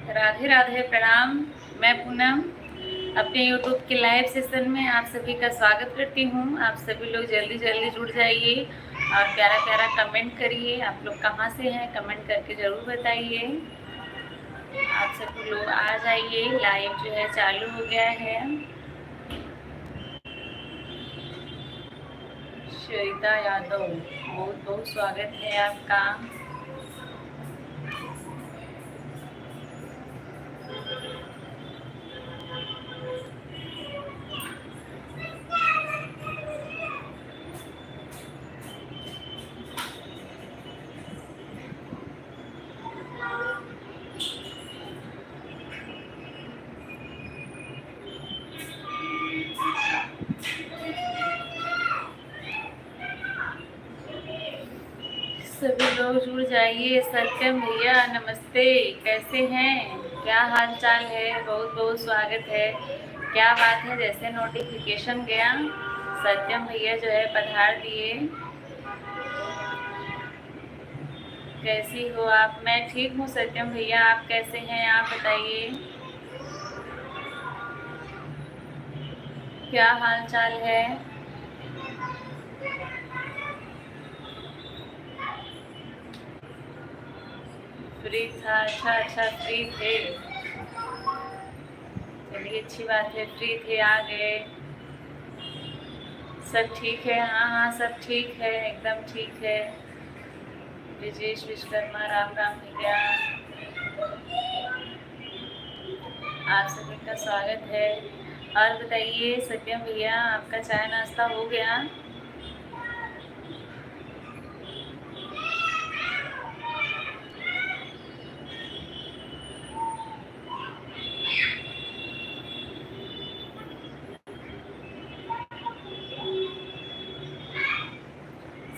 राधे राधे, प्रणाम। मैं पूनम अपने यूट्यूब के लाइव सेशन में आप सभी का स्वागत करती हूँ। आप सभी लोग जल्दी जल्दी जुड़ जाइए और प्यारा प्यारा कमेंट करिए। आप लोग कहाँ से हैं कमेंट करके ज़रूर बताइए। आप सभी लोग आ जाइए, लाइव जो है चालू हो गया है। श्वेता यादव, बहुत बहुत स्वागत है आपका। सभी लोग जुड़ जाइए। सत्यम भैया नमस्ते, कैसे हैं, क्या हाल चाल है? बहुत बहुत स्वागत है। क्या बात है, जैसे नोटिफिकेशन गया सत्यम भैया जो है पधार दिए। कैसी हो आप? मैं ठीक हूँ सत्यम भैया, आप कैसे हैं? आप बताइए क्या हाल चाल है। फ्री था? अच्छा अच्छा, फ्री थे, चलिए अच्छी बात है, फ्री थे आ गए। सब ठीक है? हाँ हाँ सब ठीक है, एकदम ठीक है। ब्रिजेश विश्वकर्मा, राम राम भैया, आप सभी का स्वागत है। और बताइए सत्यम भैया, आपका चाय नाश्ता हो गया?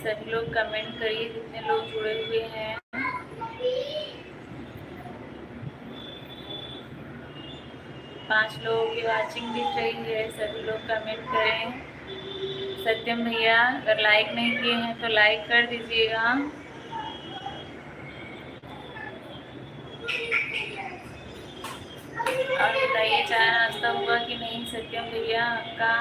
सभी लोग कमेंट करिए, कितने लोग जुड़े हुए हैं। 5 लोगों की वाचिंग दिख रही है, सभी लोग कमेंट करें। सत्यम भैया अगर लाइक नहीं किए हैं तो लाइक कर दीजिएगा। और बताइए चाय नाश्ता हुआ कि नहीं सत्यम भैया आपका?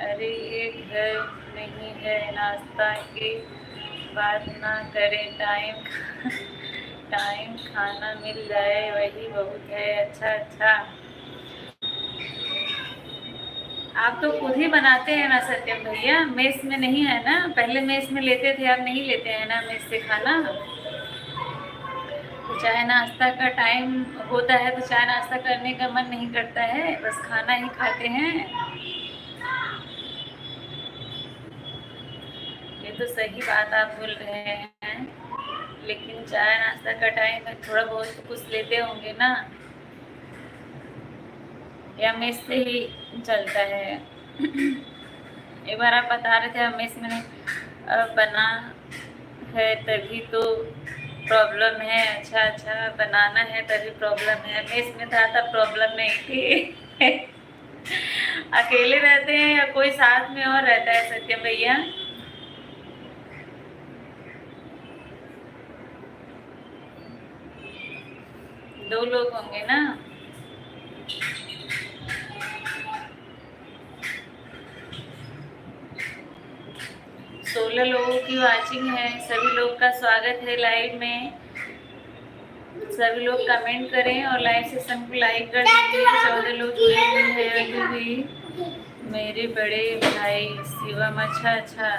अरे ये घर नहीं है, नाश्ता के बाद ना करें, टाइम खाना मिल जाए वही बहुत है। अच्छा अच्छा, आप तो खुद ही बनाते हैं ना सत्यम भैया, मेस में नहीं है ना? पहले मेस में लेते थे, अब नहीं लेते हैं ना मेस से खाना? तो चाय नाश्ता का टाइम होता है तो चाय नाश्ता करने का मन नहीं करता है, बस खाना ही खाते हैं। ये तो सही बात आप बोल रहे हैं, लेकिन चाय नाश्ता का टाइम में थोड़ा बहुत तो कुछ लेते होंगे ना, या मेस से ही चलता है? एक बार आप बता रहे थे हम मेस में बना है तभी तो प्रॉब्लम है। अच्छा अच्छा, बनाना है तभी प्रॉब्लम है। मेस में था तब प्रॉब्लम नहीं थी। अकेले रहते हैं या कोई साथ में और रहता है सत्यम भैया? 2 लोग होंगे ना? 16 लोगों की वाचिंग है, सभी लोग का स्वागत है लाइव में। सभी लोग कमेंट करें और लाइव सेशन को लाइक कर दीजिए। 14 लोग जुड़े हुए हैं अभी भी। मेरे बड़े भाई शिवम, अच्छा अच्छा,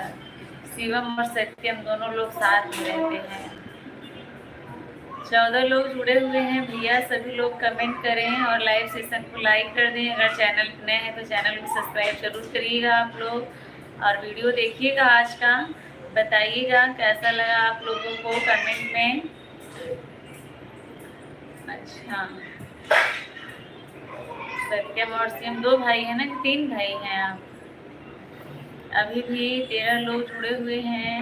शिवम और सत्यम दोनों लोग साथ में रहते हैं। 14 लोग जुड़े हुए हैं भैया, सभी लोग कमेंट करें और लाइव सेशन को लाइक कर दें। अगर चैनल नए हैं तो चैनल को सब्सक्राइब जरूर करिएगा आप लोग। और वीडियो देखिएगा आज का, बताइएगा कैसा लगा आप लोगों को कमेंट में। अच्छा, सत्यम और शिवम 2 भाई हैं ना कि 3 भाई हैं आप? अभी भी 13 लोग जुड़े हुए हैं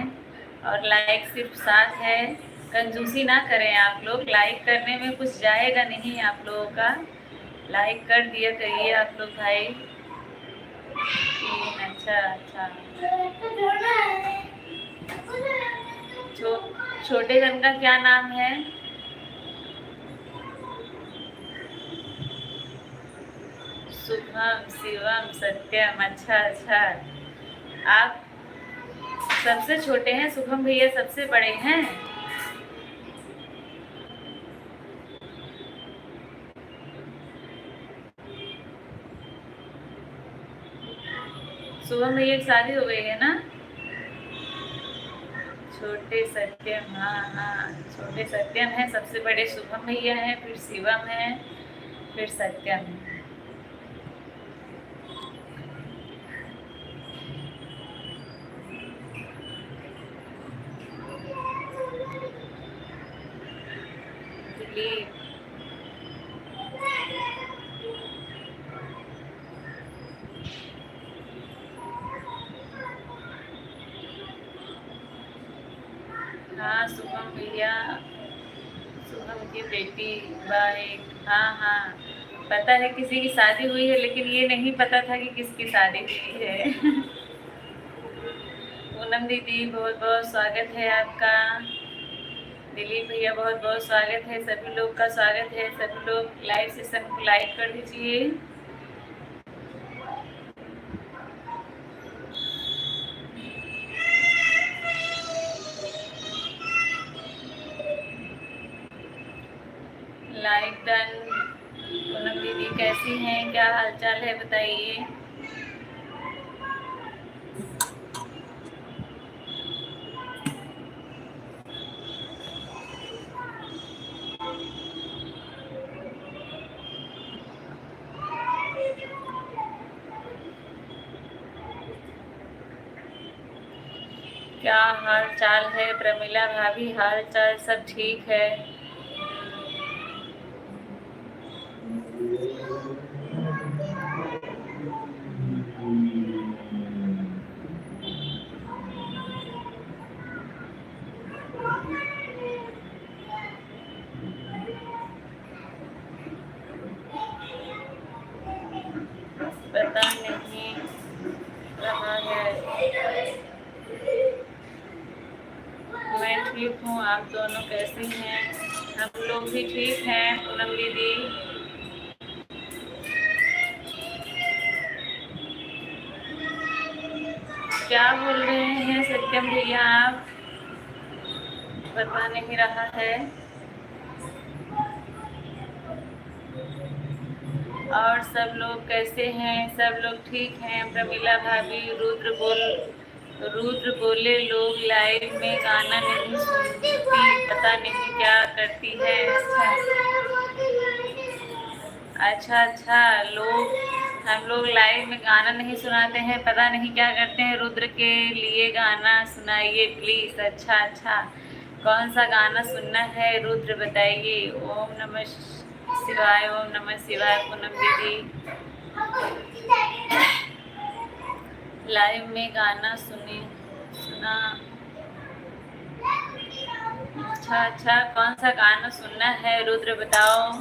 और लाइक सिर्फ 7 है। कंजूसी ना करें आप लोग, लाइक करने में कुछ जाएगा नहीं आप लोगों का। लाइक कर दिया करिए आप लोग भाई। अच्छा अच्छा। छोटे जन का क्या नाम है? शुभम, शिवम, सत्यम। अच्छा अच्छा। आप सबसे छोटे हैं, शुभम भैया सबसे बड़े हैं। शुभम भैया की शादी हो गई है ना? छोटे सत्यम, हाँ हाँ, छोटे सत्यम है, सबसे बड़े शुभम भैया है, फिर शिवम है, फिर सत्यम है। दिलीप। हाँ शुभम भैया, शुभम की बेटी बाई। हाँ हाँ, पता है किसी की शादी हुई है, लेकिन ये नहीं पता था कि किसकी शादी हुई है। पूनम दीदी बहुत बहुत स्वागत है आपका। दिलीप भैया बहुत बहुत स्वागत है, सभी लोग का स्वागत है। सभी लोग लाइव सेशन को लाइक कर दीजिए। Like done. पूनम दीदी कैसी हैं, क्या हालचाल है बताइए। क्या हाल चाल है प्रमिला भाभी? हाल चाल सब ठीक है। पता नहीं रहा है। मैं ठीक हूँ, आप दोनों कैसी हैं? हम लोग भी ठीक हैं पूनम दीदी। क्या बोल रहे हैं सत्यम भैया आप? पता नहीं रहा है। और सब लोग कैसे हैं? सब लोग ठीक हैं? प्रमिला भाभी, रुद्र बोले लोग लाइव में गाना नहीं सुनती, पता नहीं क्या करती है। अच्छा अच्छा, हम लोग लाइव में गाना नहीं सुनाते हैं, पता नहीं क्या करते हैं। रुद्र के लिए गाना सुनाइए प्लीज। अच्छा अच्छा, कौन सा गाना सुनना है रुद्र बताइए। ओम नमः शिवाय, ओम नमः शिवाय। पूनम दीदी लाइव में गाना सुना। अच्छा अच्छा, कौन सा गाना सुनना है रुद्र बताओ।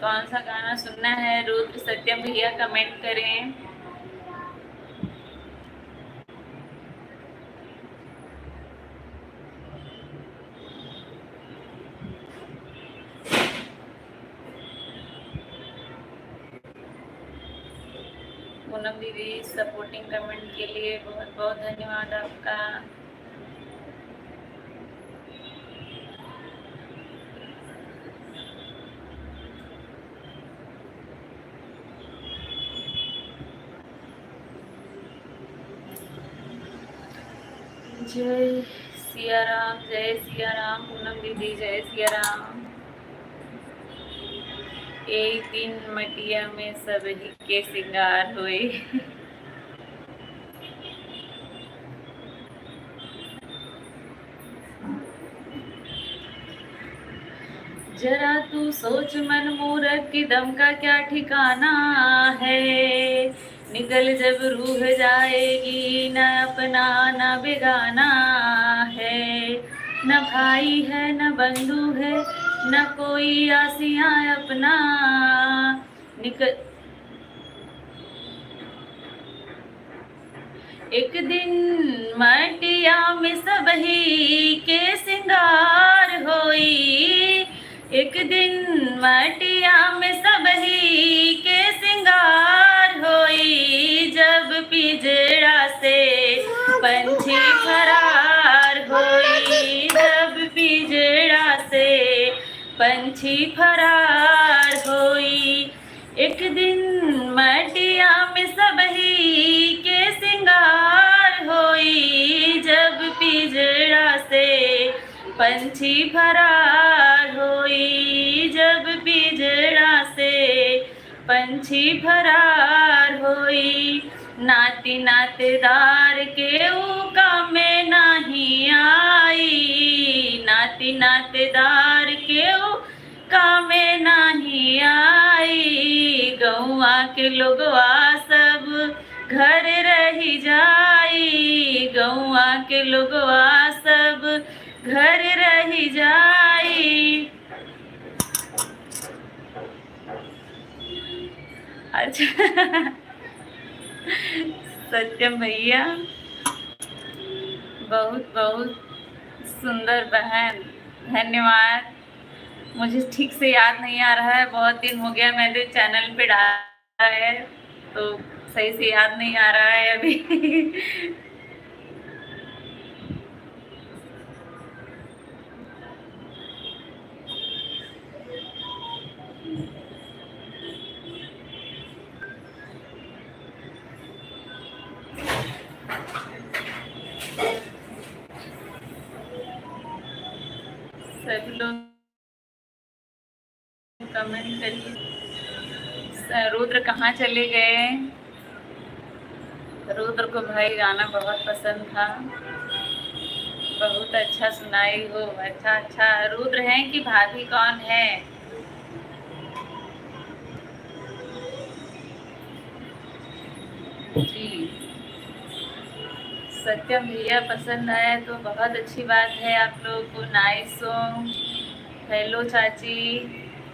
कौन सा गाना सुनना है रुद्र सत्यम भैया कमेंट करें। पूनम दीदी सपोर्टिंग कमेंट के लिए बहुत बहुत धन्यवाद आपका। जय सिया राम, जय सिया राम। पूनम दीदी जय सिया राम। एक दिन मटिया में सबही के सिंगार होए। जरा तू सोच मन मूरख की दम का क्या ठिकाना है। निकल जब रूह जाएगी न अपना न बेगाना है। न भाई है न बंधु है न कोई आसियां अपना। निकल एक दिन मटिया में सबही के सिंगार होई। एक दिन मटिया में सबही के सिंगार होई। जब पिजड़ा से पंछी फरार होई। जब पिजड़ा से पंछी फरार होई। एक दिन मटिया में सबही के सिंगार होई। जब पिजड़ा से पंछी फरार होई। जब पिजड़ा से पंछी फरार होई। नाती नातेदार के ऊ कामे नहीं आई। नाती नातेदार के ऊ कामे नहीं आई। गौआ के लोगवा सब घर रही जाई। गौआ के लोगवा सब घर रही जाई। अच्छा सत्यम भैया बहुत बहुत सुंदर बहन, धन्यवाद। मुझे ठीक से याद नहीं आ रहा है, बहुत दिन हो गया मैंने चैनल पे डाला है तो सही से याद नहीं आ रहा है अभी। सभी लोग कमेंट करिए। रुद्र कहाँ चले गए? रुद्र को भाई गाना बहुत पसंद था, बहुत अच्छा सुनाई हो। अच्छा अच्छा, रुद्र हैं कि भाभी कौन है? जी सत्यम भैया पसंद आया तो बहुत अच्छी बात है। आप लोगों को नाइस सॉन्ग। हेलो चाची,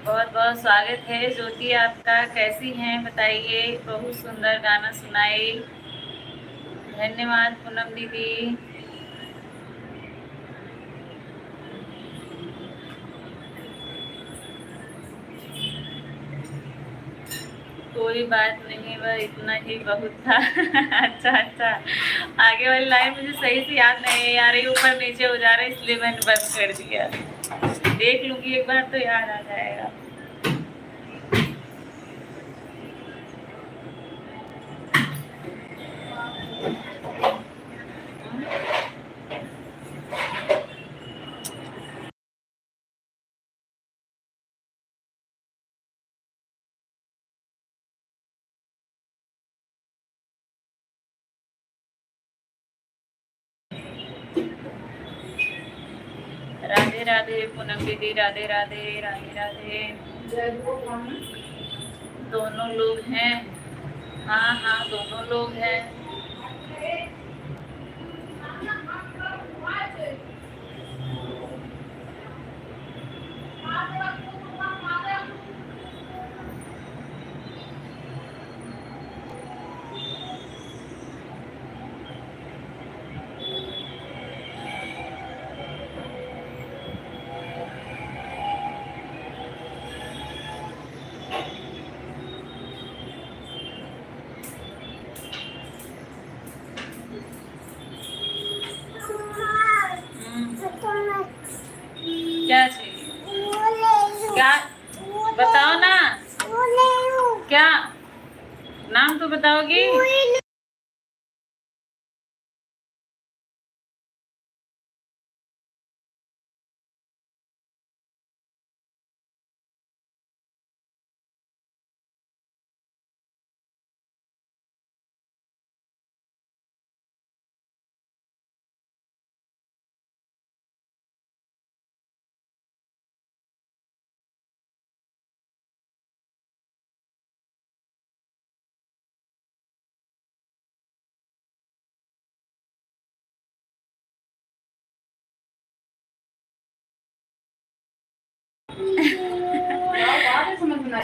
बहुत बहुत स्वागत है। ज्योति आपका, कैसी हैं बताइए? बहुत सुंदर गाना सुनाई, धन्यवाद पूनम दीदी। कोई बात नहीं, वह इतना ही बहुत था। अच्छा अच्छा, आगे वाली लाइन मुझे सही से याद नहीं आ रही, ऊपर नीचे हो जा रहा है इसलिए मैंने बंद कर दिया। देख लूंगी एक बार तो याद आ जाएगा। राधे राधे पूनम दीदी, राधे राधे राधे राधे। दोनों लोग हैं, हाँ हाँ दोनों लोग हैं।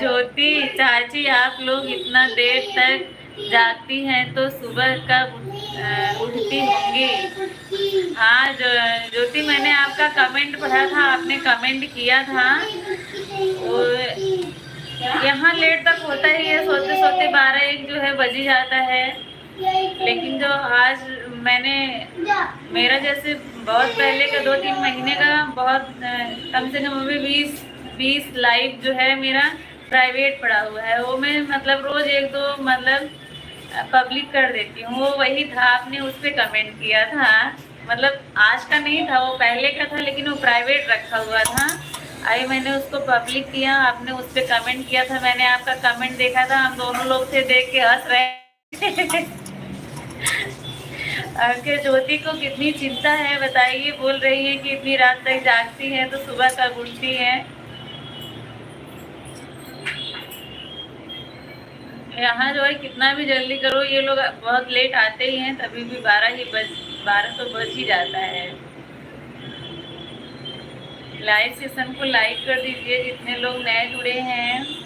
ज्योति चाची, आप लोग इतना देर तक जागती हैं तो सुबह कब उठती होंगी? हाँ ज्योति, मैंने आपका कमेंट पढ़ा था, आपने कमेंट किया था। और यहाँ लेट तक होता ही है, सोते सोते 12-1 जो है बज ही जाता है। लेकिन जो आज मैंने, मेरा जैसे बहुत पहले का 2-3 महीने का बहुत कम से कम अभी 20 लाइव जो है मेरा प्राइवेट पड़ा हुआ है, वो मैं मतलब रोज 1-2 मतलब पब्लिक कर देती हूँ। वो वही था, आपने उस पर कमेंट किया था, मतलब आज का नहीं था, वो पहले का था, लेकिन वो प्राइवेट रखा हुआ था। अभी मैंने उसको पब्लिक किया, आपने उस पर कमेंट किया था, मैंने आपका कमेंट देखा था, हम दोनों लोग थे, देख के हंस रहे कि ज्योति को कितनी चिंता है बताइए, बोल रही है कि इतनी रात तक जागती है तो सुबह कब उठती है। यहाँ जो है कितना भी जल्दी करो, ये लोग बहुत लेट आते ही हैं, तभी भी 12 तो बज ही जाता है। लाइव सेशन को लाइक कर दीजिए जितने लोग नए जुड़े हैं।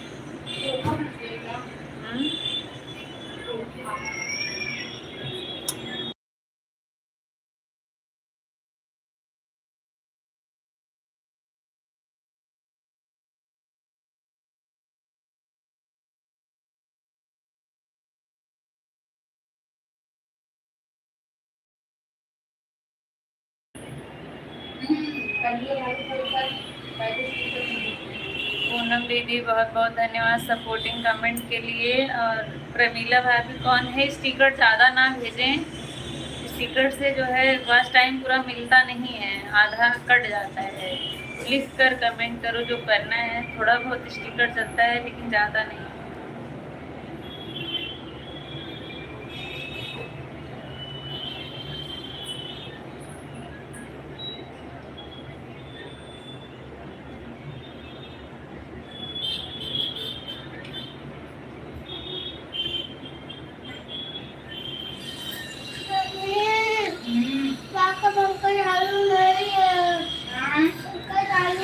पूनम दीदी बहुत बहुत धन्यवाद सपोर्टिंग कमेंट के लिए। और प्रमीला भाभी कौन है, स्टिकर ज़्यादा ना भेजें, स्टिकर से जो है वॉच टाइम पूरा मिलता नहीं है, आधा कट जाता है। लिख कर कमेंट करो जो करना है, थोड़ा बहुत स्टिकर चलता है लेकिन ज़्यादा नहीं।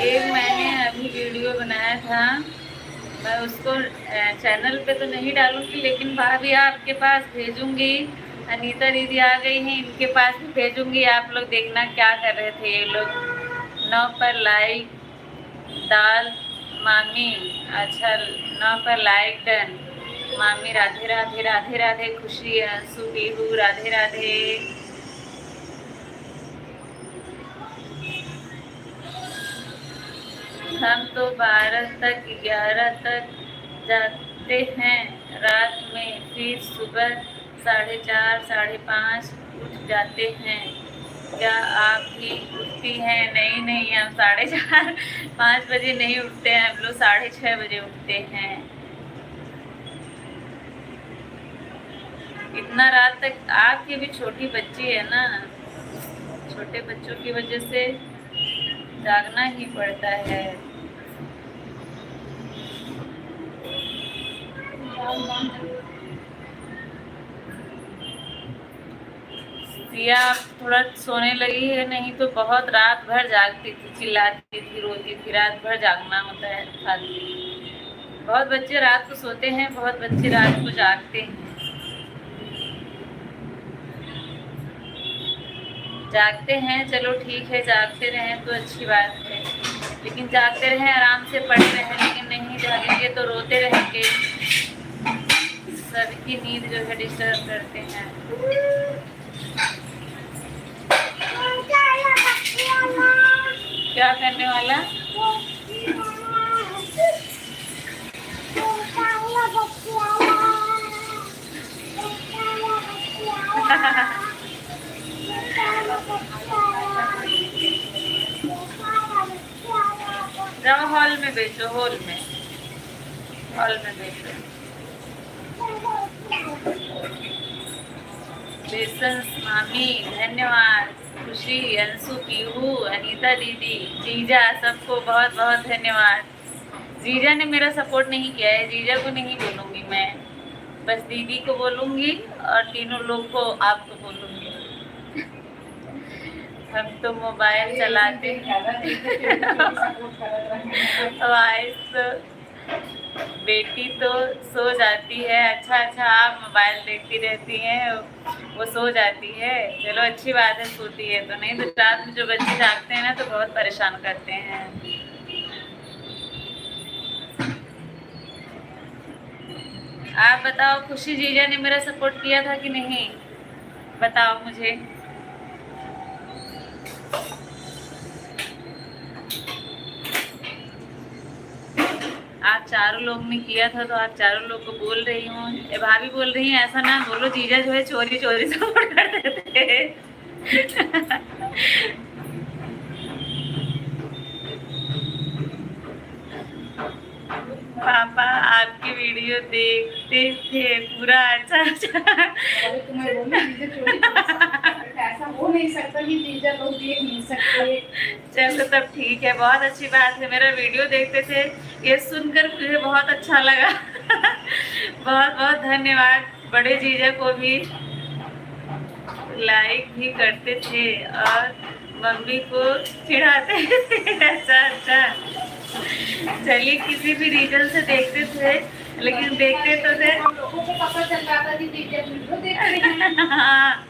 एक मैंने अभी वीडियो बनाया था, मैं उसको चैनल पे तो नहीं डालूंगी, लेकिन भाभी आपके पास भेजूंगी। अनीता दीदी आ गई हैं, इनके पास भी भेजूंगी, आप लोग देखना क्या कर रहे थे ये लोग। 9 पर लाइक दाल मामी, अच्छा 9 पर लाइक डन। मामी राधे राधे राधे राधे, खुशी अंशु पीहू राधे राधे। हम तो 12 तक 11 तक जागते हैं रात में, फिर सुबह 4:30 5:30 उठ जाते हैं। क्या आप भी उठती हैं? नहीं नहीं, हम 4:30 5 बजे नहीं उठते हैं, हम लोग 6:30 बजे उठते हैं। इतना रात तक आपकी भी छोटी बच्ची है ना, छोटे बच्चों की वजह से जागना ही पड़ता है। सिया थोड़ा सोने लगी है, नहीं तो बहुत रात भर जागती थी, चिल्लाती थी, रोती थी, रात भर जागना होता है था। बहुत बच्चे रात को सोते हैं, बहुत बच्चे रात को जागते हैं। जागते हैं, चलो ठीक है, जागते रहें तो अच्छी बात है, लेकिन जागते रहें, आराम से पढ़े रहें, लेकिन नहीं जागेंगे तो रोते रहेंगे, सबकी नींद जो है डिस्टर्ब करते हैं। क्या करने वाला? जाओ हॉल में बेचो, हॉल में बेचो। बेसन मामी धन्यवाद, खुशी अंशु पीहू अनीता दीदी जीजा, सबको बहुत बहुत धन्यवाद। जीजा ने मेरा सपोर्ट नहीं किया है, जीजा को नहीं बोलूँगी मैं, बस दीदी को बोलूँगी और तीनों लोग को आपको बोलूँगी। हम तो मोबाइल चलाते हैं। बेटी तो सो जाती है। अच्छा आप मोबाइल देखती रहती हैं, वो सो जाती है। चलो अच्छी बात है, सोती है तो। नहीं तो रात में जो बच्चे जागते हैं ना तो बहुत परेशान करते हैं। आप बताओ, खुशी जीजा ने मेरा सपोर्ट किया था कि नहीं, बताओ मुझे। आप चारों लोग ने किया था तो आप चारों लोग को बोल रही हूँ। भाभी बोल रही है ऐसा ना बोलो, जीजा जो है चोरी चोरी सपोर्ट कर देते हैं। पापा आपकी वीडियो देखते थे पूरा। अच्छा ऐसा हो नहीं सकता कि जीजा लोग देख नहीं सकते। चलो तब ठीक है, बहुत अच्छी बात है, मेरा वीडियो देखते थे, ये सुनकर मुझे बहुत अच्छा लगा। बहुत बहुत धन्यवाद। बड़े जीजा को भी लाइक भी करते थे और मम्मी को चिढ़ाते थे। अच्छा चलिए, किसी भी रीजन से देखते थे लेकिन देखते तो थे। लोगों को पता चल जाता थी वीडियो देखते हैं। हाँ।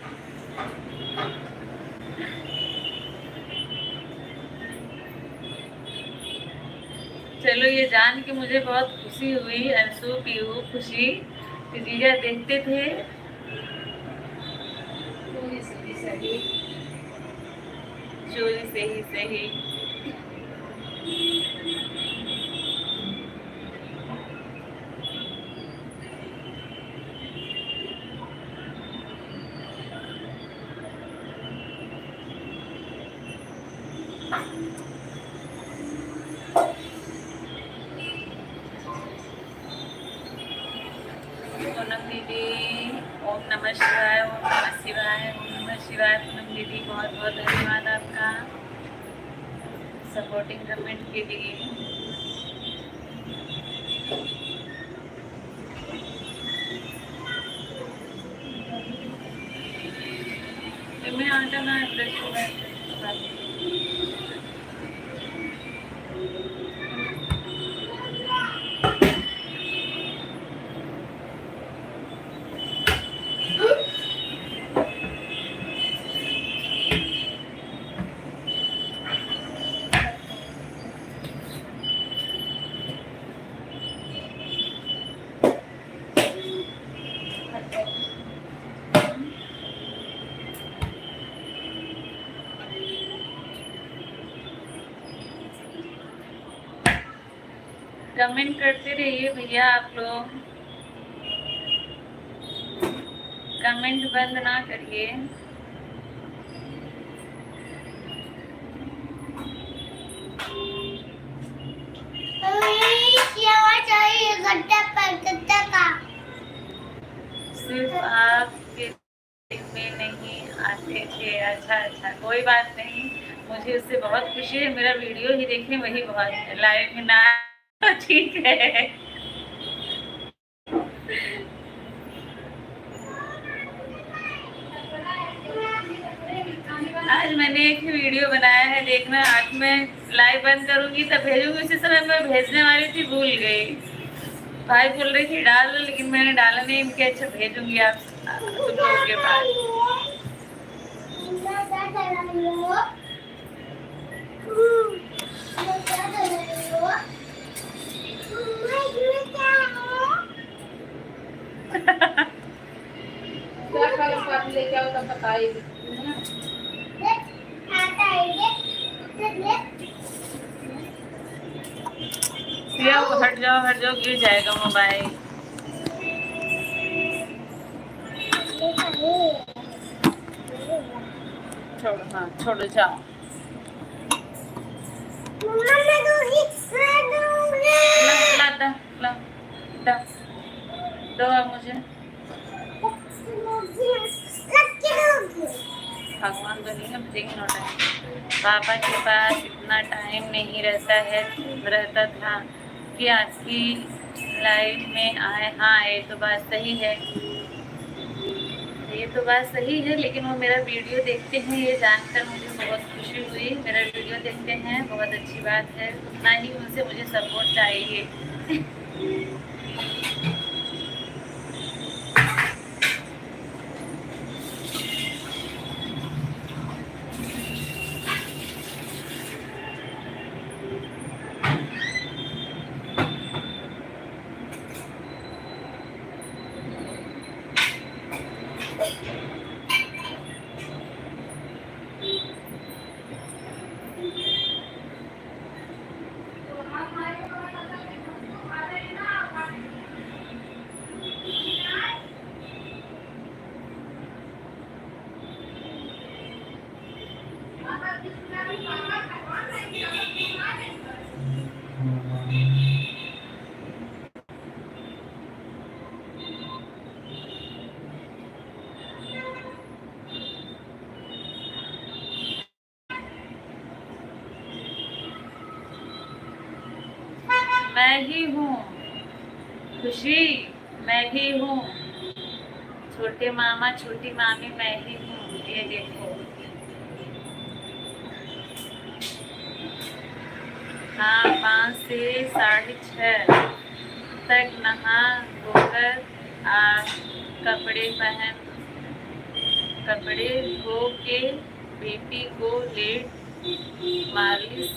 चलो, ये जान के मुझे बहुत खुशी हुई। अंशु, पीहू, खुशी कि जीजा देखते थे। चोरी से ही सही। पूनम दीदी, ओम नमः शिवाय, ओम नमः शिवाय, ओम नमः शिवाय। पूनम दीदी बहुत बहुत धन्यवाद आपका सपोर्टिंग कमेंट के लिए। मैं आटा ना कमेंट करते रहिए भैया, आप लोग कमेंट बंद ना करिए। सिर्फ आपके में नहीं आते थे। अच्छा कोई बात नहीं, मुझे उससे बहुत खुशी है। मेरा वीडियो ही देखें वही बहुत है, लाइव में ना। ठीक है। आज मैंने एक वीडियो बनाया है, देखना। आज मैं लाइव बंद करूंगी तब भेजूंगी। उसी समय मैं भेजने वाली थी, भूल गई। भाई बोल रही थी डाल दो, लेकिन मैंने डाला नहीं। इनके अच्छा भेजूंगी आप तुम लोगों के पास। लेके आओ तब बताइए। हट जाओ, गिर जाएगा मोबाइल। छोड़ो, हाँ छोड़ो, जाओ। दो मुझे। भगवान बनी है, देखना टाइम। पापा के पास इतना टाइम नहीं रहता था कि आपकी लाइफ में आए। हाँ, ये तो बात सही है। ये तो बात सही है, लेकिन वो मेरा वीडियो देखते हैं, ये जानकर मुझे बहुत खुशी हुई। मेरा वीडियो देखते हैं, बहुत अच्छी बात है। उतना ही उनसे मुझे सपोर्ट चाहिए। मैं ही हूँ खुशी, मैं ही हूँ। छोटे मामा छोटी मामी मैं ही हूँ। ये देखो, हाँ 5 से 6:30 तक नहा धोकर कपड़े धो के बेटी को लेट मालिश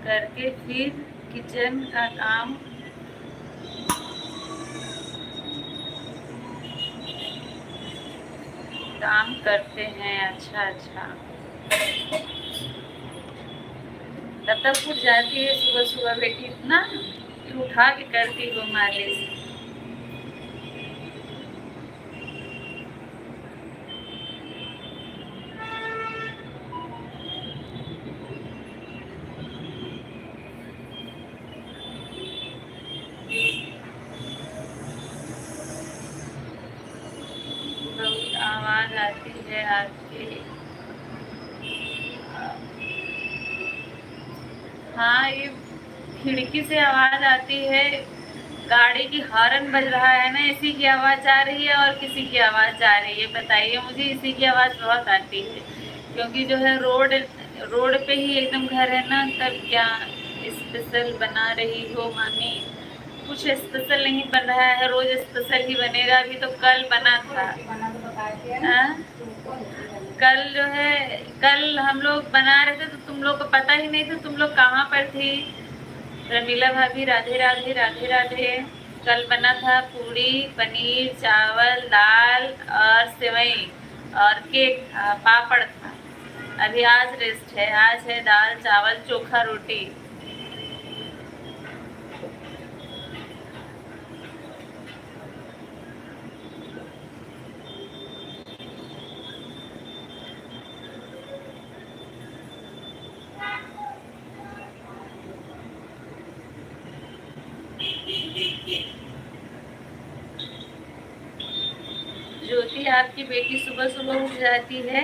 करके फिर किचन का काम करते हैं। अच्छा, तब तक उठ जाती है सुबह सुबह बेटी, इतना उठा के करती हो मालिश। बहुत आवाज आती है आपकी। हाँ, ये खिड़की से आवाज आती है। गाड़ी की हॉर्न बज रहा है ना, इसी की आवाज आ रही है और किसी की आवाज आ रही है बताइए मुझे। इसी की आवाज बहुत आती है, क्योंकि जो है रोड पे ही एकदम घर है ना। तब क्या स्पेशल बना रही हो मामी? कुछ स्पेशल नहीं बन रहा है, रोज स्पेशल ही बनेगा। अभी तो कल बना था। कल जो है, कल हम लोग बना रहे थे तो तुम लोग को पता ही नहीं था, तुम लोग कहाँ पर थी। रमीला भाभी राधे राधे राधे राधे। कल बना था पूरी, पनीर, चावल, दाल और सेवई और केक था, पापड़ था। अभी आज रेस्ट है, आज है दाल चावल चोखा रोटी। ज्योति आपकी बेटी सुबह सुबह उठ जाती है।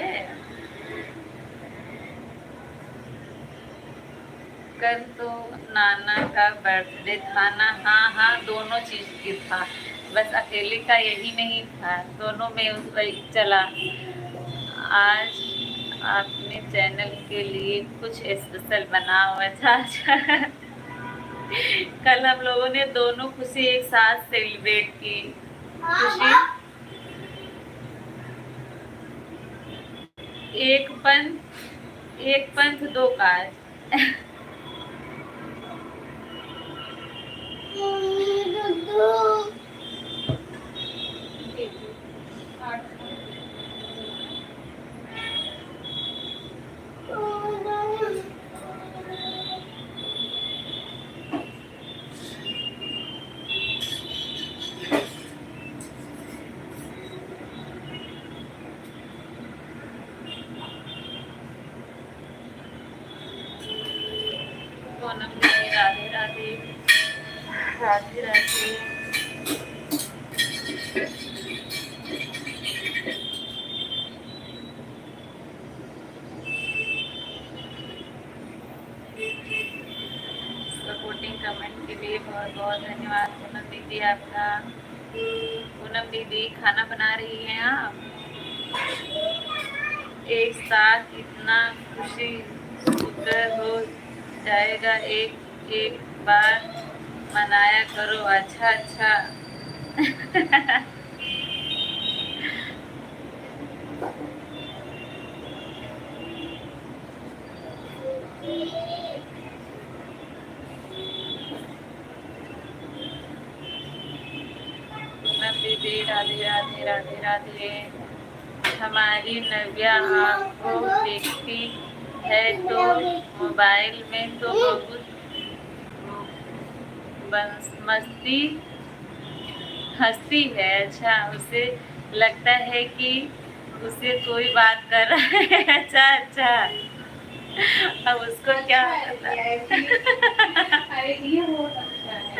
कल तो नाना का बर्थडे था ना। हाँ, दोनों चीज की था, बस अकेले का यही नहीं था, दोनों में वही चला। आज आपने चैनल के लिए कुछ स्पेशल बना हुआ था। कल हम लोगों ने दोनों खुशी एक साथ सेलिब्रेट की। खुशी एक पंथ दो काज। पूनम दीदी राधे राधे राधे राधे। सपोर्टिंग कमेंट के लिए बहुत बहुत धन्यवाद पूनम दीदी आपका। पूनम दीदी खाना बना रही हैं आप? एक साथ इतना खुशी शुक्र हो जाएगा, एक एक बार मनाया करो। अच्छा अच्छा। पूनम दीदी राधे राधे राधे राधे। हमारी नव्या आपको देखती है तो मोबाइल में तो बहुत मस्ती हंसती है। अच्छा, उसे लगता है कि उसे कोई बात कर रहा है। अच्छा अच्छा। अब उसको क्या पता। अरे ये हो सकता है।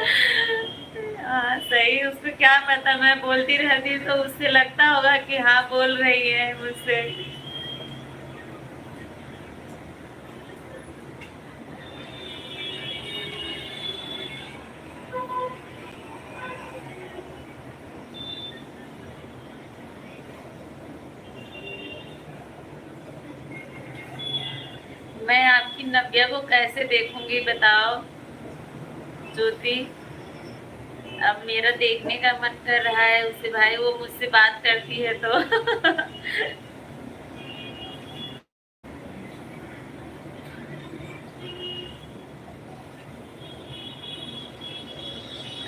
हाँ सही, उसको क्या पता, मैं बोलती रहती तो उससे लगता होगा कि हाँ बोल रही है मुझसे। मैं आपकी नव्या को कैसे देखूंगी बताओ ज्योति। अब मेरा देखने का मन कर रहा है उसे भाई, वो मुझसे बात करती है तो।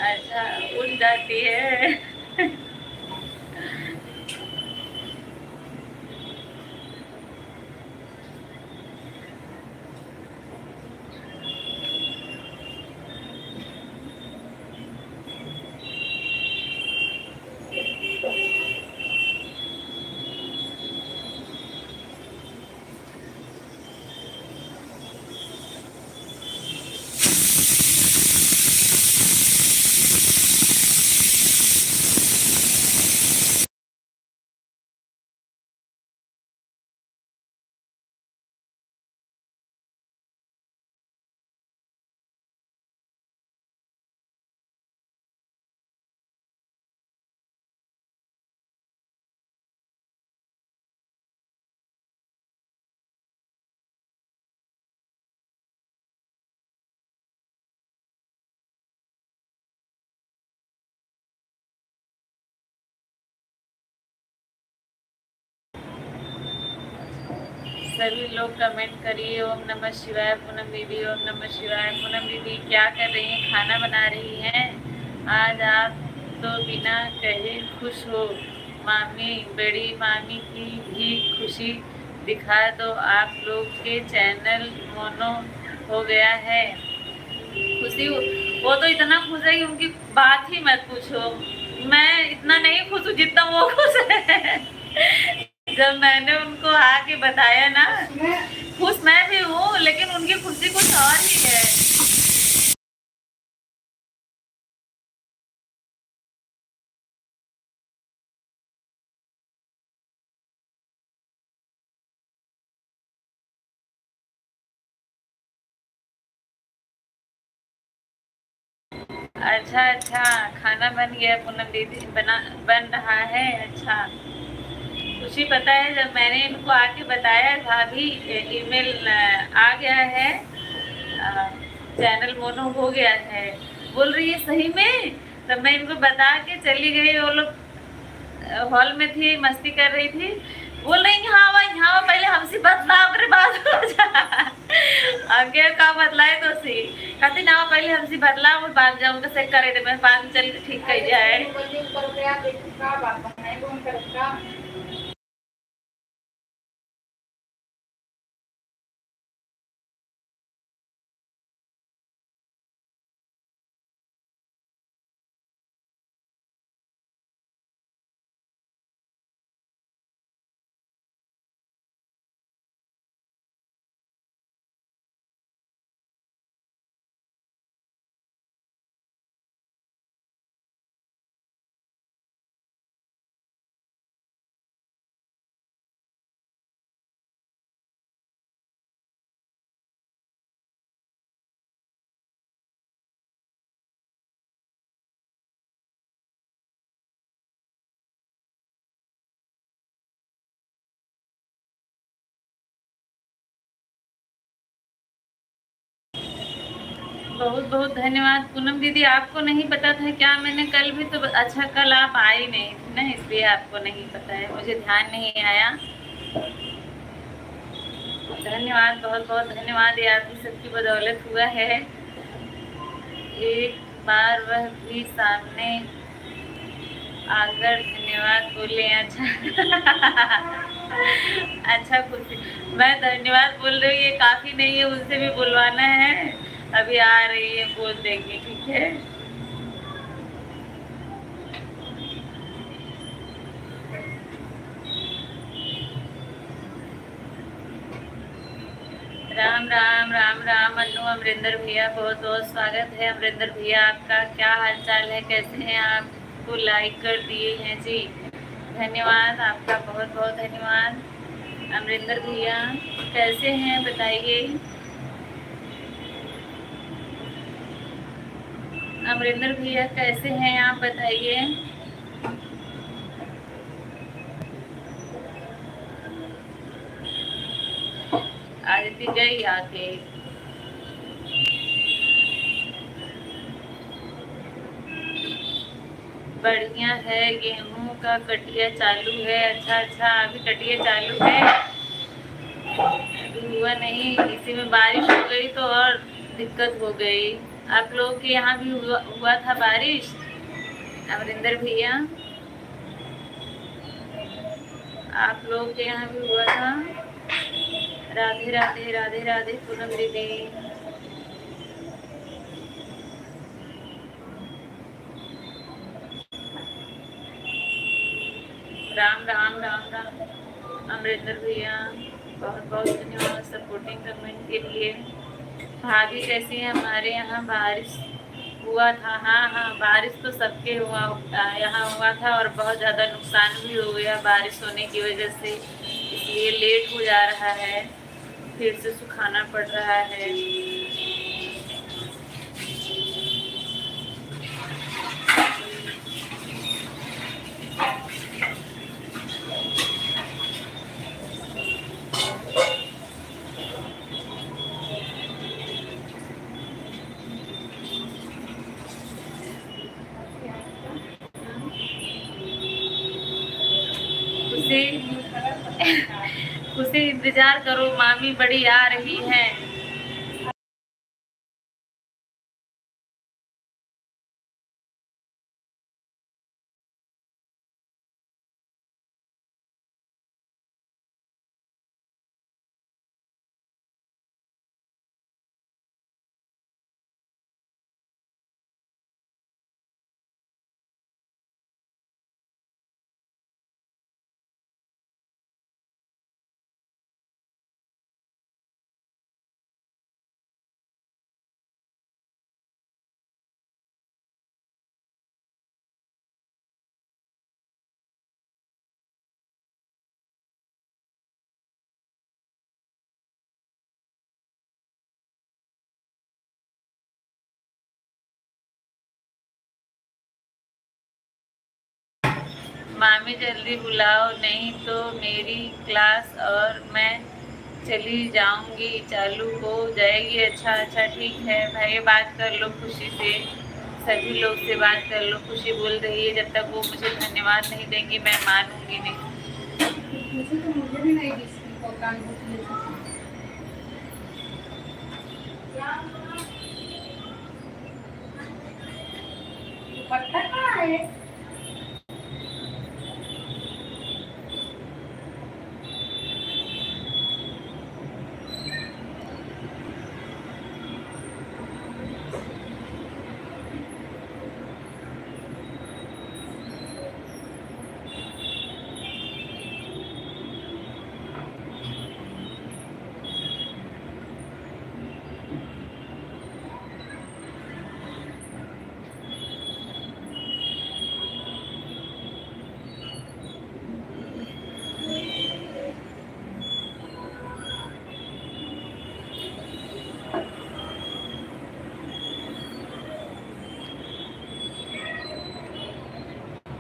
अच्छा, उठ जाती है। सभी लोग कमेंट करिए ओम नमः शिवाय। पूनम दीदी ओम नमः शिवाय। पूनम दीदी क्या कर रही हैं? खाना बना रही हैं। आज आप तो बिना कहे खुश हो। मामी, बड़ी मामी की भी खुशी दिखा दो। आप लोग के चैनल मोनो हो गया है। खुशी, वो तो इतना खुश है कि उनकी बात ही मत पूछो। मैं इतना नहीं खुश हूँ जितना वो खुश है। जब मैंने उनको आके बताया ना, खुश मैं भी हूँ लेकिन उनकी खुशी कुछ और ही है। अच्छा अच्छा, खाना बन गया पूनम दीदी, बन रहा है। अच्छा, खुशी पता है जब मैंने इनको आके बताया भाभी ईमेल आ गया है, चैनल मोनो हो गया है, बोल रही है सही में। तब मैं इनको बता के चली गई। वो लोग हॉल में थी, मस्ती कर रही थी। बोल रही हाँ भाई हाँ, पहले हमसे बतला अपने बात हो जा। आगे का बतलाए तो सी कहती ना, पहले हमसे बदला वो बात जाऊंगा से करे थे, मैं बात चल ठीक कर जाए। बहुत बहुत धन्यवाद पूनम दीदी। आपको नहीं पता था क्या? मैंने कल भी तो अच्छा, कल आप आई नहीं थी ना, इसलिए आपको नहीं पता है, मुझे ध्यान नहीं आया। धन्यवाद, बहुत बहुत धन्यवाद, ये आपकी सबकी बदौलत हुआ है। एक बार वह भी सामने आकर धन्यवाद बोले। अच्छा अच्छा खुशी, मैं धन्यवाद बोल रही हूँ, ये काफ़ी नहीं है, उनसे भी बुलवाना है। अभी आ रही है, बोल देंगे, ठीक है। राम राम राम राम। अनु अमरिंदर भैया, बहुत बहुत स्वागत है अमरिंदर भैया आपका। क्या हाल चाल है, कैसे हैं आप? को लाइक कर दिए हैं जी, धन्यवाद आपका, बहुत बहुत धन्यवाद। अमरिंदर भैया कैसे हैं बताइए। अमरिंदर भैया कैसे हैं आप बताइए। आदित्य गई आके। बढ़िया है, गेहूं का कटिया चालू है। अच्छा अच्छा, अभी कटिया चालू है, अभी हुआ नहीं। इसी में बारिश हो गई तो और दिक्कत हो गई। आप लोगों के यहाँ भी हुआ था बारिश अमरिंदर भैया? आप लोगों के यहाँ भी हुआ था? राधे राधे राधे राधे पूनम दीदी। राम राम राम राम अमरिंदर भैया, बहुत बहुत धन्यवाद सपोर्टिंग कमेंट के लिए। भाभी कैसी है? हमारे यहाँ बारिश हुआ था। हाँ हाँ, बारिश तो सबके यहाँ हुआ था, और बहुत ज़्यादा नुकसान भी हो गया बारिश होने की वजह से, इसलिए लेट हो जा रहा है, फिर से सुखाना पड़ रहा है। उसे इंतजार करो, मामी बड़ी आ रही है। मामी जल्दी बुलाओ, नहीं तो मेरी क्लास और मैं चली जाऊंगी, चालू हो जाएगी। अच्छा अच्छा ठीक है भाई, बात कर लो खुशी से, सभी लोग से बात कर लो। खुशी बोल रही है जब तक वो मुझे धन्यवाद नहीं देंगी मैं मानूंगी नहीं। मुझे भी नहीं पता कहाँ है?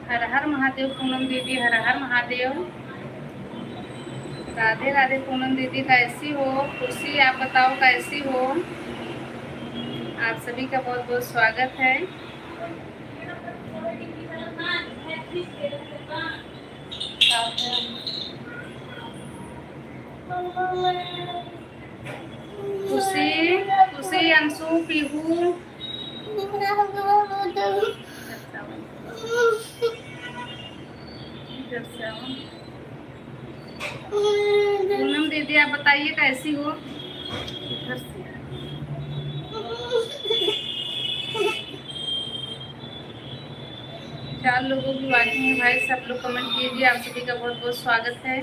हर हर महादेव पूनम दीदी, हर हर महादेव। राधे राधे पूनम दीदी, कैसी हो? खुशी आप बताओ कैसी हो? आप सभी का बहुत बहुत स्वागत है। खुशी, खुशी, अंशु, पीहू, पूनम दीदी आप बताइए कैसी हो। चार लोगों की बातें हैं भाई, सब लोग कमेंट कीजिए। आप सभी का बहुत बहुत स्वागत है।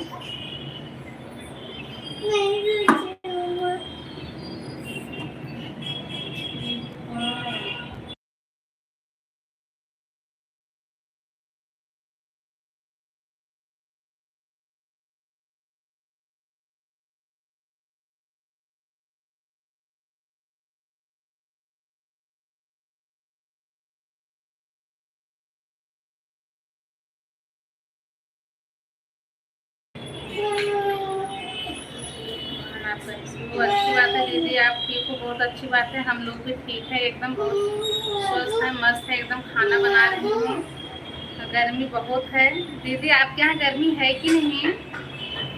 वो अच्छी बात है दीदी, आप ठीक हो, बहुत अच्छी बात है। हम लोग भी ठीक है एकदम, बहुत स्वस्थ है, मस्त है एकदम। खाना बना रही हूँ, गर्मी बहुत है। दीदी आपके यहाँ गर्मी है कि नहीं?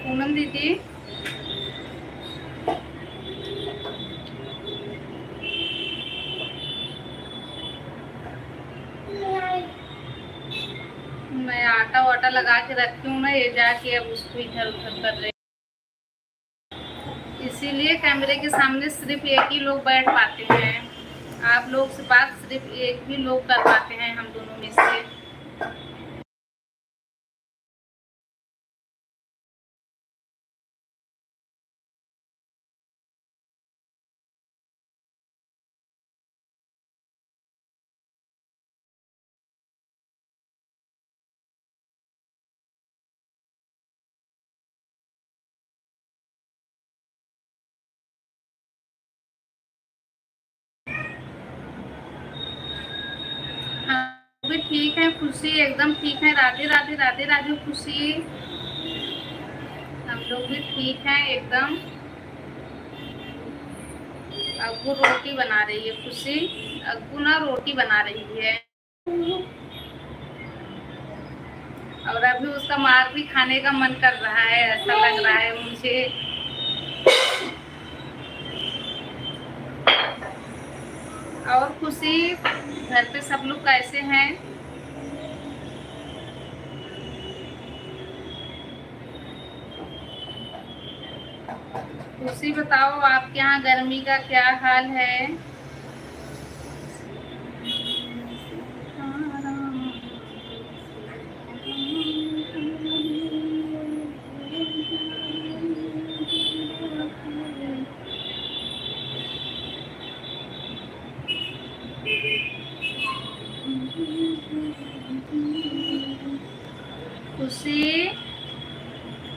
पूनम दीदी मैं आटा वाटा लगा के रखी हूँ ना, ये जाके अब उसको इधर उधर कर रही, इसीलिए कैमरे के सामने सिर्फ एक ही लोग बैठ पाते हैं। आप लोग से बात सिर्फ एक ही लोग कर पाते हैं हम दोनों में से। हम भी ठीक है खुशी, एकदम ठीक है। राधे राधे, राधे राधे खुशी। हम लोग भी ठीक हैं एकदम। अग्गू रोटी बना रही है खुशी, अग्गू ना रोटी बना रही है। और अभी उसका मार भी खाने का मन कर रहा है, ऐसा लग रहा है मुझे। और खुशी, घर पे सब लोग कैसे हैं? खुशी बताओ आपके यहाँ गर्मी का क्या हाल है? खुशी,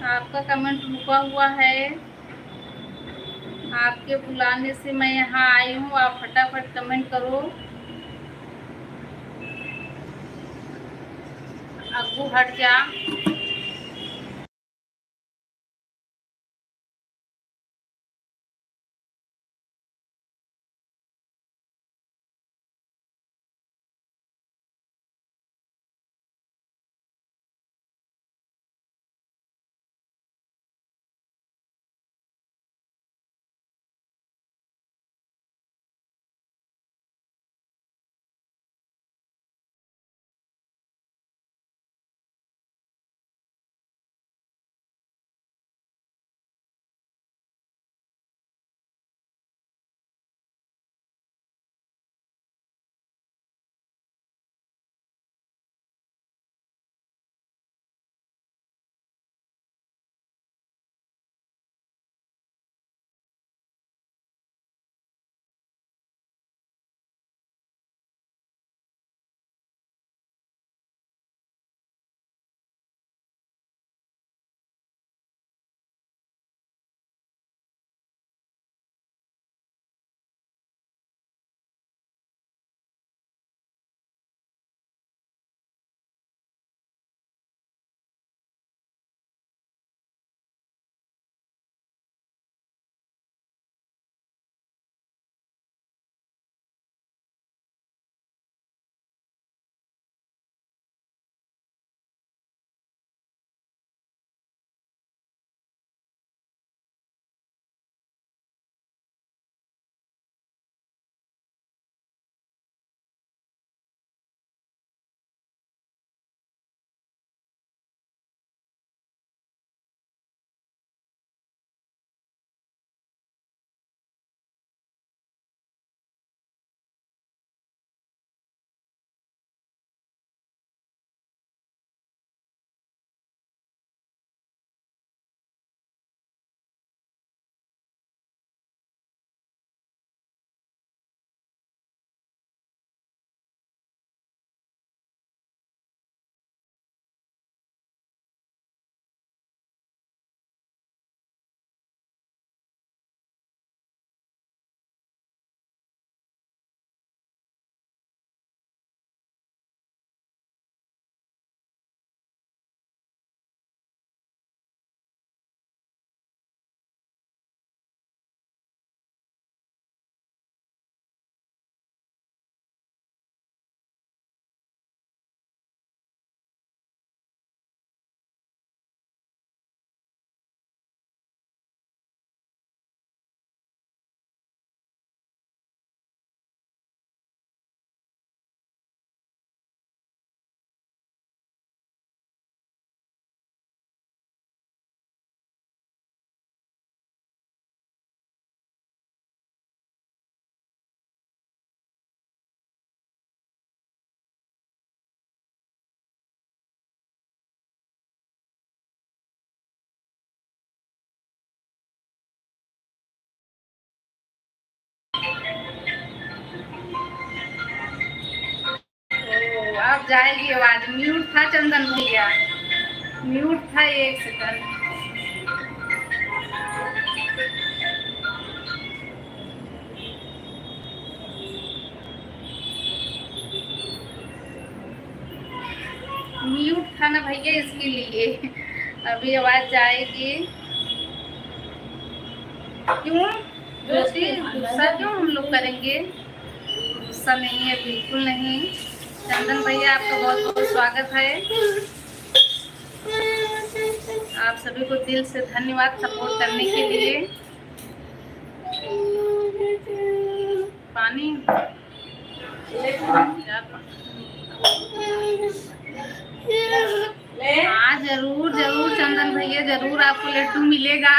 आपका कमेंट रुका हुआ है। आपके बुलाने से मैं यहाँ आई हूँ, आप फटाफट कमेंट करो। अग्गू हट जा। अब जाएगी आवाज। म्यूट था चंदन भैया, म्यूट था, 1 सेकंड। म्यूट था ना भैया, इसके लिए अभी आवाज जाएगी। क्यों ज्योति, गुस्सा क्यों हम लोग करेंगे? गुस्सा नहीं है, बिल्कुल नहीं। चंदन भैया आपका बहुत बहुत स्वागत है। आप सभी को दिल से धन्यवाद सपोर्ट करने के लिए। पानी हाँ जरूर जरूर चंदन भैया, जरूर आपको लड्डू मिलेगा।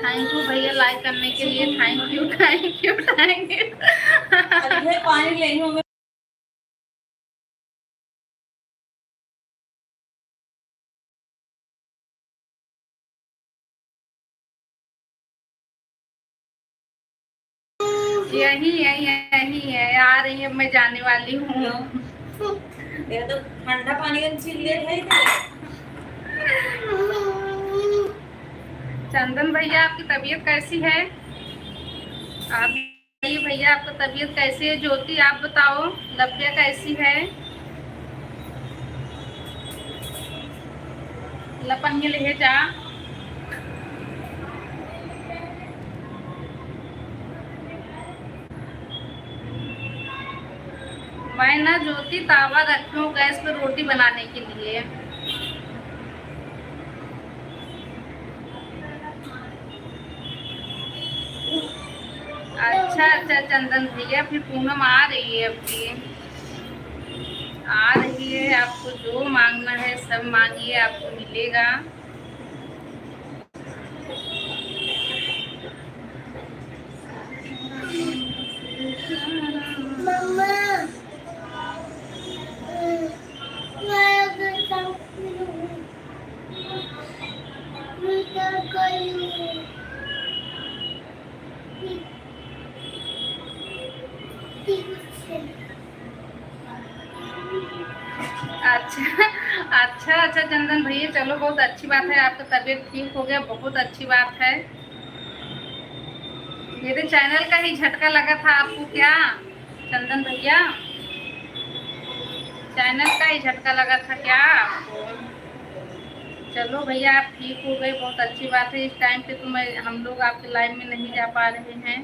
थैंक यू भैया लाइक करने के लिए, thank you thank you thank you. पानी ले लूं मैं। यही है यही है, आ रही है, मैं जाने वाली हूँ। ये तो ठंडा पानी का छील ले है। चंदन भैया आपकी तबीयत कैसी है? आप बताइए भैया, आपकी तबीयत कैसी है? ज्योति आप बताओ, लव्या कैसी है? लपन ले जा। मैं ना ज्योति तावा रखी हूँ गैस पे रोटी बनाने के लिए। अच्छा अच्छा चंदन भैया, फिर पूनम आ रही है, अभी आ रही है। आपको जो मांगना है सब मांगिए, आपको मिलेगा। अच्छा अच्छा अच्छा चंदन भैया, चलो बहुत अच्छी बात है, आपका तबीयत ठीक हो गया, बहुत अच्छी बात है। मेरे चैनल का ही झटका लगा था आपको क्या चंदन भैया? चैनल का ही झटका लगा था क्या आपको? चलो भैया आप ठीक हो गए, बहुत अच्छी बात है। इस टाइम पे तो हम लोग आपके लाइव में नहीं जा पा रहे हैं।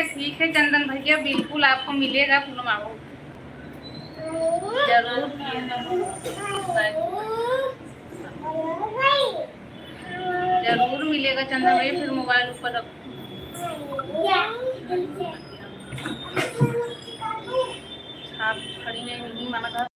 ठीक है चंदन भैया, बिल्कुल आपको मिलेगा पूनम, आओ जरूर जरूर मिलेगा चंदन भैया। फिर मोबाइल ऊपर रखो। आप खड़ी नहीं माना था।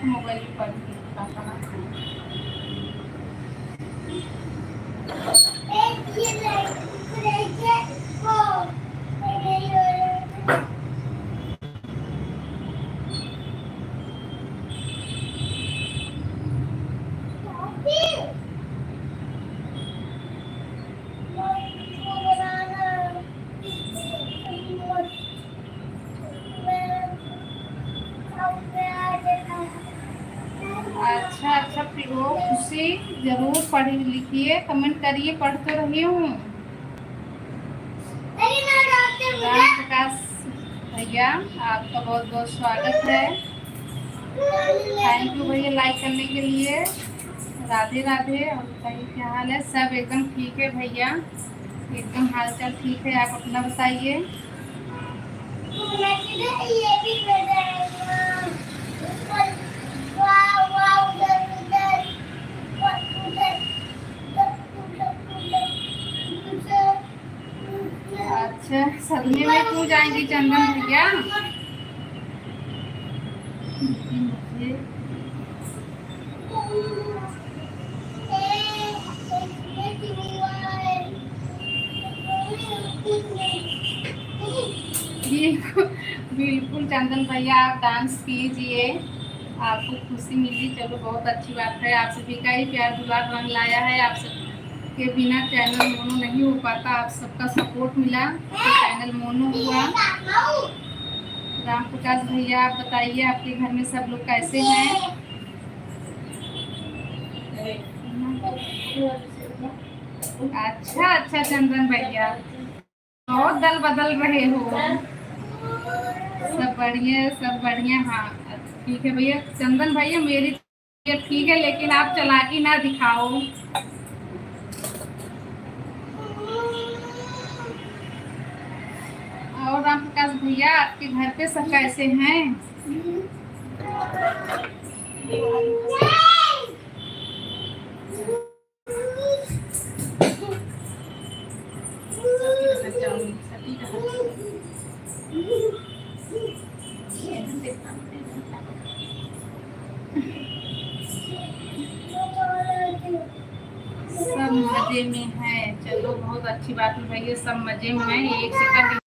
मोबाइल पर अच्छा अच्छा तो खुशी जरूर पढ़ लिखिए, कमेंट करिए, पढ़ तो रही हूँ। राम प्रकाश भैया आपका बहुत बहुत स्वागत है। थैंक यू भैया लाइक करने के लिए। राधे राधे। और बताइए क्या हाल है? सब एकदम ठीक है भैया, एकदम हाल चाल ठीक है। आप अपना बताइए। अच्छा, सदमे में क्यों जाएंगी चंदन भैया? बिल्कुल बिल्कुल चंदन भैया, आप डांस कीजिए, आपको खुशी मिली, चलो बहुत अच्छी बात है। आप सभी का ही प्यार दुलार रंग लाया है। आप सबके बिना चैनल मोनू नहीं हो पाता, आप सबका सपोर्ट मिला तो चैनल मोनू हुआ। राम प्रकाश भैया आप बताइए, आपके घर में सब लोग कैसे हैं? अच्छा अच्छा चंदन भैया, बहुत दल बदल रहे हो। सब बढ़िया, सब बढ़िया। हाँ ठीक है भैया। चंदन भैया मेरी तबीयत ठीक है, लेकिन आप चालाकी ना दिखाओ। और राम प्रकाश भैया आपके घर पे सब कैसे हैं? सब मजे में है, चलो बहुत अच्छी बात है भैया, सब मजे में है। एक सेकंड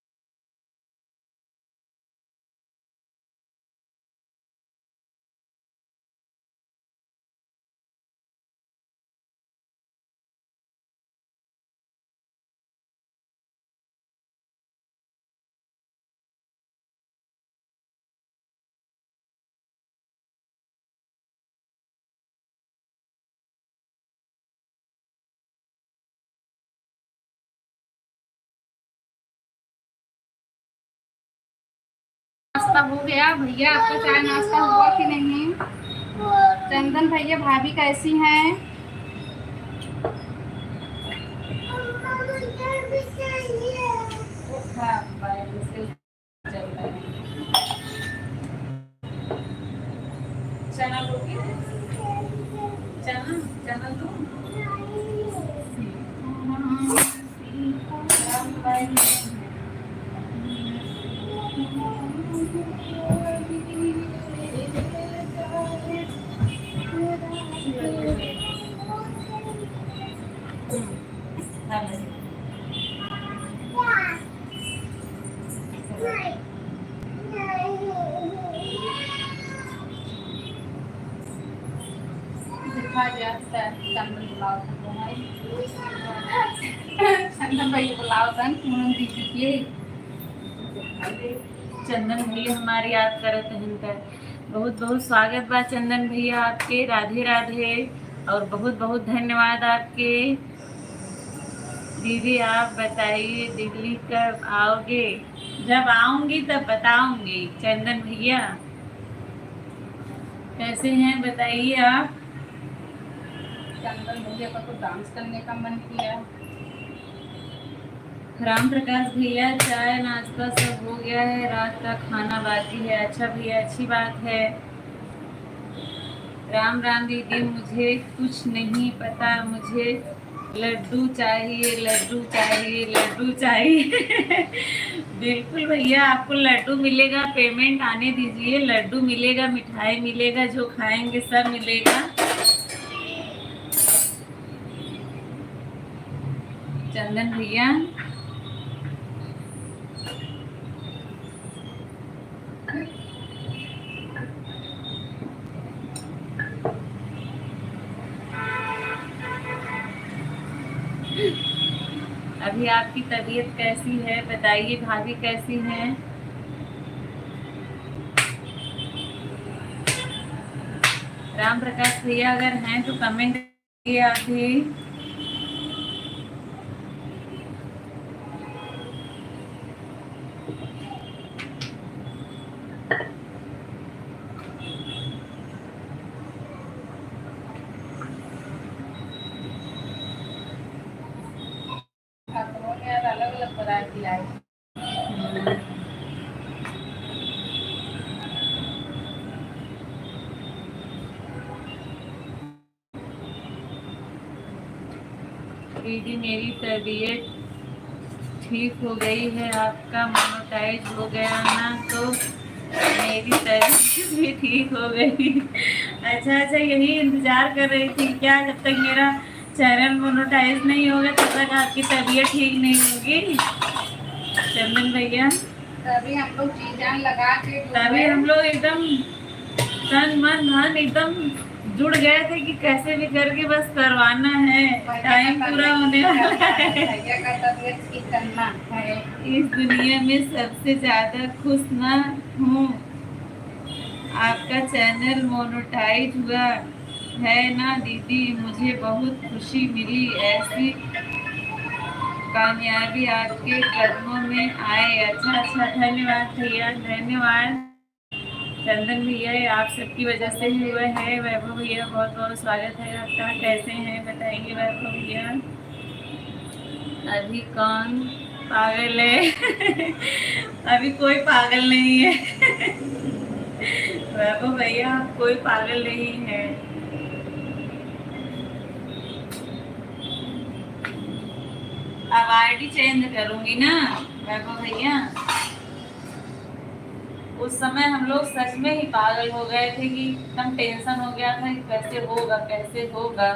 नाश्ता हो गया भैया? आपका चाय नाश्ता हुआ कि नहीं? चंदन भैया भाभी कैसी हैं? चना लोगी? चना चना दो। चंदन भैया बुलाओ दीजिए। चंदन भैया हमारी याद करत हिनकर बहुत बहुत स्वागत बा चंदन भैया आपके। राधे राधे और बहुत बहुत धन्यवाद आपके। दीदी आप बताइए दिल्ली कब आओगे? जब आऊंगी तब बताऊंगी। चंदन भैया कैसे हैं बताइए आप? चंदन भैया का तो डांस करने का मन किया। राम प्रकाश भैया चाय नाश्ता सब हो गया है, रात का खाना बाकी है। अच्छा भैया अच्छी बात है। राम राम दीदी, मुझे कुछ नहीं पता, मुझे लड्डू चाहिए, लड्डू चाहिए, लड्डू चाहिए। बिल्कुल भैया आपको लड्डू मिलेगा, पेमेंट आने दीजिए, लड्डू मिलेगा, मिठाई मिलेगा, जो खाएंगे सब मिलेगा। चंदन भैया अभी आपकी तबीयत कैसी है बताइए? भाभी कैसी हैं? राम प्रकाश भैया अगर हैं तो कमेंट किए आप भी। अलग अलग वैरायटी आई। दीदी मेरी तबीयत ठीक हो गई है, आपका मोनेटाइज हो गया ना तो मेरी तबीयत भी ठीक हो गई। अच्छा अच्छा, यही इंतजार कर रही थी क्या, जब तक मेरा चैनल मोनेटाइज नहीं होगा तब तक आपकी तबीयत ठीक नहीं होगी चंदन भैया। तभी हम लोग जी जान लगा के तभी हम लोग एकदम तन मन धन एकदम जुड़ गए थे कि कैसे भी करके बस करवाना है, टाइम पूरा होने वाला है। भैया का तबीयत ठीक करना है। इस दुनिया में सबसे ज्यादा खुश ना हूँ, आपका चैनल मोनेटाइज हुआ है ना दीदी, मुझे बहुत खुशी मिली, ऐसी कामयाबी आपके कदमों में आए। अच्छा अच्छा, धन्यवाद भैया, धन्यवाद चंदन भैया, आप सबकी वजह से ही हुआ है। वैभव भैया बहुत बहुत स्वागत है आपका, कैसे हैं बताइए वैभव भैया। अभी कौन पागल है? अभी कोई पागल नहीं है। वैभव भैया कोई पागल नहीं है। अब आईडी चेंज करूंगी ना वैभव भैया। उस समय हम लोग सच में ही पागल हो गए थे कि एकदम टेंशन हो गया था कि कैसे होगा कैसे होगा,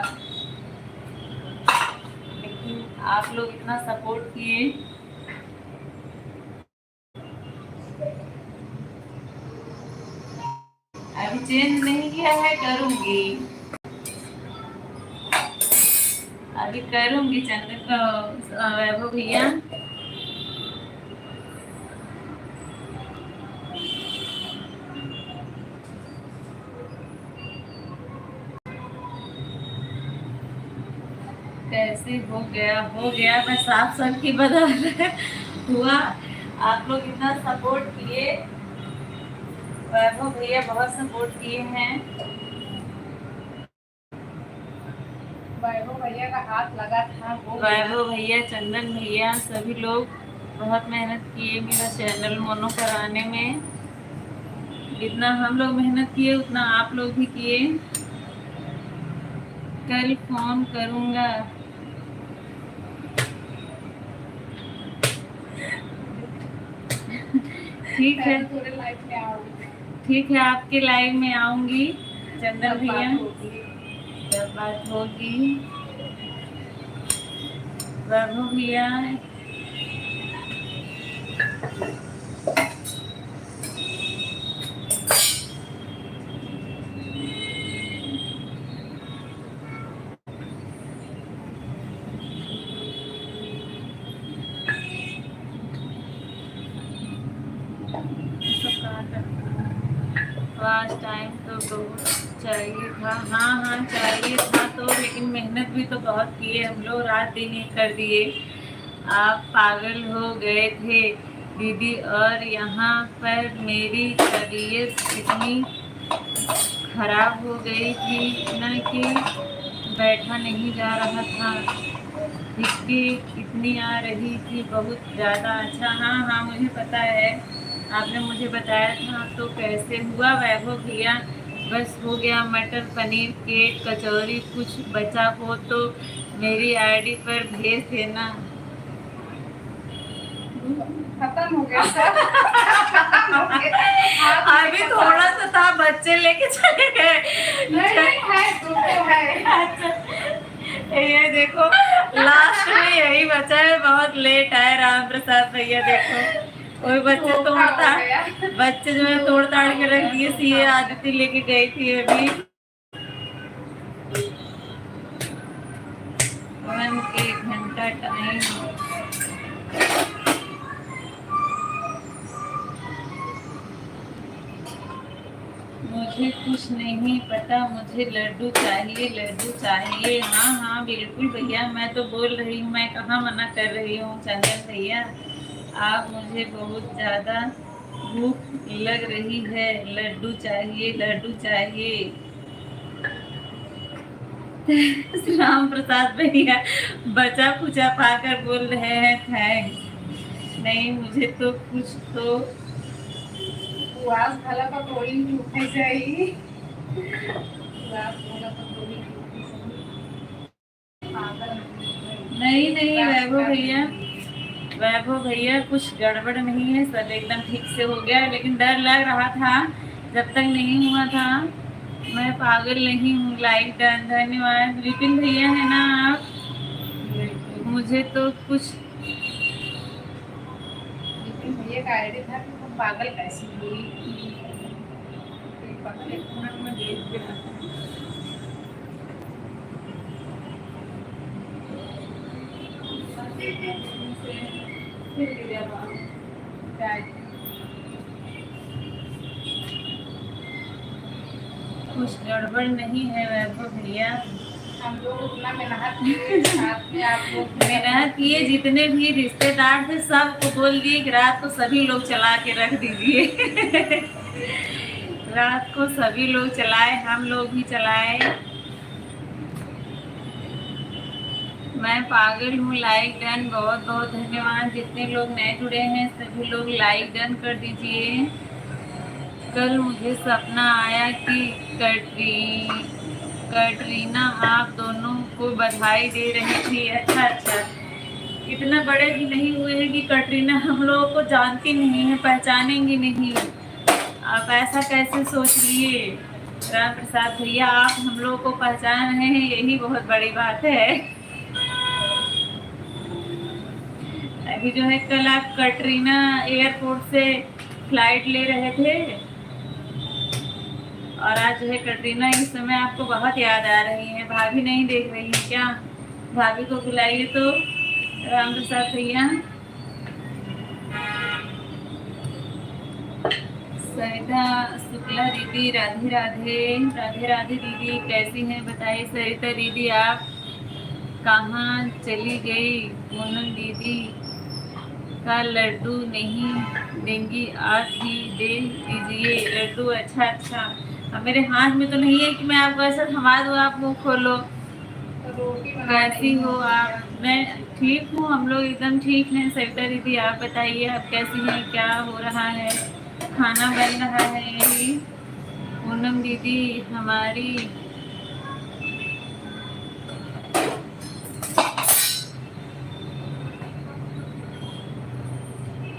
लेकिन आप लोग इतना सपोर्ट किए। अभी चेंज नहीं किया है, करूंगी, अभी करूंगी चंदन वैभव भैया। कैसे हो गया, मैं साफ साफ की बदल हुआ। आप लोग इतना सपोर्ट किए, वैभव भैया बहुत सपोर्ट किए हैं। वैभव भैया का हाथ लगा था वो, वैभव भैया चंदन भैया सभी लोग बहुत मेहनत किए मेरा चैनल मोनो कराने में। जितना हम लोग मेहनत किए उतना आप लोग भी किए। कल फोन करूंगा। ठीक है, पूरे लाइफ में आओगे। ठीक है, आपके लाइव में आऊंगी चंदन भैया, जब बात होगी। वैभव भैया लास्ट टाइम तो बहुत चाहिए था, हाँ हाँ चाहिए था तो, लेकिन मेहनत भी तो बहुत किए हम लोग, रात दिन एक कर दिए। आप पागल हो गए थे दीदी, और यहाँ पर मेरी तबीयत इतनी खराब हो गई थी ना कि बैठा नहीं जा रहा था, हिचकी इतनी आ रही थी बहुत ज़्यादा। अच्छा हाँ हाँ मुझे पता है, आपने मुझे बताया था। तो कैसे हुआ वैभव भैया? बस हो गया, मटर पनीर केक कचौरी, कुछ बचा हो तो मेरी आईडी पर भेज देना। खत्म हो गया सब। अभी थोड़ा सा था, बच्चे लेके चले गए। नहीं है तो है। अच्छा ये देखो लास्ट में यही बचा है, बहुत लेट आए राम प्रसाद भैया, देखो कोई बच्चे जो है तोड़ ताड़ के रख दिए, सीए आदित्य लेके गई थी अभी। 1 घंटा टाइम। मुझे कुछ नहीं पता, मुझे लड्डू चाहिए, लड्डू चाहिए। हाँ हाँ बिल्कुल भैया, मैं तो बोल रही हूँ, मैं कहाँ मना कर रही हूँ चंदन भैया। आप मुझे बहुत ज़्यादा भूख लग रही है, लड्डू चाहिए, लड्डू चाहिए। राम प्रसाद भैया बचा खुचा पाकर बोल रहे हैं थैंक्स। नहीं मुझे तो कुछ तो वास खाला पकौड़ी उठाई जाई। वास खाला पकौड़ी उठाई जाई। पागल। नहीं नहीं वैभव भैया, वैभव भैया कुछ गड़बड़ नहीं है, सब एकदम ठीक से हो गया, लेकिन डर लग रहा था जब तक नहीं हुआ था। मैं पागल नहीं हूँ। लाइक डन, धन्यवाद। विपिन भैया है ना आप? मुझे तो कुछ लेकिन भैया का आईडी था कि तुम पागल कैसी हुई। पागल एक मिनट में देख के फिर गिरा बाप। क्या है? कुछ गड़बड़ नहीं है वैभव भैया। हम लोग उतना मेहनत किए, साथ में आप लोग मेहनत किए, जितने भी रिश्तेदार थे सबको बोल दिए कि रात को सभी लोग चला के रख दीजिए। रात को सभी लोग चलाए, हम लोग भी चलाए। मैं पागल हूँ। लाइक डन, बहुत बहुत धन्यवाद। जितने लोग नए जुड़े हैं सभी लोग लाइक डन कर दीजिए। कल मुझे सपना आया कि कैटरीना आप दोनों को बधाई दे रही थी। अच्छा अच्छा, इतना बड़े भी नहीं हुए हैं कि कैटरीना हम लोगों को जानती नहीं है, पहचानेंगी नहीं। आप ऐसा कैसे सोच लिए राम प्रसाद भैया, आप हम लोगों को पहचान रहे हैं, यही बहुत बड़ी बात है। अभी जो है कल आप कैटरीना एयरपोर्ट से फ्लाइट ले रहे थे और आज जो है कैटरीना इस समय आपको बहुत याद आ रही है। भाभी नहीं देख रही है क्या? भाभी को बुलाइए तो राम प्रसाद भैया। सरिता शुक्ला दीदी, राधे राधे। राधे राधे दीदी, कैसी हैं बताइए। सरिता दीदी आप कहाँ चली गई? पूनम दीदी का लड्डू नहीं देंगी, आप ही दे दीजिए लड्डू। अच्छा अच्छा, अब मेरे हाथ में तो नहीं है कि मैं आपको ऐसा थमा दूँ आप मुँह खोलो। रोटी बना कैसी रही हो हूँ। आप? मैं ठीक हूँ, हम लोग एकदम ठीक हैं। सरिता दीदी आप बताइए, आप कैसी हैं, क्या हो रहा है? खाना बन रहा है यही। पूनम दीदी हमारी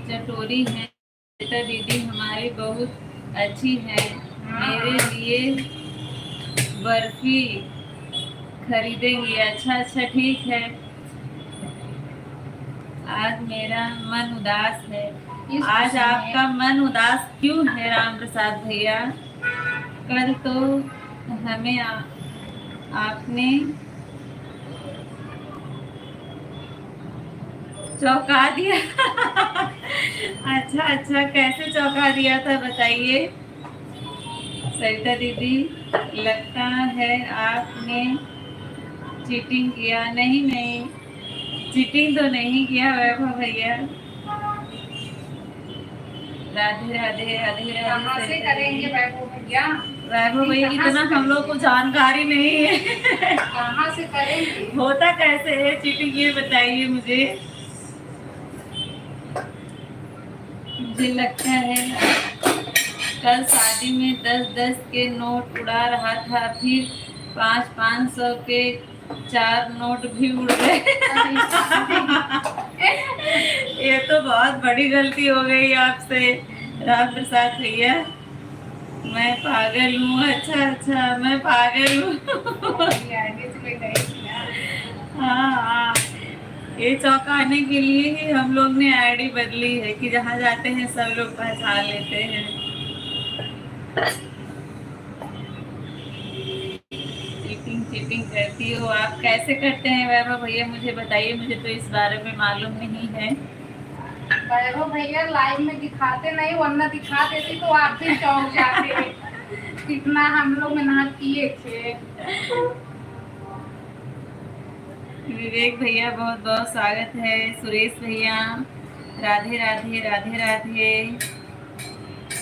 चटोरी है। सरिता दीदी हमारी बहुत अच्छी है, मेरे लिए बर्फी खरीदेंगी। अच्छा अच्छा ठीक है। आज मेरा मन उदास है। आज आपका मन उदास क्यों है राम प्रसाद भैया? कल तो हमें आपने चौंका दिया। अच्छा अच्छा, कैसे चौंका दिया था बताइए सरिता दीदी। लगता है आपने चीटिंग किया। नहीं नहीं, चीटिंग तो नहीं किया वैभव भैया। राधे राधे राधे कहाँ राधे। से करेंगे वैभव भैया? वैभव भैया इतना हम लोग को जानकारी नहीं है। कहाँ से करेंगे? होता कैसे है चीटिंग, ये बताइए मुझे। मुझे लगता है कल शादी में 10-10 के नोट उड़ा रहा था, फिर 500-500 के 4 नोट भी उड़ गए। ये तो बहुत बड़ी गलती हो गई आपसे राम प्रसाद भैया। मैं पागल हूँ। अच्छा अच्छा, मैं पागल हूँ। हाँ हाँ, ये चौंकाने के लिए ही हम लोग ने आईडी बदली है कि जहाँ जाते हैं सब लोग पहचान लेते हैं। चीटिंग चीटिंग करती हो आप? कैसे करते हैं वैभव भैया, मुझे बताइए, मुझे तो इस बारे में मालूम नहीं है। वैभव भैया लाइव में दिखाते नहीं, वरना दिखा देती तो आप भी चौंक जाते। कितना हम लोग मेहनत किए थे। विवेक भैया बहुत बहुत स्वागत है। सुरेश भैया राधे राधे राधे राधे।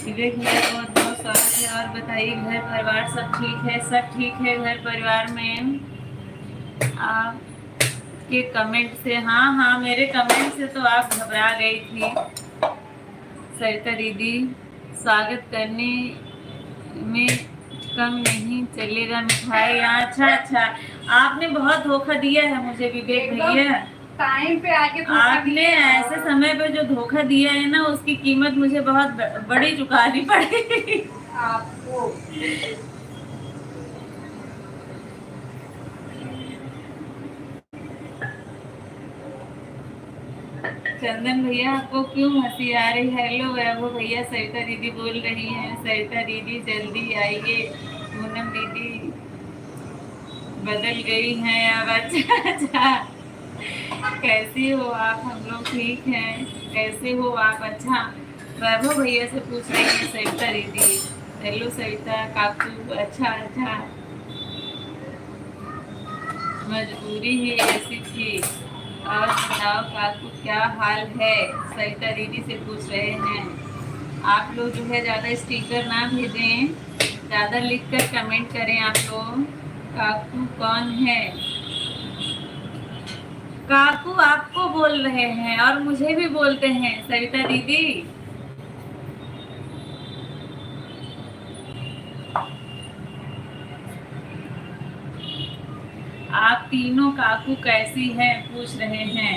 विवेक भैया बहुत बहुत स्वागत है। और बताइए घर परिवार सब ठीक है? सब ठीक है घर परिवार में। आपके कमेंट से, हाँ मेरे कमेंट से तो आप घबरा गई थी सरिता दीदी। स्वागत करने में कम नहीं चलेगा मिठाई। अच्छा, आपने बहुत धोखा दिया है मुझे विवेक भैया। टाइम पे आके आपने ऐसे समय पे जो धोखा दिया है ना, उसकी कीमत मुझे बहुत बड़ी चुकानी पड़ेगी आपको। चंदन भैया आपको क्यों हंसी आ रही है? हेलो वैभव भैया, सरिता दीदी बोल रही हैं। सरिता दीदी जल्दी आइए। पूनम दीदी बदल गई हैं अब। अच्छा, कैसी हो आप? हम लोग ठीक हैं। कैसे हो आप? अच्छा, वैभव भैया से पूछ रही है सरिता दीदी। हेलो सरिता काकू। अच्छा, मजबूरी ही ऐसी थी। और बताओ काकू क्या हाल है? सरिता दीदी से पूछ रहे हैं। आप लोग जो है ज़्यादा स्टिकर ना भेजें, ज़्यादा लिखकर कमेंट करें आप लोग। काकू कौन है? काकू आपको बोल रहे हैं और मुझे भी बोलते हैं सरिता दीदी। आप तीनों काकू कैसी हैं पूछ रहे हैं।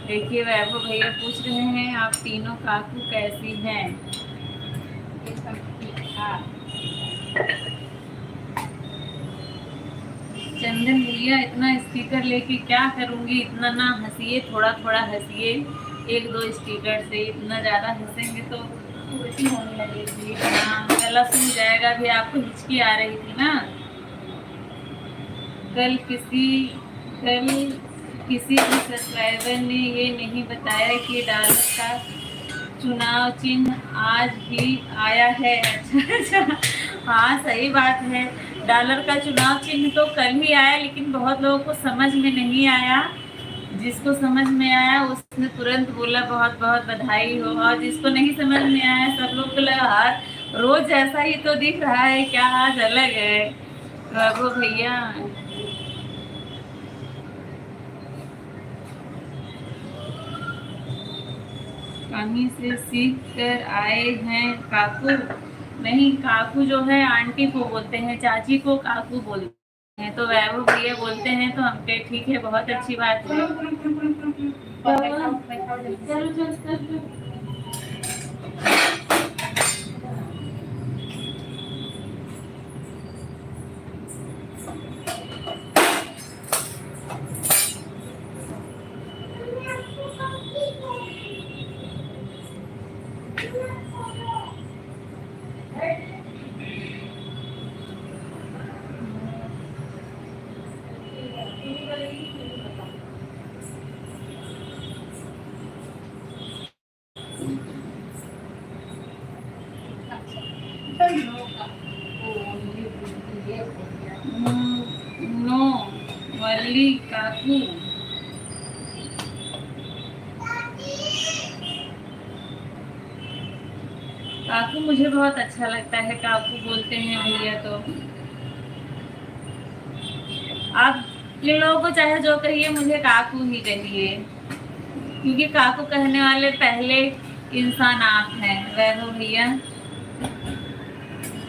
देखिए वैभव भैया पूछ रहे हैं आप तीनों काकू कैसी हैं। चंदन भैया इतना स्टिकर लेके क्या करूंगी? इतना ना हंसिए, थोड़ा थोड़ा हंसिए। एक दो स्टिकर से इतना ज़्यादा हंसेंगे तो उल्टी होने लगेगी। हाँ, गला सूख जाएगा भी। आपको हिचकी आ रही थी ना। कल किसी भी सब्सक्राइबर ने ये नहीं बताया कि डॉलर का चुनाव चिन्ह आज ही आया है। अच्छा, हाँ सही बात है। डॉलर का चुनाव चिन्ह तो कल ही आया, लेकिन बहुत लोगों को समझ में नहीं आया। जिसको समझ में आया उसने तुरंत बोला बहुत बहुत बधाई हो, और जिसको नहीं समझ में आया सब लोग को लगा हार रोज ऐसा ही तो दिख रहा है, क्या आज अलग है? बाबू भैया कहीं से सीख कर आए हैं काकू? नहीं, काकू जो है आंटी को बोलते हैं, चाची को काकू बोलते हैं। तो वैभव भैया बोलते हैं तो हम कहे ठीक है, बहुत अच्छी बात है। चलो चलो। नो वल्ली काकू। काकू मुझे बहुत अच्छा लगता है, काकू बोलते हैं भैया। तो आप जिन लोगों को चाहे जो कहिए, मुझे काकू ही कहिए, क्योंकि काकू कहने वाले पहले इंसान आप हैं वैभव भैया।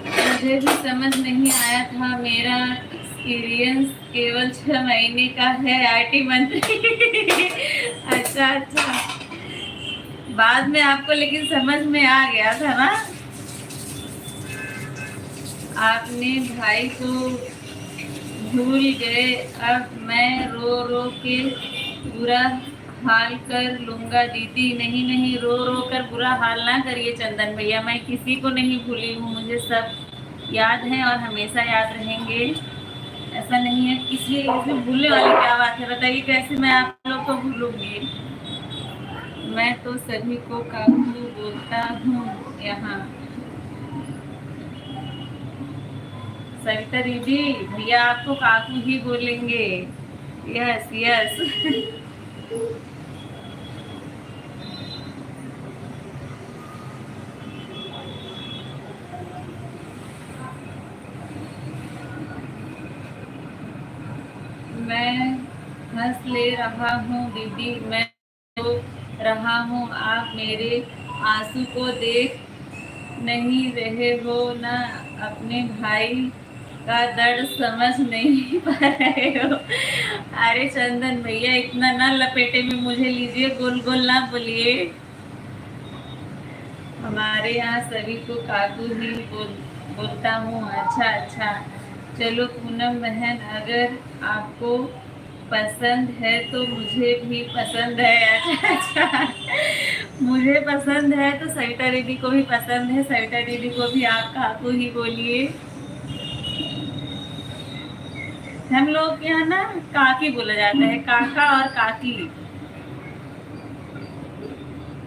मुझे भी समझ नहीं आया था। मेरा एक्सपीरियंस केवल 6 महीने का है आईटी मंत्री। अच्छा, बाद में आपको लेकिन समझ में आ गया था ना। आपने भाई को भूल गए। अब मैं रो रो के बुरा हाल कर लूंगा दीदी। नहीं, रो रो कर बुरा हाल ना करिए चंदन भैया। मैं किसी को नहीं भूली हूँ, मुझे सब याद है और हमेशा याद रहेंगे। ऐसा नहीं है, इसमें भूलने वाली क्या बात है? बताइए कैसे मैं आप लोग को भूलूंगी? मैं तो सभी को काकू बोलता हूँ यहाँ। सविता दीदी, भैया आपको काकू ही बोलेंगे। Yes yes. मैं हंस ले रहा हूँ दीदी, मैं रो रहा हूँ, आप मेरे आंसू को देख नहीं रहे हो ना, अपने भाई का दर्द समझ नहीं पा रहे हो। अरे चंदन भैया, इतना ना लपेटे में मुझे लीजिए, गोल गोल ना बोलिए। हमारे यहाँ सभी को काकू ही बोलता हूँ। अच्छा अच्छा, चलो पूनम बहन, अगर आपको पसंद है तो मुझे भी पसंद है। अच्छा अच्छा, मुझे पसंद है तो सविता दीदी को भी पसंद है, सविता दीदी को भी आप काकू ही बोलिए। हम लोग के यहाँ ना काकी बोला जाता है, काका और काकी।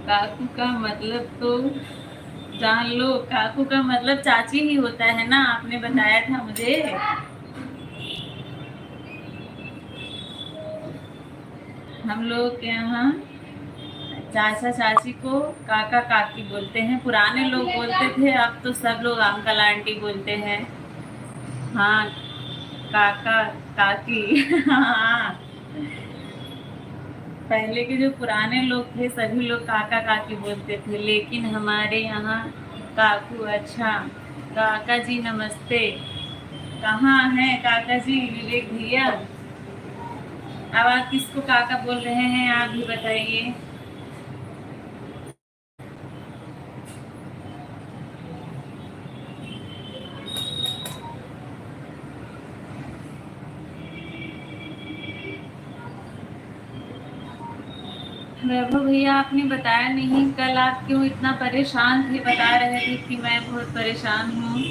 काकू का मतलब तो जान लो, काकू का मतलब चाची ही होता है ना, आपने बताया था मुझे। हम लोग के यहाँ चाचा चाची को काका काकी बोलते हैं, पुराने लोग बोलते थे, अब तो सब लोग अंकल आंटी बोलते हैं। हाँ, काका काकी। हाँ, पहले के जो पुराने लोग थे सभी लोग काका काकी बोलते थे, लेकिन हमारे यहाँ काकू। अच्छा, काका जी नमस्ते। कहाँ हैं काका जी, विवेक भैया? अब आप किसको काका बोल रहे हैं, आप भी बताइए। वैभव भैया, आपने बताया नहीं, कल आप क्यों इतना परेशान थे, बता रहे थे कि मैं बहुत परेशान हूँ।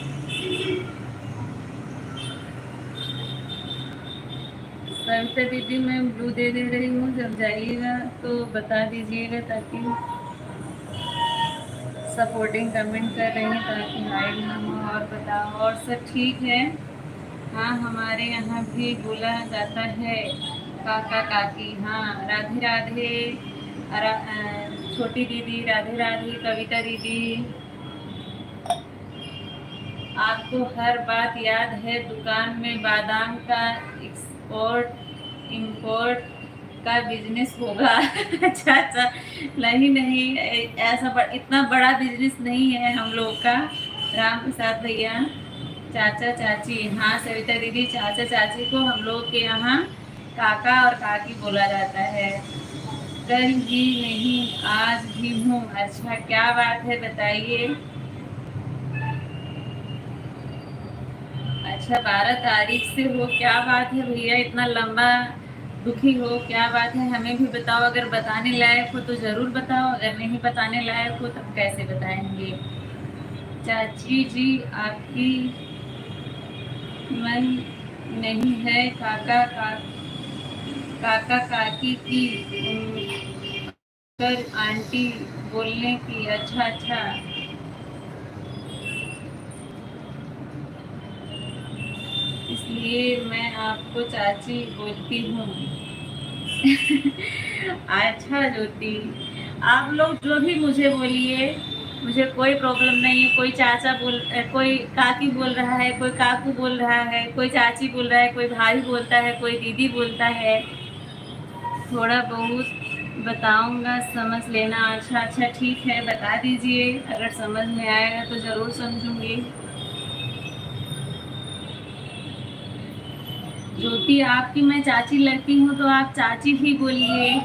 सविता दीदी, मैं ब्लू दे रही हूँ, जब जाइएगा तो बता दीजिएगा, ताकि सपोर्टिंग कमेंट कर रही हैं ताकि हाइड ना हो। और बताओ, और सब ठीक है? हाँ, हमारे यहाँ भी बोला जाता है काका काकी। हाँ, राधे राधे। छोटी दीदी राधे राधे, कविता दीदी। आपको हर बात याद है, दुकान में बादाम का एक्सपोर्ट इंपोर्ट का बिजनेस होगा। अच्छा अच्छा, नहीं नहीं, ऐसा इतना बड़ा बिजनेस नहीं है हम लोग का। राम प्रसाद भैया, चाचा चाची। हाँ सविता दीदी, चाचा चाची को हम लोग के यहाँ काका और काकी बोला जाता है। कल ही नहीं, आज भी हूँ। अच्छा, क्या बात है बताइए। अच्छा, 12 तारीख से हो, क्या बात है भैया, इतना लंबा दुखी हो, क्या बात है, हमें भी बताओ। अगर बताने लायक हो तो जरूर बताओ, अगर नहीं बताने लायक हो तब कैसे बताएंगे। चाची जी, आपकी मन नहीं है काका काकी की कर आंटी बोलने की। अच्छा अच्छा, इसलिए मैं आपको चाची बोलती हूँ। अच्छा ज्योति, आप लोग जो भी मुझे बोलिए, मुझे कोई प्रॉब्लम नहीं है। कोई चाचा कोई काकी बोल रहा है, कोई काकू बोल रहा है, कोई चाची बोल रहा है, कोई भाई बोलता है, कोई दीदी बोलता है। थोड़ा बहुत बताऊंगा, समझ लेना। अच्छा अच्छा, ठीक है, बता दीजिए, अगर समझ में आएगा तो ज़रूर समझूंगी। ज्योति, आपकी मैं चाची लगती हूँ तो आप चाची ही बोलिए।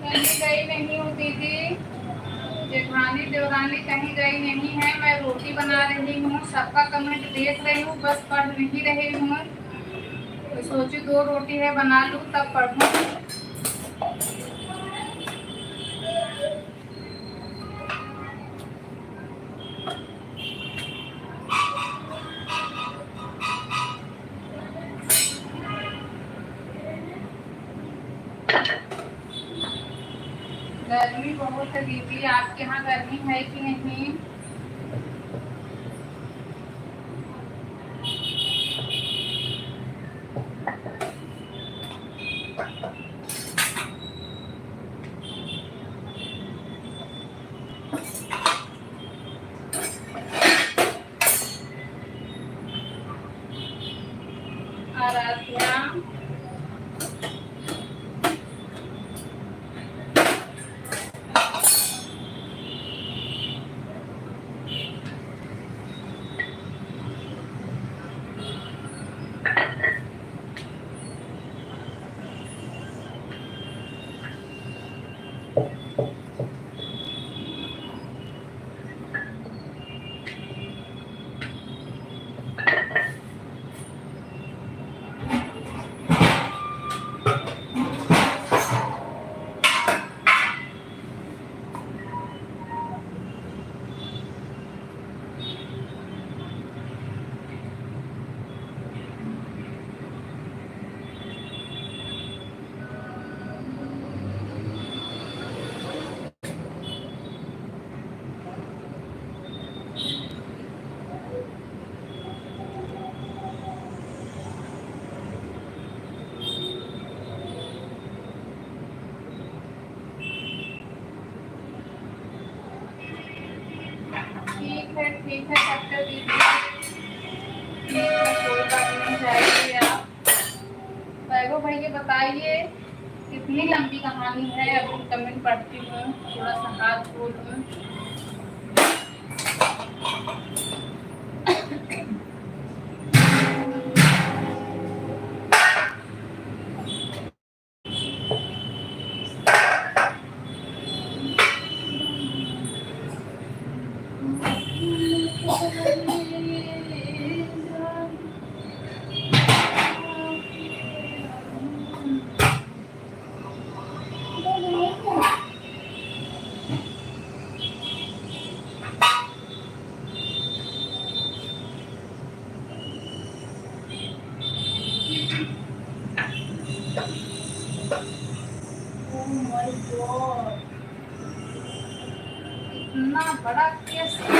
कहीं गई नहीं हूँ दीदी, जेठानी देवरानी कहीं गई नहीं है। मैं रोटी बना रही हूँ, सबका कमेंट देख रही हूँ, बस पढ़ नहीं रही हूँ। तो सोची 2 रोटी है बना लूँ तब पढ़ूँ। गर्मी बहुत है दीदी, आपके यहाँ गर्मी है कि नहीं? आराध्या ठीक है डॉक्टर दीदी, ठीक है कोई बात नहीं, जाइए आप। वैभव भैया बताइए कितनी लंबी कहानी है, अभी कमेंट पढ़ती हूँ, थोड़ा सा हाथ खोल हूँ। ओह माय गॉड, इतना बड़ा केस है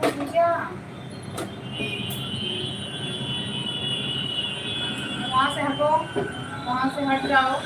भैया। वहाँ से हटो, वहाँ से हट जाओ।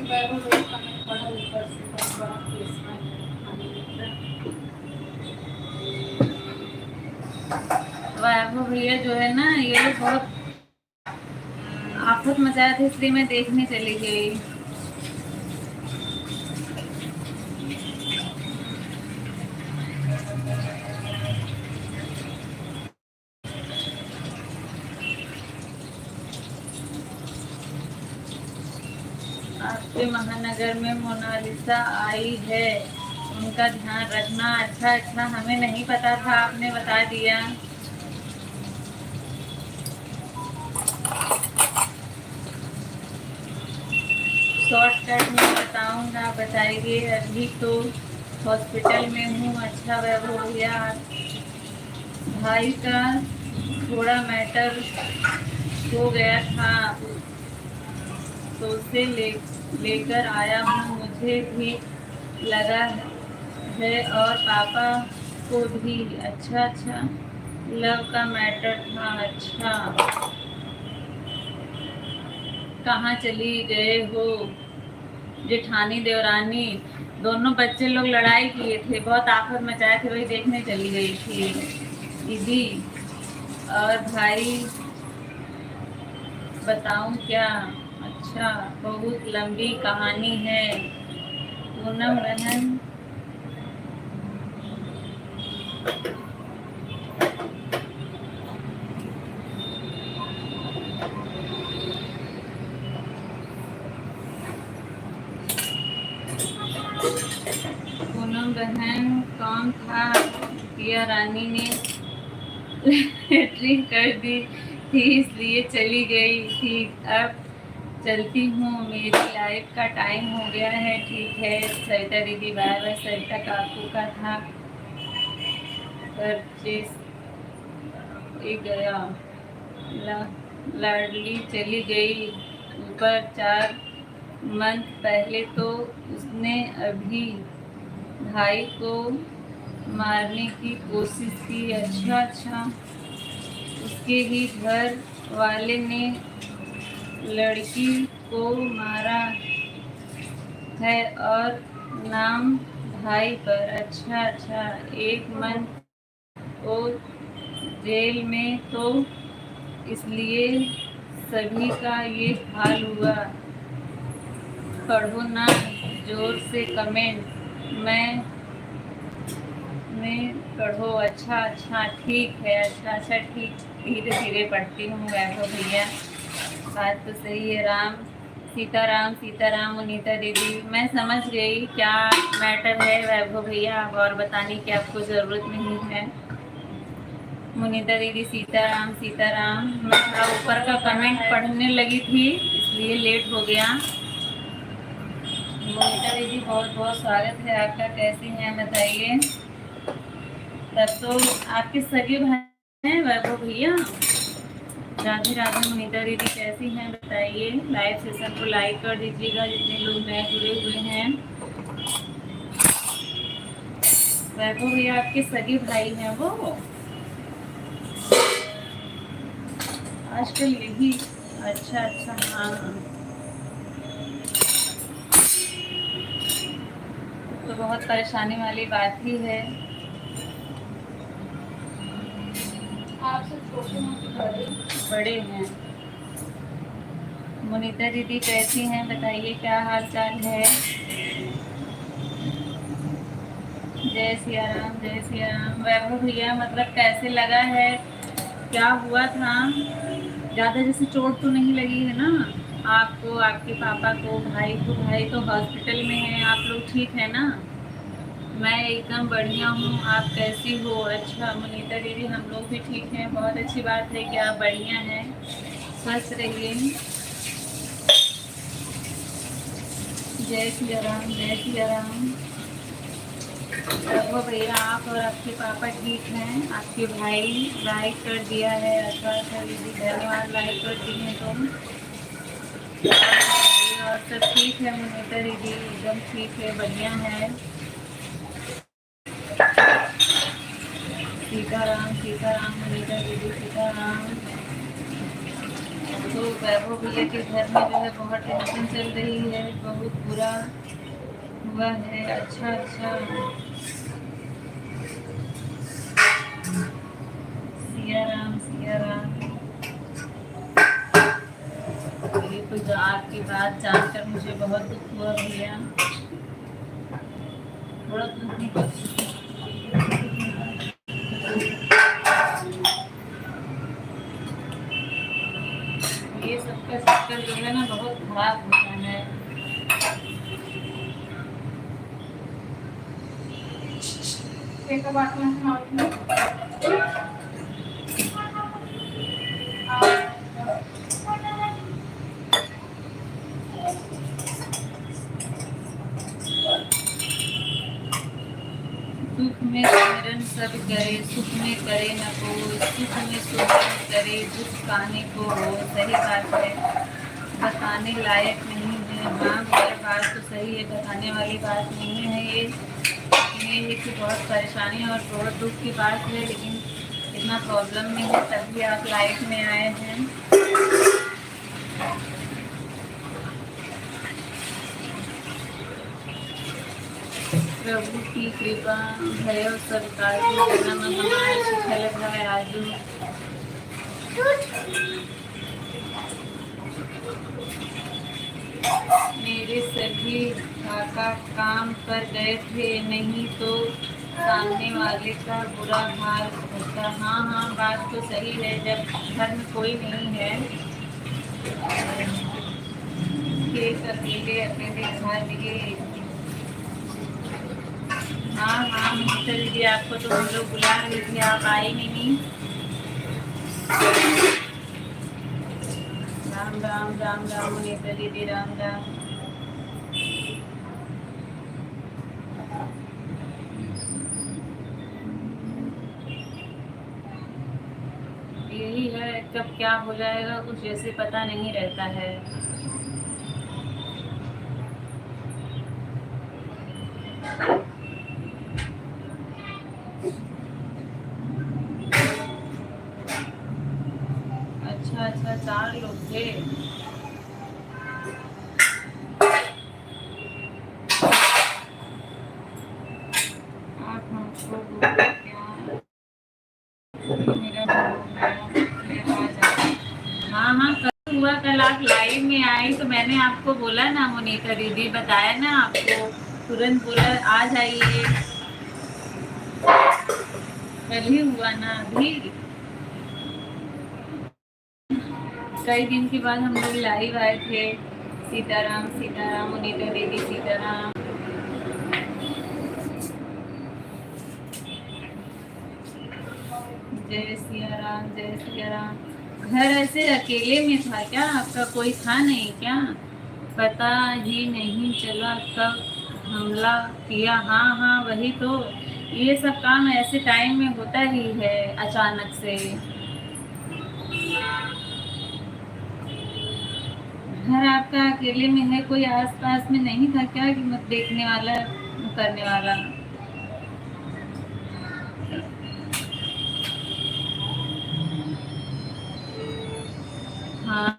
वैभव भैया का बड़ा ऊपर से बहुत बड़ा केस है। वैभव भैया जो है ना, ये लोग बहुत आफत मचाया था, इसलिए मैं देखने चली गई। आपके महानगर में मोनालिसा आई है, उनका ध्यान रखना। अच्छा अच्छा, हमें नहीं पता था, आपने बता दिया। शॉर्टकट में बताऊंगा, बताइए। अभी तो हॉस्पिटल में हूँ। अच्छा वैभव भैया, भाई का थोड़ा मैटर हो गया था, तो उसे लेकर आया हूँ। मुझे भी लगा है और पापा को भी। अच्छा अच्छा, लव का मैटर था। अच्छा, कहाँ चली गए हो जेठानी देवरानी? दोनों बच्चे लोग लड़ाई किए थे, बहुत आफत मचाए थे, वही देखने चली गई थी दीदी। और भाई बताऊं क्या? अच्छा, बहुत लंबी कहानी है। पूनम बहन पूनम बहन कौन था? किया रानी ने लेटरिन कर दी थी, इसलिए चली गई थी। अब चलती हूँ, मेरी लाइफ का टाइम हो गया है। ठीक है सरिता दीदी, बाय बाय। सरिता काकू का था परचेस गया, लाडली चली गई ऊपर 4 मंथ पहले। तो उसने अभी भाई को मारने की कोशिश की। अच्छा अच्छा, उसके ही घर वाले ने लड़की को मारा है और नाम भाई पर। अच्छा अच्छा, 1 मंथ वो जेल में, तो इसलिए सभी का ये हाल हुआ। पढ़ो ना जोर से कमेंट, मैं पढ़ो। अच्छा अच्छा, ठीक है। अच्छा अच्छा, ठीक, धीरे धीरे पढ़ती हूँ वैभव भैया। बात तो सही है। राम सीताराम, सीताराम अनीता दीदी, मैं समझ गई क्या मैटर है वैभव भैया, और बताने की आपको ज़रूरत नहीं है। मुनीता दीदी सीताराम सीताराम। मैं थोड़ा ऊपर का कमेंट पढ़ने लगी थी, इसलिए लेट हो गया। मुनीता दीदी बहुत बहुत स्वागत है आपका, कैसी हैं बताइए। तब तो आपके सगे भाई हैं वैभव भैया। राधे राधे मुनीता दीदी, कैसी हैं बताइए। लाइव सेशन को लाइक कर दीजिएगा जितने लोग नए जुड़े हुए हैं। वैभव भैया आपके सगे भाई हैं वो, आजकल यही। अच्छा अच्छा, हाँ तो बहुत परेशानी वाली बात ही है। आपसे छोटे मोटे बड़े हैं। मुनीता दीदी कैसी हैं बताइए, क्या हाल चाल है। जय सिया राम, जय सिया राम। वैभव भैया, मतलब कैसे लगा है? क्या हुआ था? ज़्यादा जैसे चोट तो नहीं लगी है ना आपको, आपके पापा को, भाई को? भाई तो हॉस्पिटल में है। आप लोग ठीक है ना? मैं एकदम बढ़िया हूँ। आप कैसी हो? अच्छा मुनीता दीदी, हम लोग भी ठीक हैं। बहुत अच्छी बात है कि आप बढ़िया हैं, स्वस्थ रहिए। जय सिया राम, जय सिया राम। देखो भैया, आप और आपके पापा ठीक हैं? आपके भाई लाइक कर दिया है? अच्छा दीदी, धन्यवाद, लाइक कर दी हैं तुम। और सब ठीक है मुनीता दीदी? एकदम ठीक है, बढ़िया है। सीताराम, सीताराम मुनीता दीदी, सीताराम। तो वैभव भैया के घर में जो है बहुत टेंशन चल रही है, बहुत बुरा हुआ है। अच्छा अच्छा, सिया राम, सिया राम। ये तो आपकी बात जानकर मुझे बहुत दुख हुआ भैया, थोड़ा दुख। ये सबका चक्कर जो है ना बहुत खराब होता है। एक बात में दुख में सिमरन सब करे, सुख में करे न कोई। सुख में सुमरन करे, दुख पाने को हो। सही बात है, बताने लायक नहीं है। हाँ भैया, बात तो सही है, बताने वाली बात नहीं है ये। लेकिन ये है कि बहुत परेशानी और बहुत दुख की बात है, लेकिन इतना प्रॉब्लम में है तभी आप लाइफ में आए हैं। प्रभु की कृपा भयो सब काजू, जन्म हमारे सुखल भय आजू। मेरे सभी काका काम पर गए थे, नहीं तो सामने वाले का बुरा हाल होता। हाँ हाँ, बात तो सही है, जब घर में कोई नहीं है, खेत अकेले अकेले खा लिए। हाँ हाँ मुझे दीदी, आपको तो हम लोग बुला रहे थे, आप आई नहीं। राम राम, राम राम मुनीता दीदी, राम राम। यही है, कब क्या हो जाएगा कुछ जैसे पता नहीं रहता है। अच्छा अच्छा, 4 लोग थे। आप हमको बोलो क्या मेरा हो गया, मैं आ जाऊँ? हाँ हाँ, कल हुआ, कल आप लाइव में आई तो मैंने आपको बोला ना मोनिका दीदी, बताया ना आपको, तुरंत बोला आ जाइए। कल ही हुआ ना अभी, कई दिन के बाद हम लोग लाइव आए थे। सीताराम, सीताराम मोनिका दीदी, सीताराम। जय सिया राम, जय सिया राम। घर ऐसे अकेले में था क्या आपका? कोई था नहीं क्या? पता ही नहीं चला कब हमला किया। हाँ हाँ वही तो, ये सब काम ऐसे टाइम में होता ही है अचानक से। घर आपका अकेले में है, कोई आस पास में नहीं था क्या कि मत देखने वाला, करने वाला? हाँ,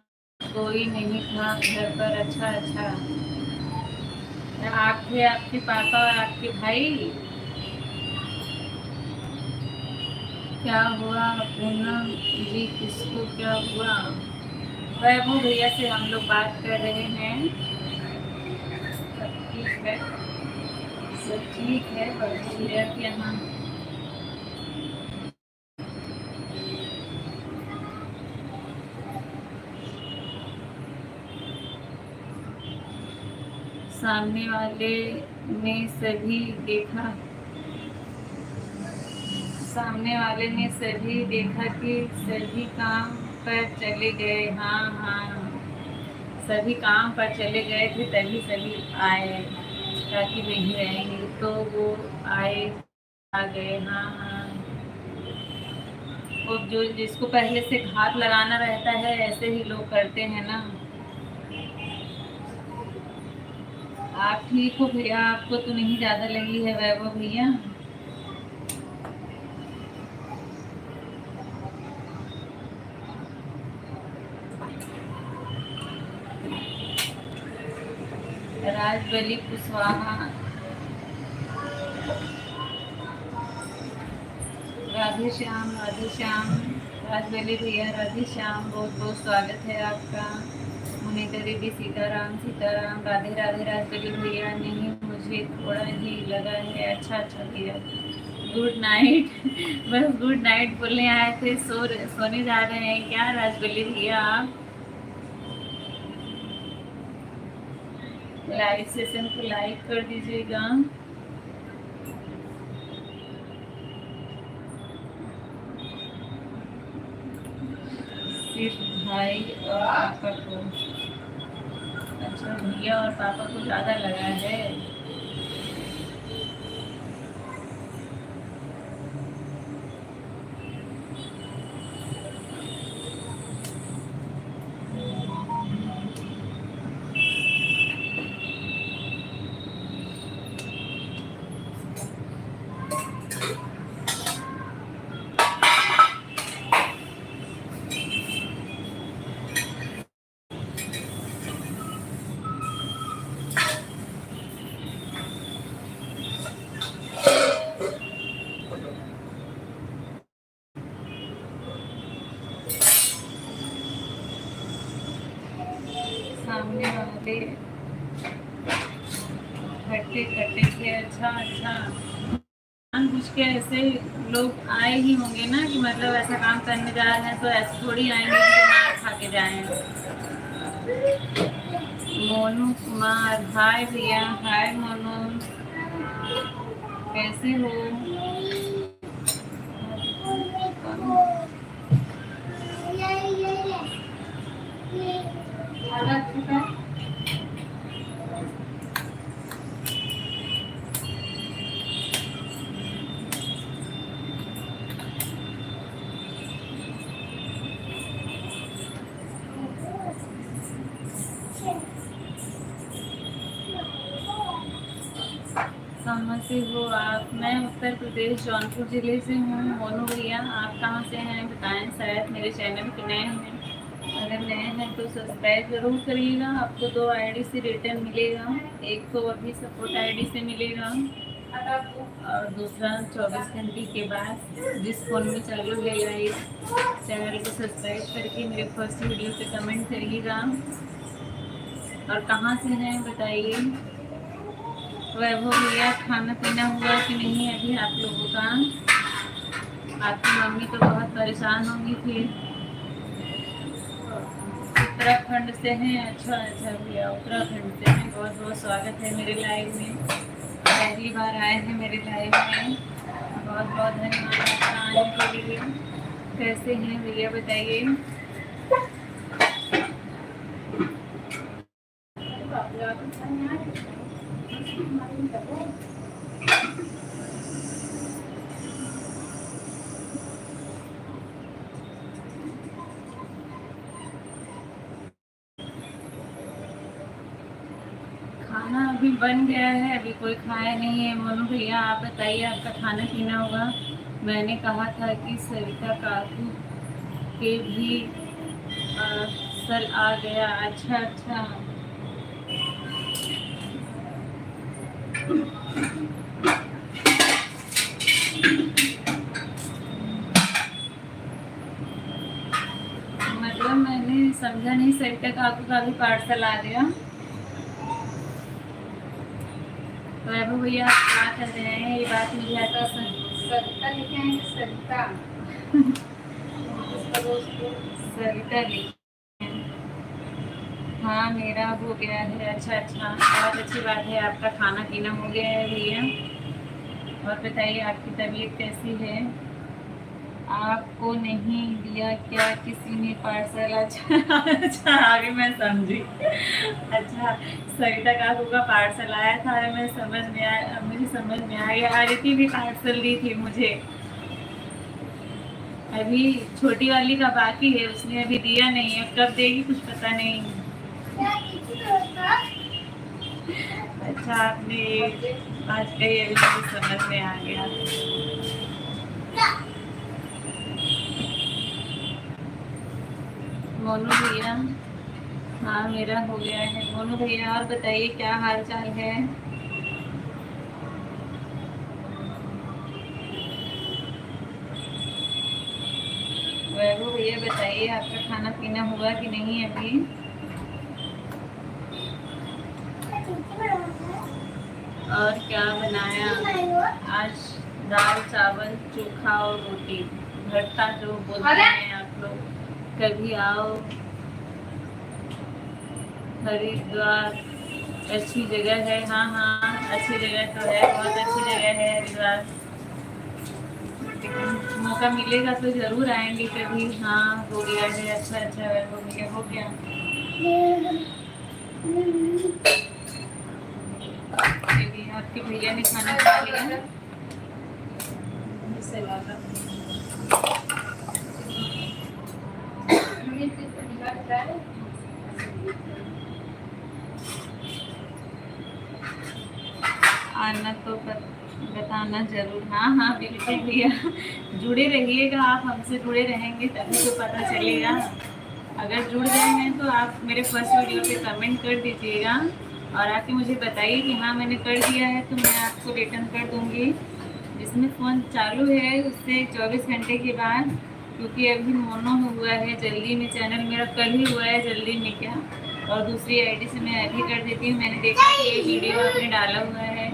कोई नहीं था घर पर। अच्छा अच्छा, आप थे, आपके पापा और आपके भाई? क्या हुआ पूनम जी, किसको क्या हुआ? वैभव भैया से हम लोग बात कर रहे हैं, सब ठीक है। सब ठीक है भैया के यहाँ। सामने वाले ने सभी देखा, सामने वाले ने सभी देखा कि सभी काम पर चले गए। हाँ हाँ, सभी काम पर चले गए थे तभी सभी आए, ताकि नहीं रहेंगे तो वो आए, आ गए। हाँ हाँ, वो जो जिसको पहले से घात लगाना रहता है ऐसे ही लोग करते हैं ना। आप ठीक हो भैया? आपको तो नहीं ज़्यादा लगी है वैभव भैया? राजबली कुशवाहा, राधे श्याम, राधे श्याम। राजबली भैया राधे श्याम, बहुत बहुत स्वागत है आपका। मुनीता दीदी सीताराम सीताराम, राधे राधे। राजबली भैया नहीं, मुझे थोड़ा ही लगा है। अच्छा अच्छा भैया, गुड नाइट। बस गुड नाइट बोलने आए थे, सोने जा रहे हैं क्या राजबली भैया आप? लाइव सेशन को लाइक कर दीजिएगा। सिर्फ भाई और पापा को? अच्छा, भैया और पापा को ज़्यादा लगा है। सामने वाले खट्टे खट्टे थे। अच्छा अच्छा, जानबूझ के ऐसे लोग आए ही होंगे ना, कि मतलब ऐसा काम करने जा रहे हैं तो ऐसे थोड़ी आएंगे कि मार खा के जाएं। मोनू कुमार, हाय भैया। हाय मोनू, कैसे हो? कहाँ से हो आप? मैं उत्तर प्रदेश जौनपुर ज़िले से हूँ। मोनू भैया आप कहाँ से हैं बताएं। शायद मेरे चैनल पे नए हैं, अगर नए हैं तो सब्सक्राइब ज़रूर करिएगा। आपको 2 आईडी से रिटर्न मिलेगा, एक तो अभी सपोर्ट आईडी से मिलेगा और दूसरा 24 घंटे के बाद जिस फ़ोन में चालू रहेगा। इस चैनल को सब्सक्राइब करके मेरे फर्स्ट वीडियो पे कमेंट करिएगा। और कहाँ से हैं बताइए। वैभव भैया खाना पीना हुआ कि नहीं अभी आप लोगों का? आपकी मम्मी तो बहुत परेशान होंगी फिर। उत्तराखंड से हैं? अच्छा अच्छा भैया, उत्तराखंड से हैं। बहुत बहुत स्वागत है मेरे लाइव में, पहली बार आए हैं मेरे लाइव में। बहुत बहुत धन्यवाद आपका आने के लिए। कैसे हैं भैया बताइए। खाना अभी बन गया है, अभी कोई खाया नहीं है। मोनू भैया आप बताइए, आपका खाना पीना हुआ? मैंने कहा था कि सरिता काकू के भी सर आ गया। अच्छा अच्छा, मतलब मैंने समझा नहीं। सरिता काकू का भी पार्सल आ गया? वैभव भैया आप क्या कर रहे हैं, ये बात मुझे आपकी सरिता लिखे हैं कि सरिता सरिता लिखी है। हाँ मेरा हो गया है। अच्छा अच्छा, बहुत अच्छी बात है, आपका खाना पीना हो गया है भैया। और बताइए आपकी तबीयत कैसी है? आपको नहीं दिया क्या किसी ने पार्सल? अच्छा अच्छा, आगे मैं समझी। अच्छा, सरिता काकू का पार्सल आया था, मैं समझ में आया, मुझे समझ में आ गया। आरती भी पार्सल दी थी मुझे, अभी छोटी वाली का बाकी है, उसने अभी दिया नहीं है, कब देगी कुछ पता नहीं। अच्छा आपने बात कही, अभी मुझे समझ में आ गया। मोनू भैया, हाँ मेरा हो गया है। मोनू भैया और बताइए क्या हाल चाल है? वैभव भैया बताइए आपका खाना पीना हुआ कि नहीं अभी? और क्या बनाया आज? दाल चावल चोखा और रोटी, भरता जो बोलते हैं आप लोग। कभी आओ हरिद्वार, अच्छी जगह है। हाँ हाँ अच्छी जगह तो है, बहुत अच्छी जगह है हरिद्वार। मौका मिलेगा तो जरूर आएंगे कभी। हाँ हो गया है। अच्छा अच्छा हो गया, हो गया। चलिए आपके भैया ने खाना खा लिया। आना तो बताना जरूर। हाँ हाँ बिल्कुल भैया, जुड़े रहिएगा आप, हमसे जुड़े रहेंगे तभी तो पता चलेगा। अगर जुड़ गए हैं तो आप मेरे फर्स्ट वीडियो पे कमेंट कर दीजिएगा और आके मुझे बताइए कि हाँ मैंने कर दिया है, तो मैं आपको रिटर्न कर दूँगी। जिसमें फ़ोन चालू है उससे 24 घंटे के बाद, क्योंकि अभी मोनो हुआ है जल्दी में, चैनल मेरा कल ही हुआ है जल्दी में क्या, और दूसरी आईडी से मैं अभी कर देती हूँ। मैंने देखा कि ये वीडियो आपने डाला हुआ है।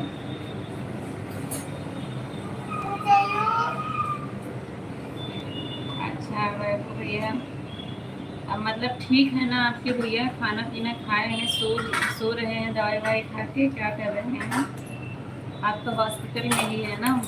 अच्छा भैया, अब मतलब ठीक है ना आपके भैया? खाना पीना खाए हैं, सो रहे हैं, दवाई ववाई खा के क्या कर रहे हैं? आप तो हॉस्पिटल में ही है ना?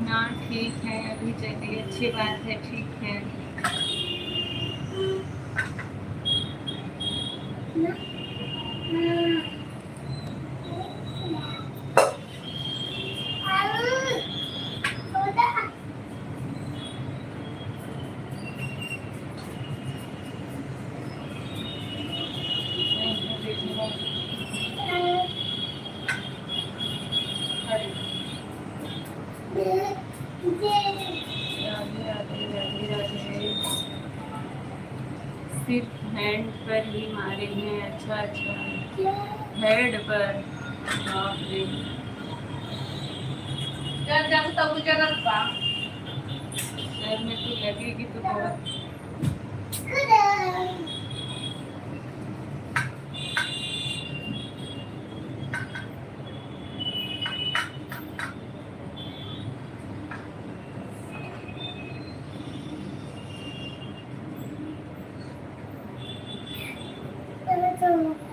हाँ ठीक है, अभी चलिए अच्छी बात है, ठीक है। सिर्फ हैंड पर ही मारे हैं? अच्छा अच्छा, हेड पर। बाप रे, सर में तो लगेगी तो बहुत।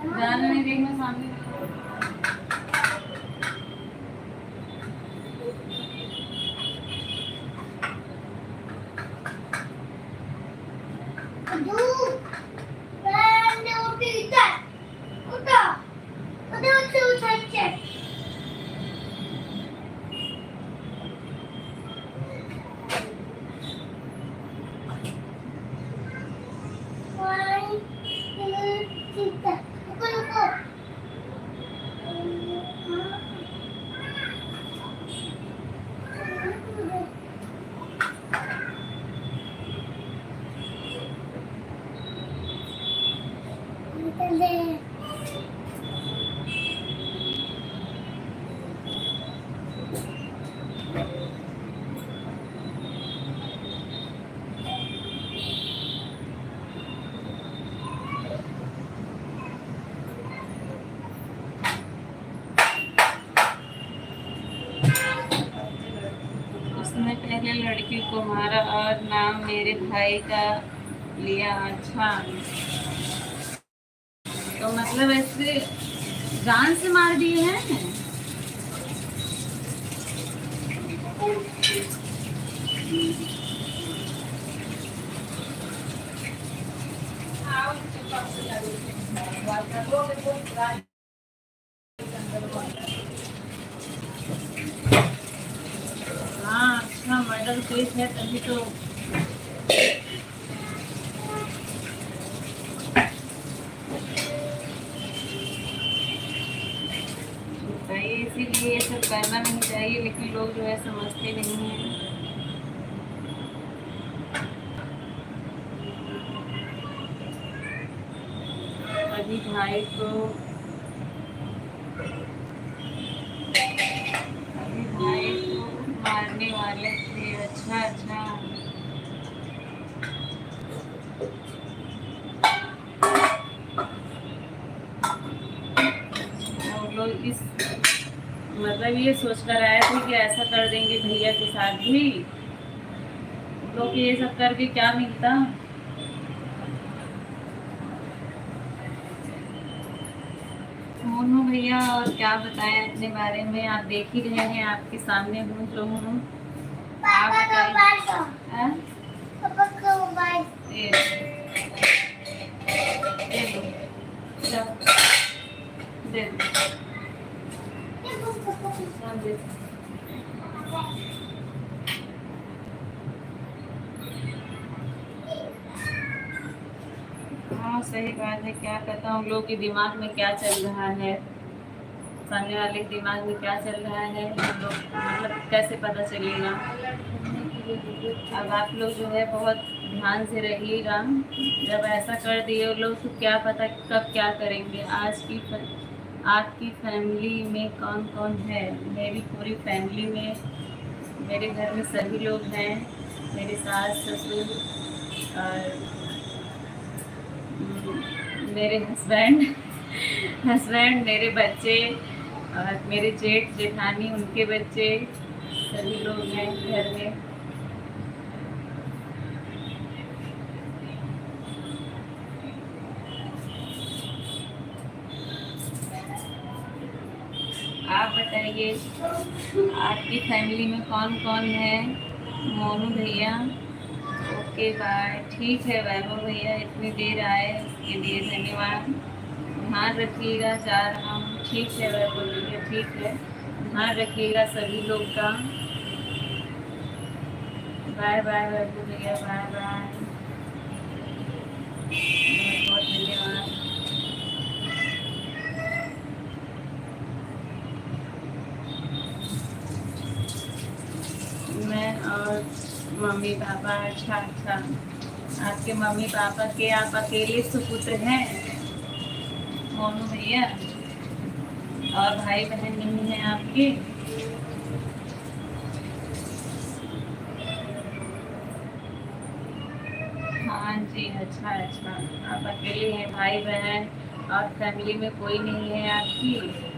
ध्यान नहीं देखना सामने। ने लड़की को मारा और नाम मेरे भाई का लिया। अच्छा, तो मतलब ऐसे जान से मार दिए हैं। हाँ, अच्छा मर्डर केस है तभी तो। बताइए, इसीलिए ये सब करना नहीं चाहिए, लेकिन लोग जो है समझते नहीं हैं। अभी भाई को मारने वाले थे। अच्छा अच्छा, वो लोग इस मतलब ये सोच कर आए थे कि ऐसा कर देंगे भैया के साथ भी, लोग ये सब करके क्या मिलता। मोनू भैया, और क्या बताएं अपने बारे में, आप देख ही रहे हैं, आपके सामने हूँ जो हूँ। आप बताइए। दे दो। हाँ सही बात है, क्या पता उन लोगों के दिमाग में क्या चल रहा है, सामने वाले के दिमाग में क्या चल रहा है, हम लोग मतलब कैसे पता चलेगा। अब आप लोग जो है बहुत ध्यान से रहिएगा, जब ऐसा कर दिए वो लोग तो क्या पता कब क्या करेंगे। आपकी फैमिली में कौन कौन है? मेरी पूरी फैमिली में, मेरे घर में सभी लोग हैं, मेरे सास ससुर और मेरे हस्बैंड, मेरे बच्चे और मेरे जेठ जेठानी उनके बच्चे, सभी लोग हैं घर में। आप बताइए, आपकी फैमिली में कौन कौन है? मोनू भैया, ओके बाय। ठीक है वैभव भैया, इतनी देर आए इसके लिए धन्यवाद। ध्यान रखिएगा, जा रहा हूँ। ठीक है वैभव भैया, ठीक है, ध्यान रखिएगा सभी लोग का। बाय बाय वैभव भैया, बाय बाय, बहुत बहुत धन्यवाद। मैं और मम्मी पापा। अच्छा अच्छा, आपके मम्मी पापा के आप अकेले सुपुत्र हैं मोनू भैया, और भाई बहन नहीं है आपके? हाँ जी, अच्छा अच्छा, आप अकेले हैं, भाई बहन और फैमिली में कोई नहीं है आपकी?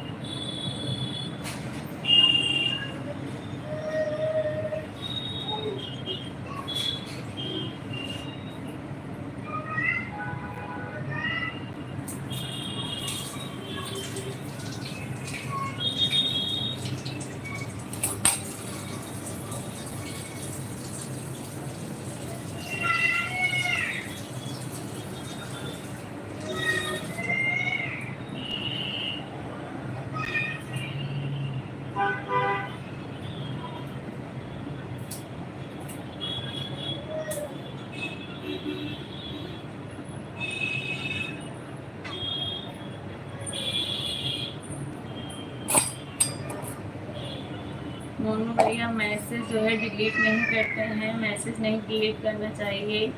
मोनू भैया, मैसेज जो है डिलीट नहीं करते हैं, मैसेज नहीं डिलीट करना चाहिए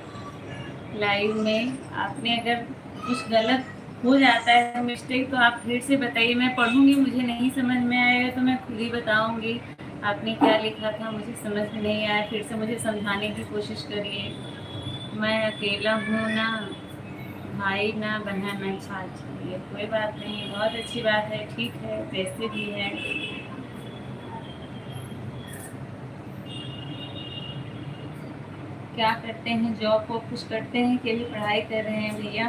लाइव में। आपने अगर कुछ गलत हो जाता है मिस्टेक तो आप फिर से बताइए, मैं पढ़ूंगी, मुझे नहीं समझ में आएगा तो मैं खुद ही बताऊंगी आपने क्या लिखा था, मुझे समझ में नहीं आया, फिर से मुझे समझाने की कोशिश करिए। मैं अकेला हूँ ना भाई ना बहन। अच्छा अच्छा, ये कोई बात नहीं, बहुत अच्छी बात है, ठीक है, वैसे भी है। क्या करते हैं, जॉब को कुछ करते हैं कि अभी पढ़ाई कर रहे हैं भैया?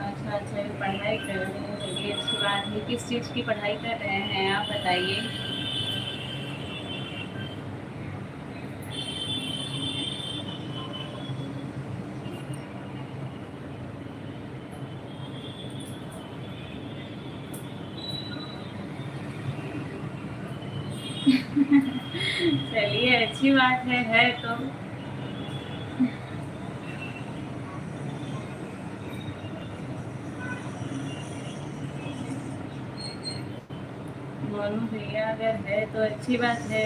अच्छा अच्छा, ये पढ़ाई कर रहे हैं, चलिए अच्छी बात है। किस चीज़ की पढ़ाई कर रहे हैं आप बताइए? चलिए अच्छी बात है तो। मोनू भैया अगर है तो अच्छी बात है,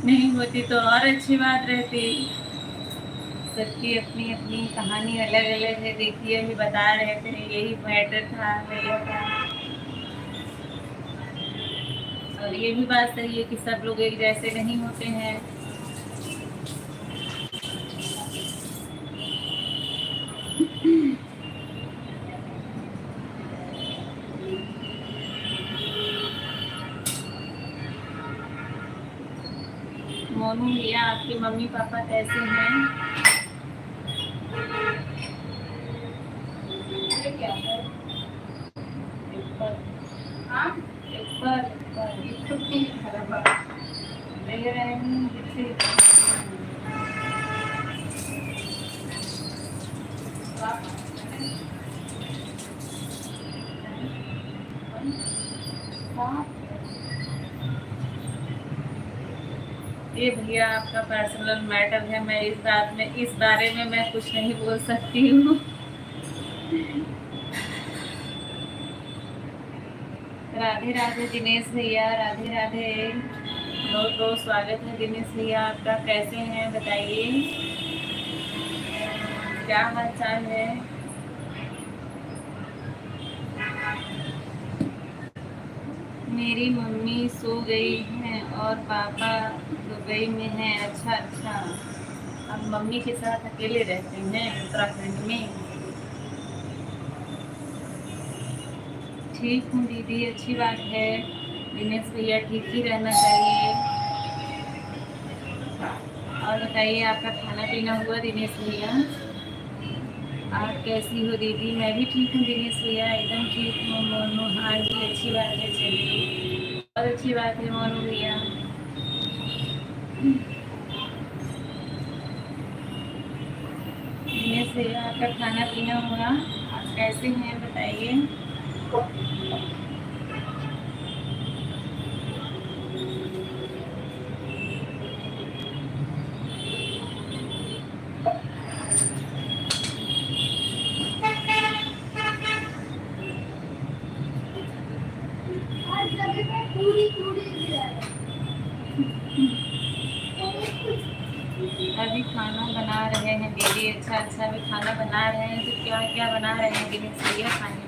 नहीं होती तो और अच्छी बात रहती। सबकी अपनी अपनी कहानी अलग अलग है, देखिए अभी बता रहे थे यही मैटर था भैया का। और ये भी बात सही है कि सब लोग एक जैसे नहीं होते हैं। मोनू भैया आपके मम्मी पापा कैसे हैं? ये क्या है? एप्पल। हाँ एप्पल, एप्पल छुट्टी खराब ले रहे हैं जिससे ये भैया आपका पर्सनल मैटर है, मैं इस बारे में मैं कुछ नहीं बोल सकती हूँ। राधे राधे दिनेश भैया, राधे राधे। बहुत बहुत स्वागत है दिनेश भैया आपका। कैसे हैं बताइए, क्या हाल चाल है? मेरी मम्मी सो गई हैं और पापा दुबई में हैं। अच्छा अच्छा, अब मम्मी के साथ अकेले रहते हैं उत्तराखंड में? ठीक हूँ दीदी, अच्छी बात है। दिनेश भैया ठीक ही रहना चाहिए। और बताइए आपका खाना पीना हुआ दिनेश भैया? आप कैसी हो दीदी? मैं भी ठीक हूँ दिनेश भैया, एकदम ठीक हूँ। मोनू, हाँ जी अच्छी बात है, चलिए बहुत अच्छी बात है मोनू भैया। दिनेश भैया आपका खाना पीना हुआ? आप कैसे हैं बताइए? अभी खाना बना रहे हैं दीदी। अच्छा अच्छा, अभी खाना बना रहे हैं तो क्या क्या बना रहे हैं दिनेश भैया खाने में?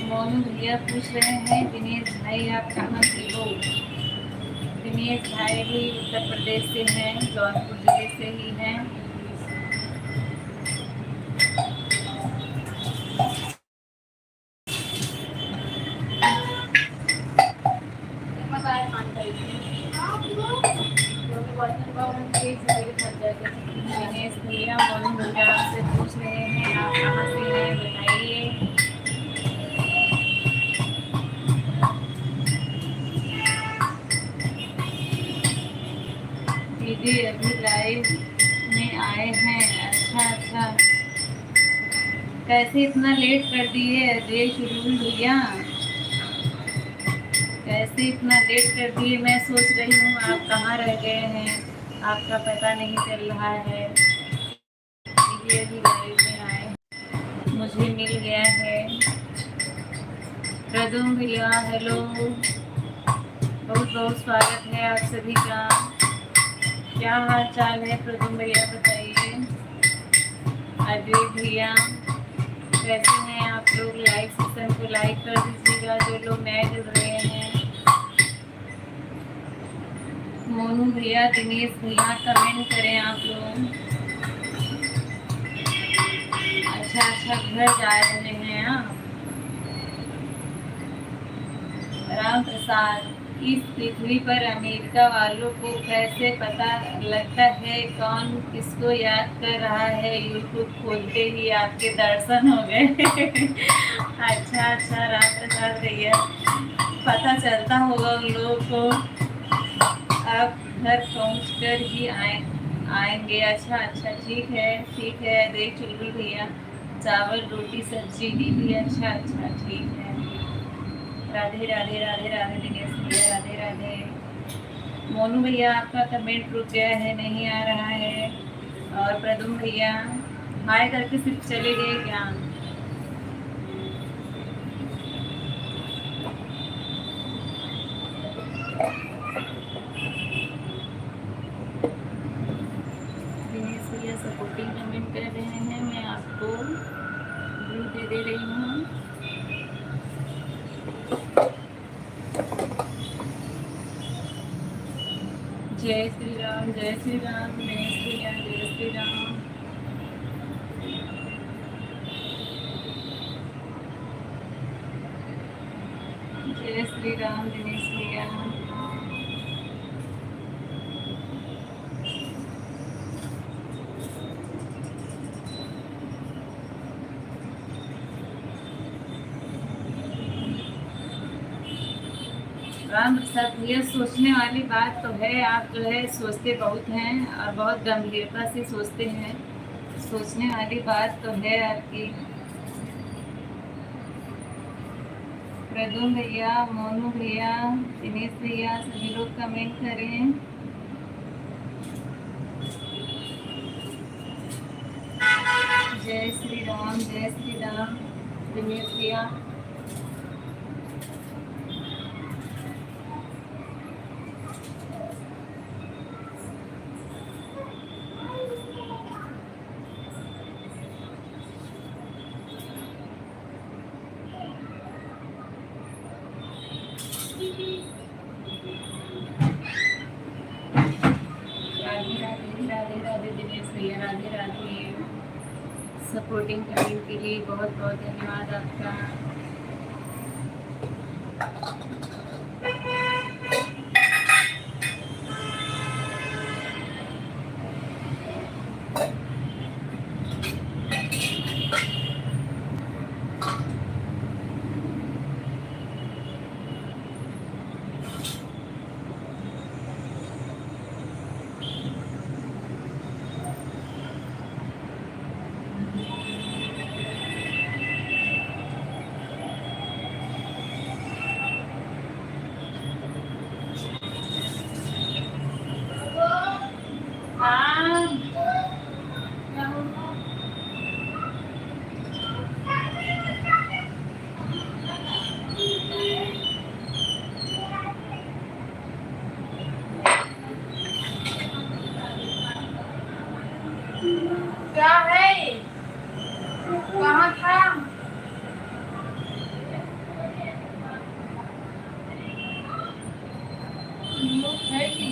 मोनू भैया पूछ रहे हैं दिनेश भाई आप कहाँ से हो? दिनेश भाई भी उत्तर प्रदेश से हैं, जौनपुर जिले से ही हैं। दिनेश भैया मोनू भैया आपसे पूछ रहे हैं आप कहाँ से हैं बताइए। दीदी अभी लाइव में आए हैं। अच्छा अच्छा, कैसे इतना लेट कर दिए डे शेड्यूल भैया? कैसे इतना लेट कर दिए। मैं सोच रही हूँ आप कहाँ रह गए हैं, आपका पता नहीं चल रहा है। ये अभी लाइव में आए, मुझे मिल गया है। प्रदुम भैया हेलो, बहुत बहुत स्वागत है आप सभी का। क्या हाल चाल है प्रदुम भैया बताइए। अजय भैया कैसे हैं आप लोग। लाइव सेशन को लाइक कर दीजिएगा जो लोग नए जुड़ रहे हैं। मोनू भैया, दिनेश भैया कमेंट करें आप लोग। अच्छा घर जा रहे हैं आप। राम प्रसाद, इस पृथ्वी पर अमेरिका वालों को कैसे पता लगता है कौन किसको याद कर रहा है। यूट्यूब खोलते ही आपके दर्शन हो गए। अच्छा राम प्रसाद भैया, पता चलता होगा उन लोगों को, आप घर पहुंच कर ही आएंगे। अच्छा ठीक है। देख चुलबुल भैया, चावल रोटी सब्जी दीदी। अच्छा ठीक है। राधे राधे राधे राधे दिनेश भैया, राधे राधे। मोनू भैया आपका कमेंट रुक गया है, नहीं आ रहा है। और प्रदुम भैया हाय करके सिर्फ चले गए क्या। दिनेश भैया सपोर्टिंग कमेंट कर रहे हैं, मैं आपको व्यू दे रही हूँ। जय श्री राम दिनेश भैया, जय श्री राम। जय श्री राम दिनेश भैया। राम प्रसाद भैया, सोचने वाली बात तो है, आप जो है सोचते बहुत हैं और बहुत गंभीरता से सोचते हैं। सोचने वाली बात तो है आपकी। प्रदुम भैया, मोनू भैया, दिनेश भैया सभी लोग कमेंट करें। जय श्री राम दिनेश भैया। राधे राधे दिनेश भैया, राधे राधे। सपोर्टिंग करने के लिए बहुत बहुत धन्यवाद आपका। क्या है, कहाँ था। है कि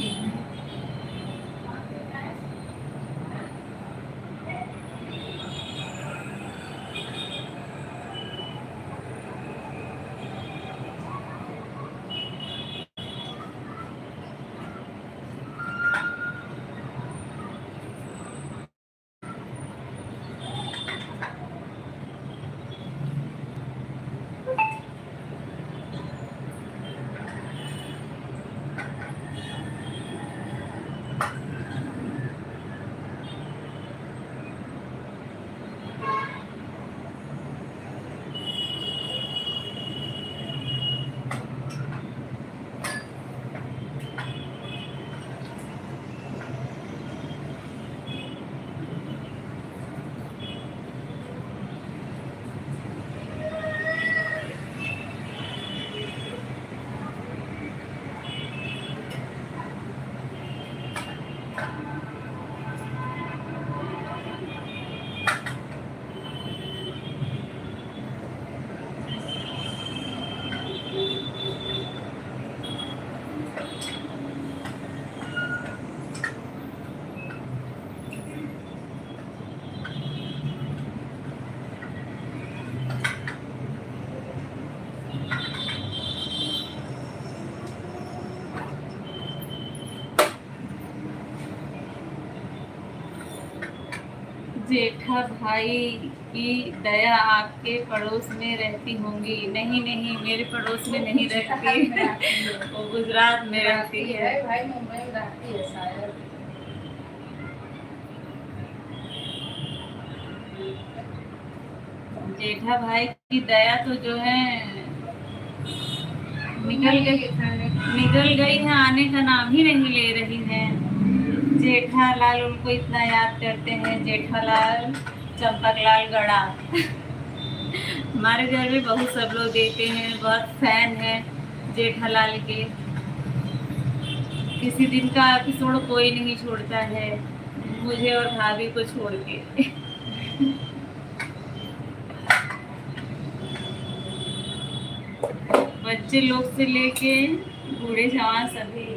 जेठा भाई की दया आपके पड़ोस में रहती होंगी? नहीं नहीं, मेरे पड़ोस में नहीं रहती। वो गुजरात में रहती है। भाई मुंबई में रहती है शायद। जेठा भाई की दया तो जो है निकल गई है, आने का नाम ही नहीं ले रही है। जेठालाल उनको इतना याद करते हैं, जेठालाल चंपकलाल गड़ा। हमारे घर में बहुत सब लोग देते हैं, बहुत फैन है जेठालाल के। किसी दिन का एपिसोड कोई नहीं छोड़ता है, मुझे और भाभी को छोड़ के। बच्चे लोग से लेके बूढ़े जवान सभी।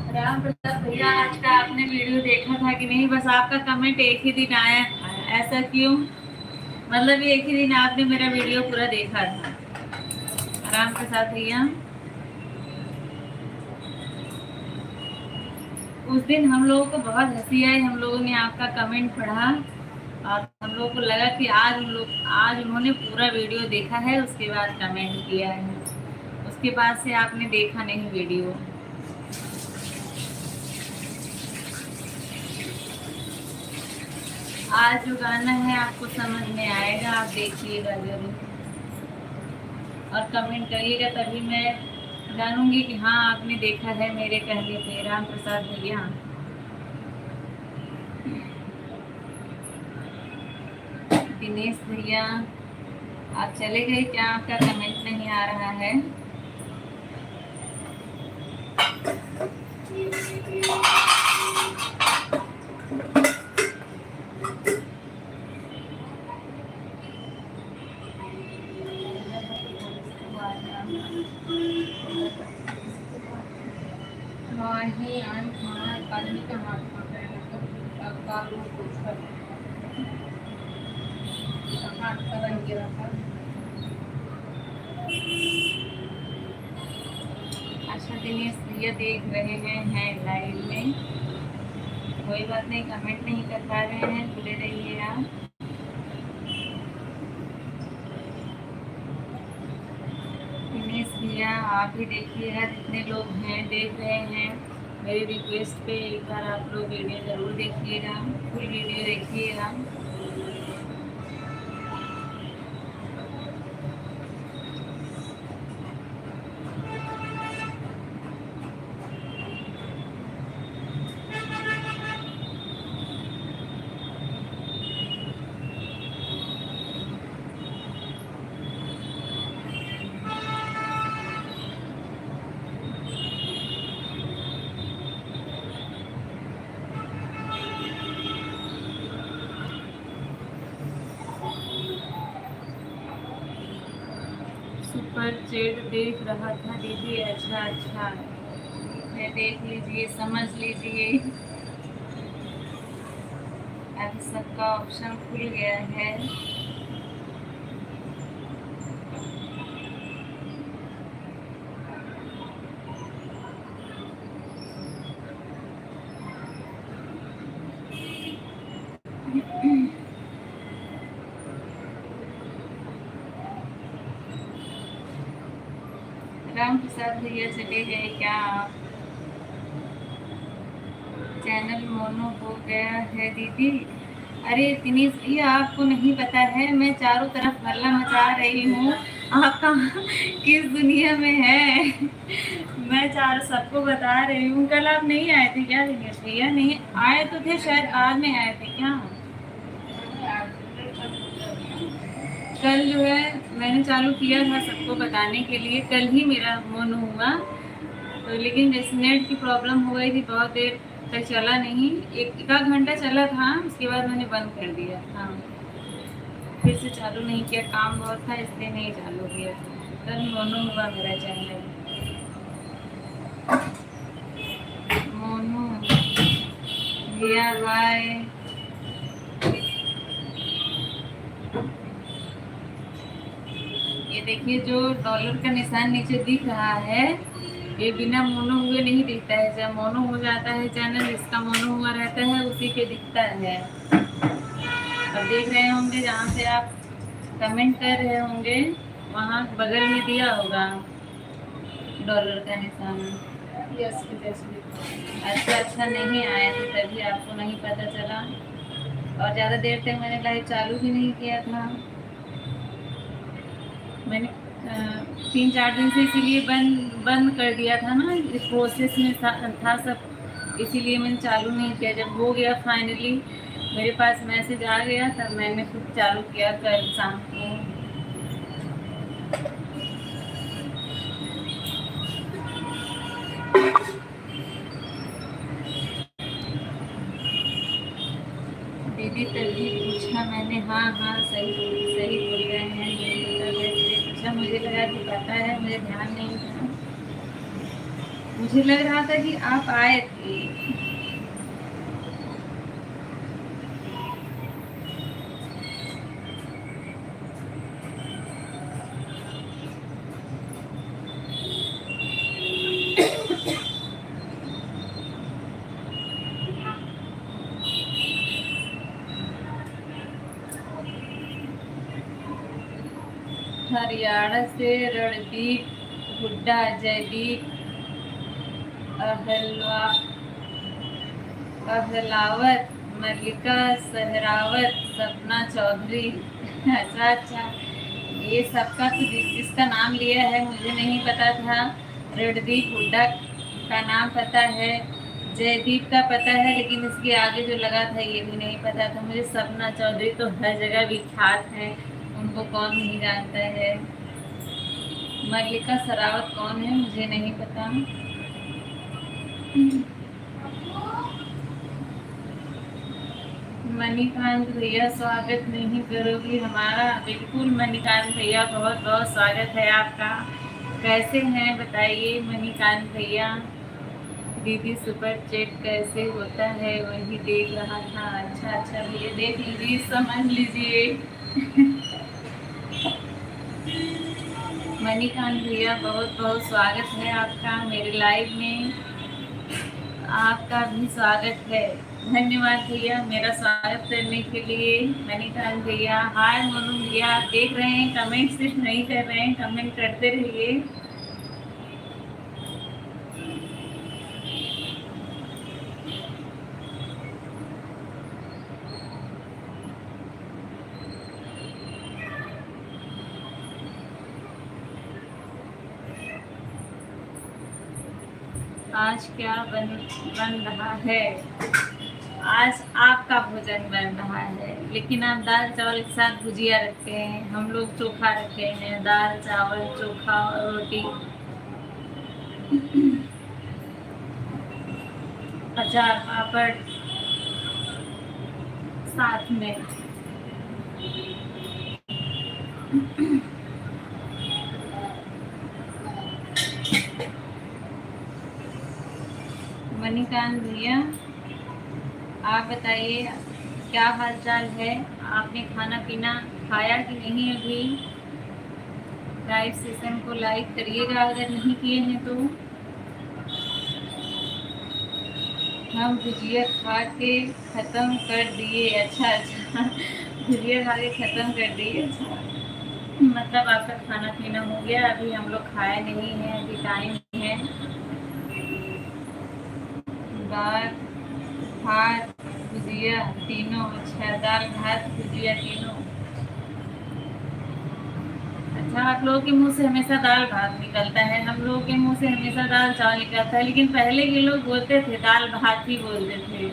राम प्रसाद भैया, आज का आपने वीडियो देखा था कि नहीं? बस आपका कमेंट एक ही दिन आया, ऐसा क्यों? मतलब एक ही दिन आपने मेरा वीडियो पूरा देखा था। राम प्रसाद भैया, उस दिन हम लोगों को बहुत हंसी आई, हम लोगों ने आपका कमेंट पढ़ा और हम लोगों को लगा कि आज उन्होंने पूरा वीडियो देखा है, उसके बाद कमेंट किया है। उसके बाद से आपने देखा नहीं वीडियो। आज जो गाना है आपको समझ में आएगा, आप देखिएगा जरूर और कमेंट करिएगा, तभी मैं जानूंगी कि हाँ आपने देखा है मेरे कहने पे। राम प्रसाद भैया, दिनेश भैया, आप चले गए क्या? आपका कमेंट नहीं आ रहा है। नहीं आज खाना आदमी का हाथ खाता है, मतलब कालू को सब हाथ का रंग गिरा था। अच्छा, दिनेश भैया देख रहे हैं लाइव में, कोई बात नहीं, कमेंट नहीं कर पा रहे हैं, जुड़े रहिए आप। दिनेश भैया आप भी देखिएगा, जितने लोग हैं देख रहे हैं, मेरी रिक्वेस्ट पे एक बार आप लोग वीडियो ज़रूर देखिएगा, फुल वीडियो देखिएगा। सुपर चैट देख रहा था दीदी। अच्छा अच्छा, मैं देख लीजिए, समझ लीजिए, अभी सबका ऑप्शन खुल गया है। राम प्रसाद भैया चले गए क्या आप? चैनल मोनो हो गया है दीदी। अरे दिनेश भैया, आपको नहीं पता है, मैं चारों तरफ हल्ला मचा रही हूँ, आप कहाँ किस दुनिया में है? मैं चारों सबको बता रही हूँ। कल आप नहीं आए थे क्या दिनेश भैया? नहीं आए तो थे, शायद बाद में आए थे क्या? कल जो है मैंने चालू किया था सबको बताने के लिए, कल ही मेरा मोनो हुआ तो, लेकिन जैसे नेट की प्रॉब्लम हो गई थी, बहुत देर तक चला नहीं, एक आध घंटा चला था, उसके बाद मैंने बंद कर दिया था, फिर से चालू नहीं किया, काम बहुत था इसलिए नहीं चालू किया। कल मोनो हुआ मेरा चैनल। मोनो भैया हाय। ये देखिए जो डॉलर का निशान नीचे दिख रहा है, ये बिना मोनो हुए नहीं दिखता है, जब मोनो हो जाता है चैनल, इसका मोनो हुआ रहता है उसी पे दिखता है। अब देख रहे होंगे जहाँ से आप कमेंट कर रहे होंगे वहाँ बगल में दिया होगा डॉलर का निशान। Yes yes. अच्छा नहीं आया तो तभी आपको नहीं पता चला, और ज़्यादा देर तक मैंने लाइव चालू भी नहीं किया था, मैंने 3-4 दिन से इसीलिए बंद कर दिया था ना, इस प्रोसेस में था सब, इसीलिए मैंने चालू नहीं किया। जब हो गया फाइनली मेरे पास मैसेज आ गया तब मैंने खुद चालू किया कल शाम को। दीदी तभी पूछा मैंने, हाँ हाँ सही सही बोल रहे हैं, अच्छा मुझे लगा कि पता है, मुझे ध्यान नहीं था, मुझे लग रहा था कि आप आए थे। हरियाणा से रणदीप हुड्डा, जयदीप अहलावत, मल्लिका सहरावत, सपना चौधरी। अच्छा, ये सबका तो जिसका नाम लिया है मुझे नहीं पता था। रणदीप हुड्डा का नाम पता है, जयदीप का पता है, लेकिन इसके आगे जो लगा था ये भी नहीं पता था मुझे। सपना चौधरी तो हर जगह विख्यात है, उनको कौन नहीं जानता है। मल्लिका सरावत कौन है मुझे नहीं पता। मणिकांत भैया स्वागत नहीं करोगी हमारा? बिल्कुल मणिकांत भैया, बहुत बहुत स्वागत है आपका। कैसे हैं बताइए मणिकांत भैया। दीदी सुपर चैट कैसे होता है वही देख रहा था। अच्छा भैया देख लीजिए, समझ लीजिए। मणिकांत भैया बहुत बहुत स्वागत है आपका मेरे लाइव में, आपका भी स्वागत है। धन्यवाद भैया मेरा स्वागत करने के लिए। मणिकांत भैया हाय। मोनू भैया आप देख रहे हैं, कमेंट सिर्फ नहीं कर रहे हैं, कमेंट करते रहिए। आज क्या बन रहा है? आज आपका भोजन बन रहा है, लेकिन आप दाल चावल के साथ भुजिया रखते हैं, हम लोग चोखा रखे हैं, दाल चावल चोखा और रोटी, अचार पापड़ साथ में। मणिकांत भैया आप बताइए क्या हाल चाल है? आपने खाना पीना खाया कि नहीं? अभी लाइव सेशन को लाइक करिएगा अगर नहीं किए हैं तो। हम भुजिया खा के ख़त्म कर दिए। अच्छा भुजिया खा के ख़त्म कर दिए। अच्छा, मतलब आपका खाना पीना हो गया, अभी हम लोग खाए नहीं हैं, अभी टाइम है। दाल भात भुजिया तीनों। अच्छा, दाल भात भुजिया तीनों। अच्छा, आप लोगों के मुंह से हमेशा दाल भात निकलता है, हम लोगों के मुंह से हमेशा दाल चावल निकलता है, लेकिन पहले के लोग बोलते थे दाल भात ही बोलते थे।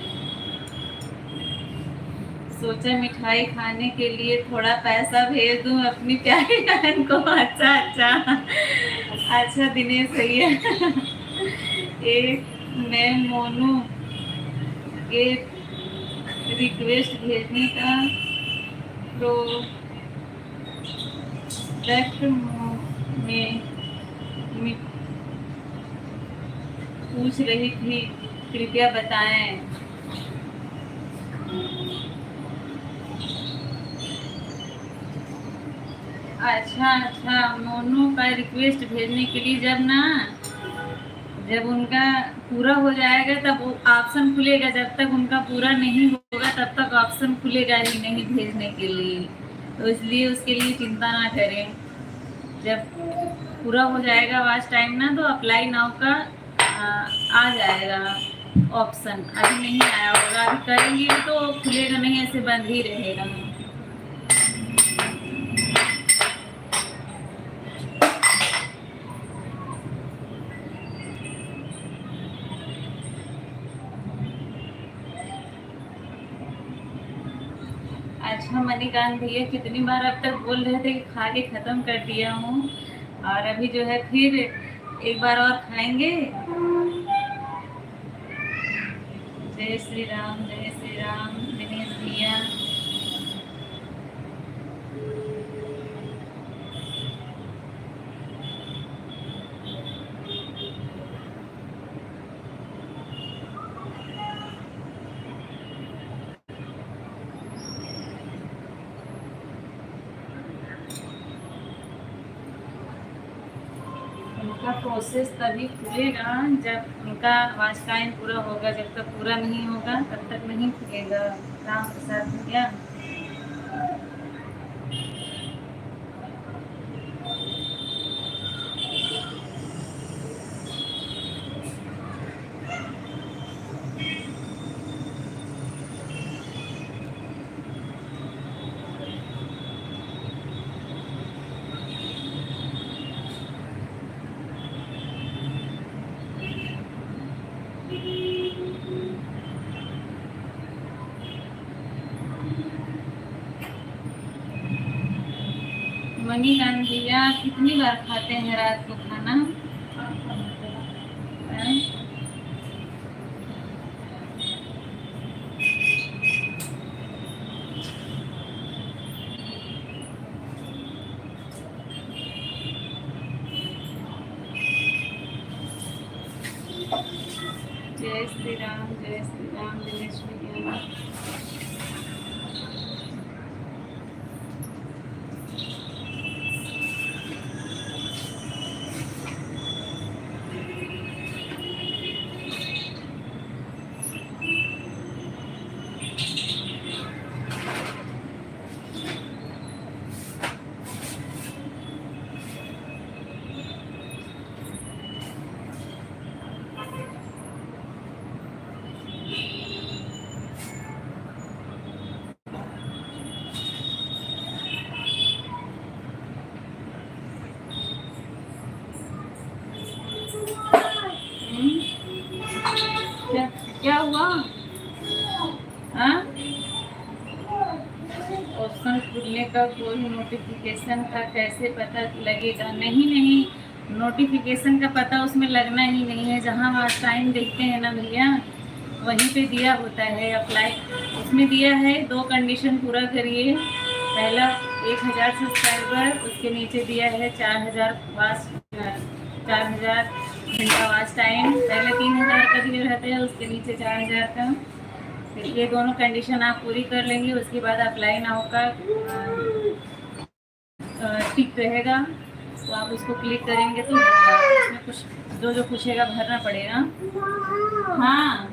सोचा मिठाई खाने के लिए थोड़ा पैसा भेज दूं अपनी प्यारी बहन को। अच्छा अच्छा अच्छा दिनेश भैया, एक मैं मोनू के रिक्वेस्ट भेजने का प्रोडक्ट में पूछ रही थी, कृपया बताएं। अच्छा अच्छा, मोनू का रिक्वेस्ट भेजने के लिए जब उनका पूरा हो जाएगा तब वो ऑप्शन खुलेगा, जब तक उनका पूरा नहीं होगा तब तक ऑप्शन खुलेगा ही नहीं भेजने के लिए। तो इसलिए उसके लिए चिंता ना करें, जब पूरा हो जाएगा वॉच टाइम ना तो अप्लाई नाउ का आ जाएगा ऑप्शन। अभी नहीं आया होगा, अभी करेंगे तो खुलेगा नहीं, ऐसे बंद ही रहेगा। अच्छा मणिकांत भैया, कितनी बार अब तक बोल रहे थे कि खा के ख़त्म कर दिया हूँ, और अभी जो है फिर एक बार और खाएंगे। जय श्री राम दिनेश भैया। उनका प्रोसेस तभी खुलेगा जब उनका वॉच टाइम पूरा होगा, जब तक पूरा नहीं होगा तब तक नहीं खुलेगा। राम प्रसाद भैया, मणिकांत भैया कितनी बार खाते हैं रात को खाना? हैं? जय श्री राम दिनेश भैया। क्या क्या हुआ? हाँ, ऑप्शन खुलने का कोई नोटिफिकेशन का कैसे पता लगेगा? नहीं, नोटिफिकेशन का पता उसमें लगना ही नहीं है। जहाँ वहाँ टाइम देखते हैं ना भैया, वहीं पे दिया होता है अप्लाई। उसमें दिया है 2 कंडीशन पूरा करिए। पहला 1000 सब्सक्राइबर, उसके नीचे दिया है 4000 घंटा वॉच टाइम। पहले 3000 का दिया रहता है, उसके नीचे 4000 का। फिर ये दोनों कंडीशन आप पूरी कर लेंगे, उसके बाद अप्लाई नाउ का टिक रहेगा, तो आप उसको क्लिक करेंगे तो उसमें कुछ जो पूछेगा भरना पड़ेगा। हाँ,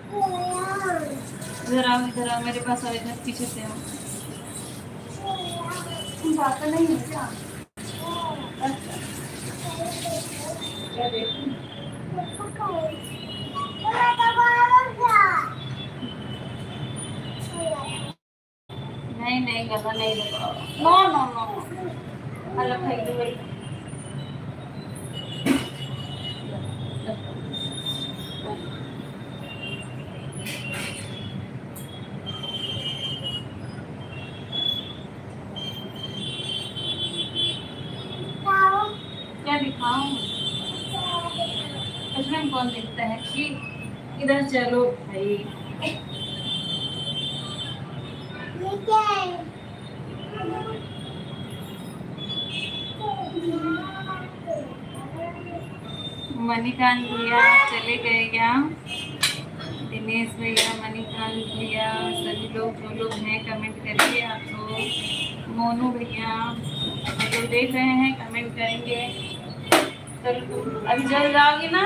इधर आओ मेरे पास आओ, इधर पीछे से आओ। बात नहीं है क्या? अच्छा, क्या देखूं? नहीं गला नहीं लगाओ। नो अलग फेंक दो भाई। दिखाऊं? बचपन कौन देखता है? छी, इधर चलो भाई। मणिकांत भैया चले गए क्या? दिनेश भैया, मणिकांत भैया, सभी लोग जो लोग हैं कमेंट करिए आप लोग। मोनू भैया जो देख रहे हैं कमेंट करेंगे। चलो अभी जल जाओगी ना?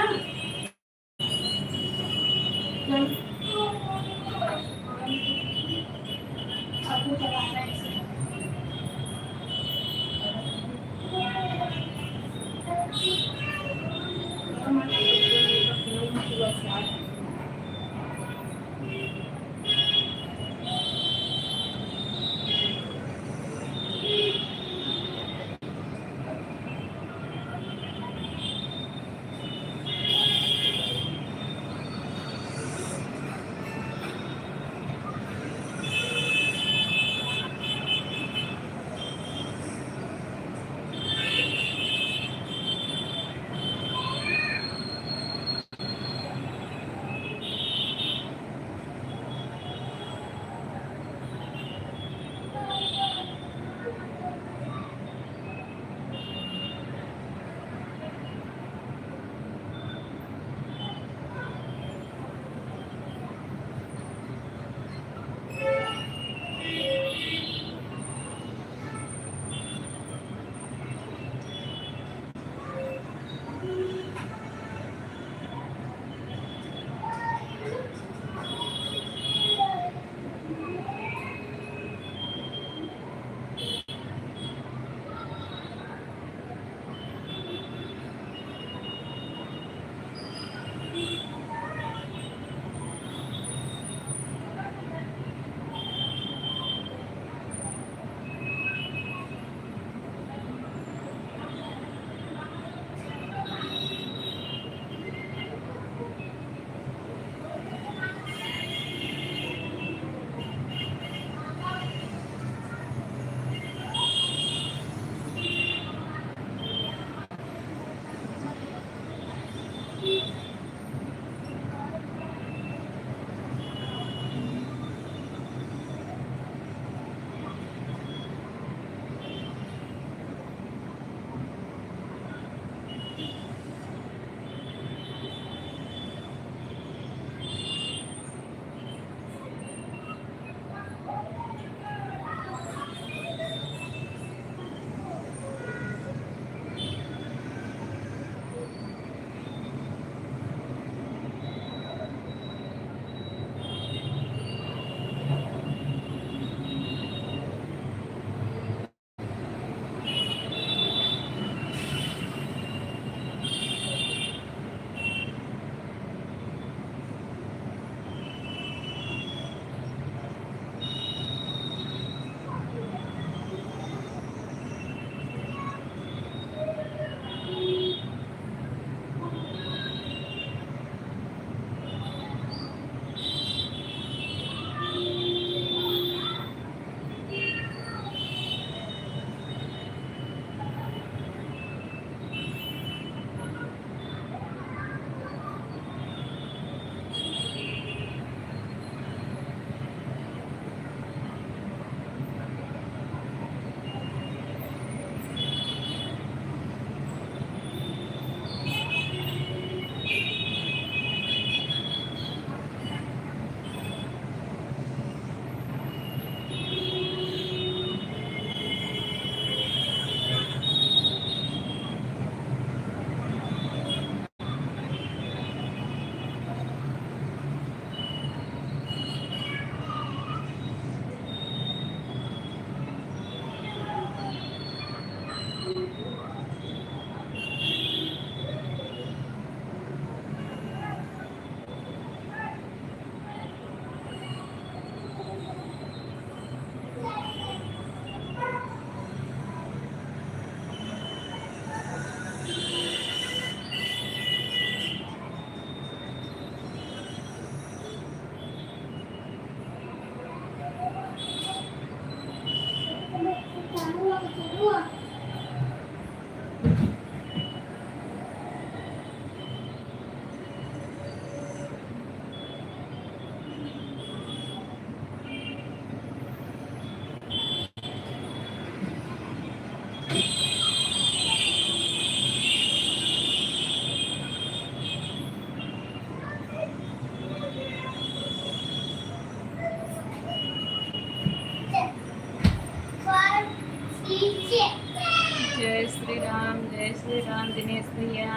राम दिनेश भैया।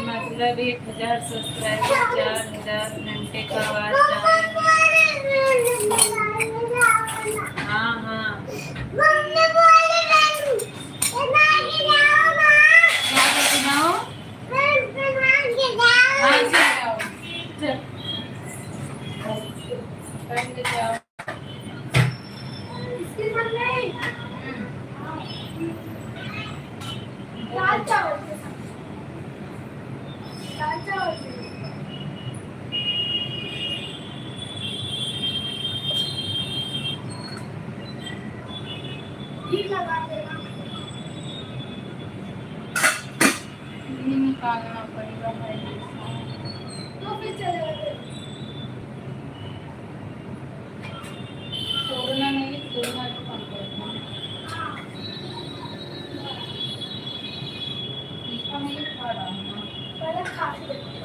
मतलब 1000 सब्सक्राइबर 4000 घंटे का आवाज डाल। हाँ हाँ क्या सुनाओ। हाँ जाओ जाओ। निकालना पड़ेगा भाई। तो फिर चलेगा छोड़ना नहीं, छोड़ना तो कम करना। इसका नहीं खा रहा हूँ पहले खा के देखो।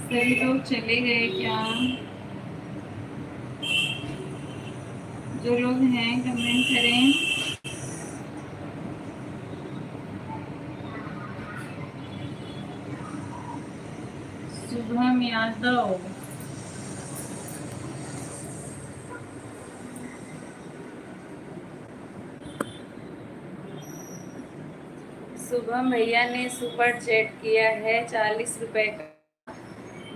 सभी लोग चले गए क्या? जो लोग हैं कमेंट करें। शुभम यादव, शुभम भैया ने सुपर चैट किया है 40 रुपए का।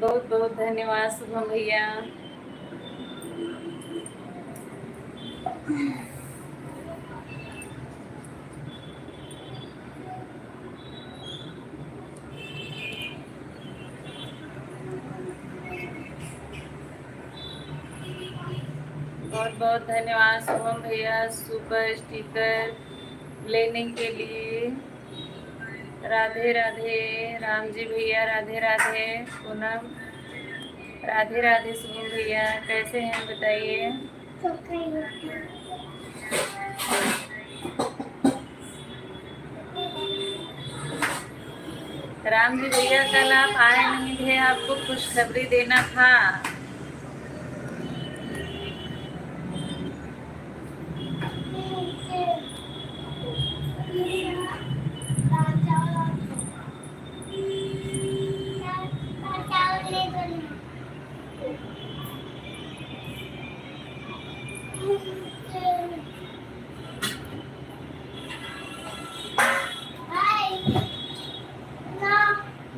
बहुत बहुत धन्यवाद शुभम भैया। बहुत बहुत धन्यवाद शुभम भैया सुपर स्टिकर लेने के लिए। राधे राधे राम जी भैया, राधे राधे पूनम, राधे राधे सुनील भैया, कैसे हैं बताइए। राम जी भैया कल आप आए नहीं थे, आपको खुशखबरी देना था।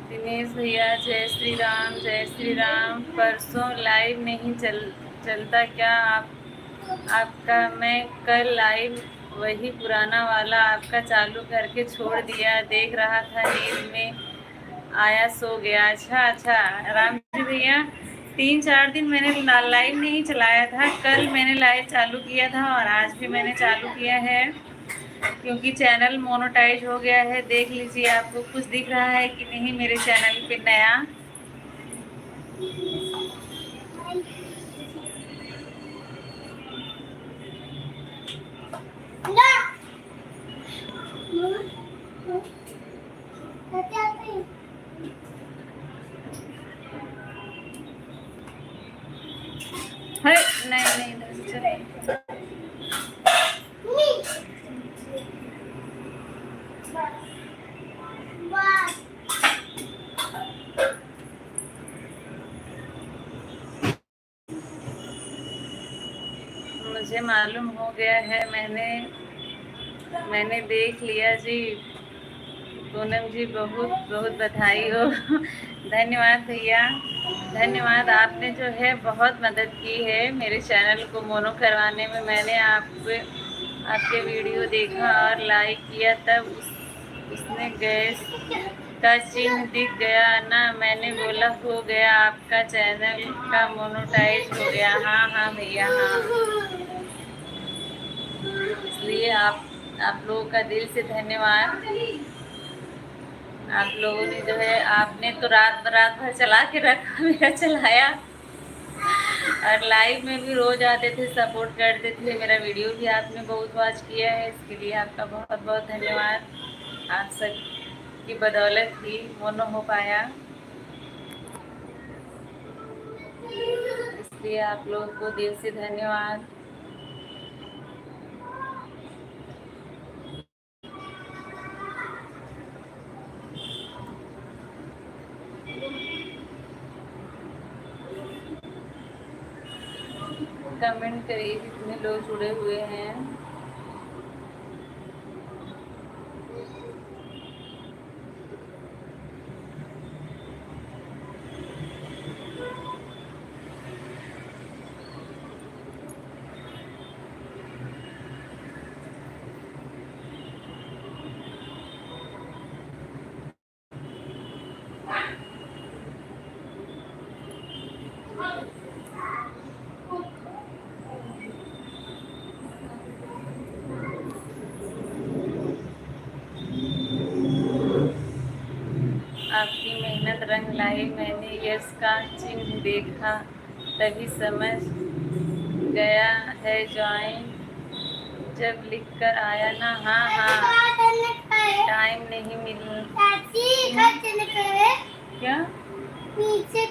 दिनेश भैया जय श्री राम, जय श्री राम। परसों लाइव नहीं चलता क्या आपका? मैं कल लाइव वही पुराना वाला आपका चालू करके छोड़ दिया, देख रहा था नींद में आया सो गया। अच्छा अच्छा राम जी भैया, 3-4 दिन मैंने लाइव नहीं चलाया था। कल मैंने लाइव चालू किया था और आज भी मैंने चालू किया है, क्योंकि चैनल मोनेटाइज हो गया है। देख लीजिए, आपको कुछ दिख रहा है कि नहीं मेरे चैनल पे नया? है नहीं नहीं इधर से चलिए। मुझे मालूम हो गया है, मैंने देख लिया जी। पूनम जी बहुत बहुत बधाई हो। धन्यवाद भैया, धन्यवाद। आपने जो है बहुत मदद की है मेरे चैनल को मोनो करवाने में। मैंने आपके वीडियो देखा और लाइक किया, तब उसने गैस का चिन्ह दिख गया ना, मैंने बोला हो गया, आपका चैनल का मोनेटाइज हो गया। हाँ हाँ भैया हाँ। इसलिए आप लोगों का दिल से धन्यवाद। आप लोगों ने जो है, आपने तो रात भर चला के रखा, मेरा चलाया। और लाइव में भी रोज आते थे, सपोर्ट करते थे। मेरा वीडियो भी आपने बहुत वॉच किया है, इसके लिए आपका बहुत बहुत धन्यवाद। आप सब की बदौलत ही मोनो हो पाया, इसलिए आप लोगों को दिल से धन्यवाद। कमेंट करिए कितने लोग जुड़े हुए हैं। आपकी मेहनत रंग लाई, मैंने यश का चिन्ह देखा, तभी समझ गया है ज्वाइन जब लिख कर आया ना। हाँ हाँ, टाइम नहीं मिल। क्या नीचे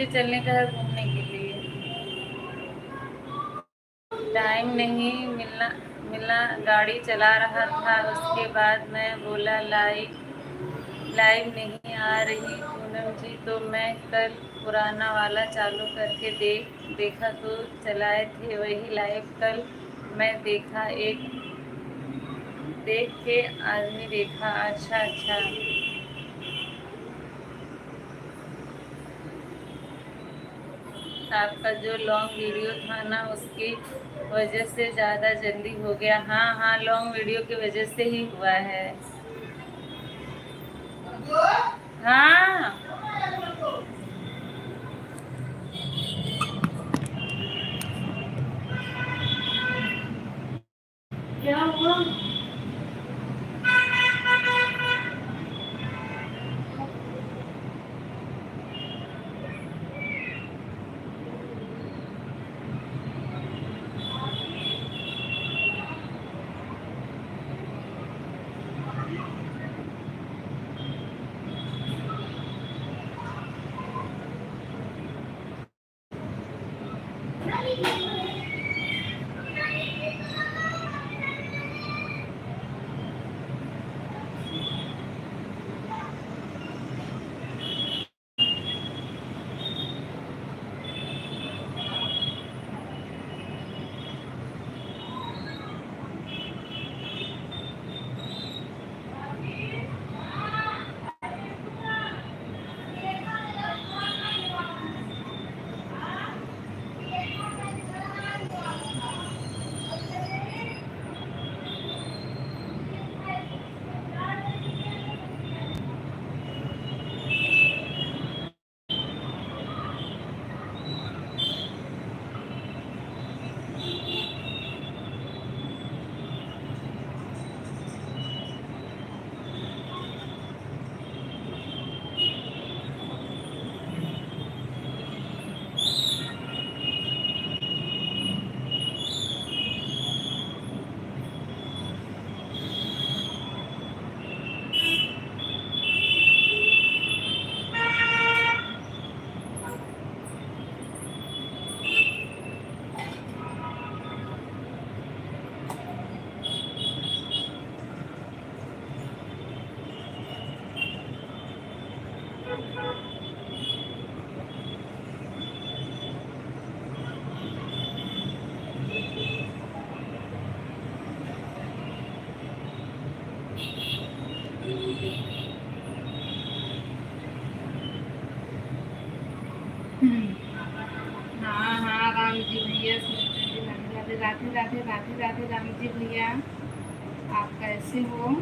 चलने का है घूमने के लिए? टाइम नहीं मिला, गाड़ी चला रहा था। उसके बाद मैं बोला लाइव नहीं आ रही पूनम जी, तो मैं कल पुराना वाला चालू करके देखा तो चलाए थे वही लाइव। कल मैं देखा, एक देख के आदमी देखा। अच्छा अच्छा, आपका जो लॉन्ग वीडियो था ना, उसकी वजह से ज़्यादा जल्दी हो गया। हाँ हाँ, लॉन्ग वीडियो की वजह से ही हुआ है। हाँ क्या हुआ? हाँ हाँ राम जी भैया, राधे राधे राधे राधे राधे राम जी भैया, आप कैसे हो?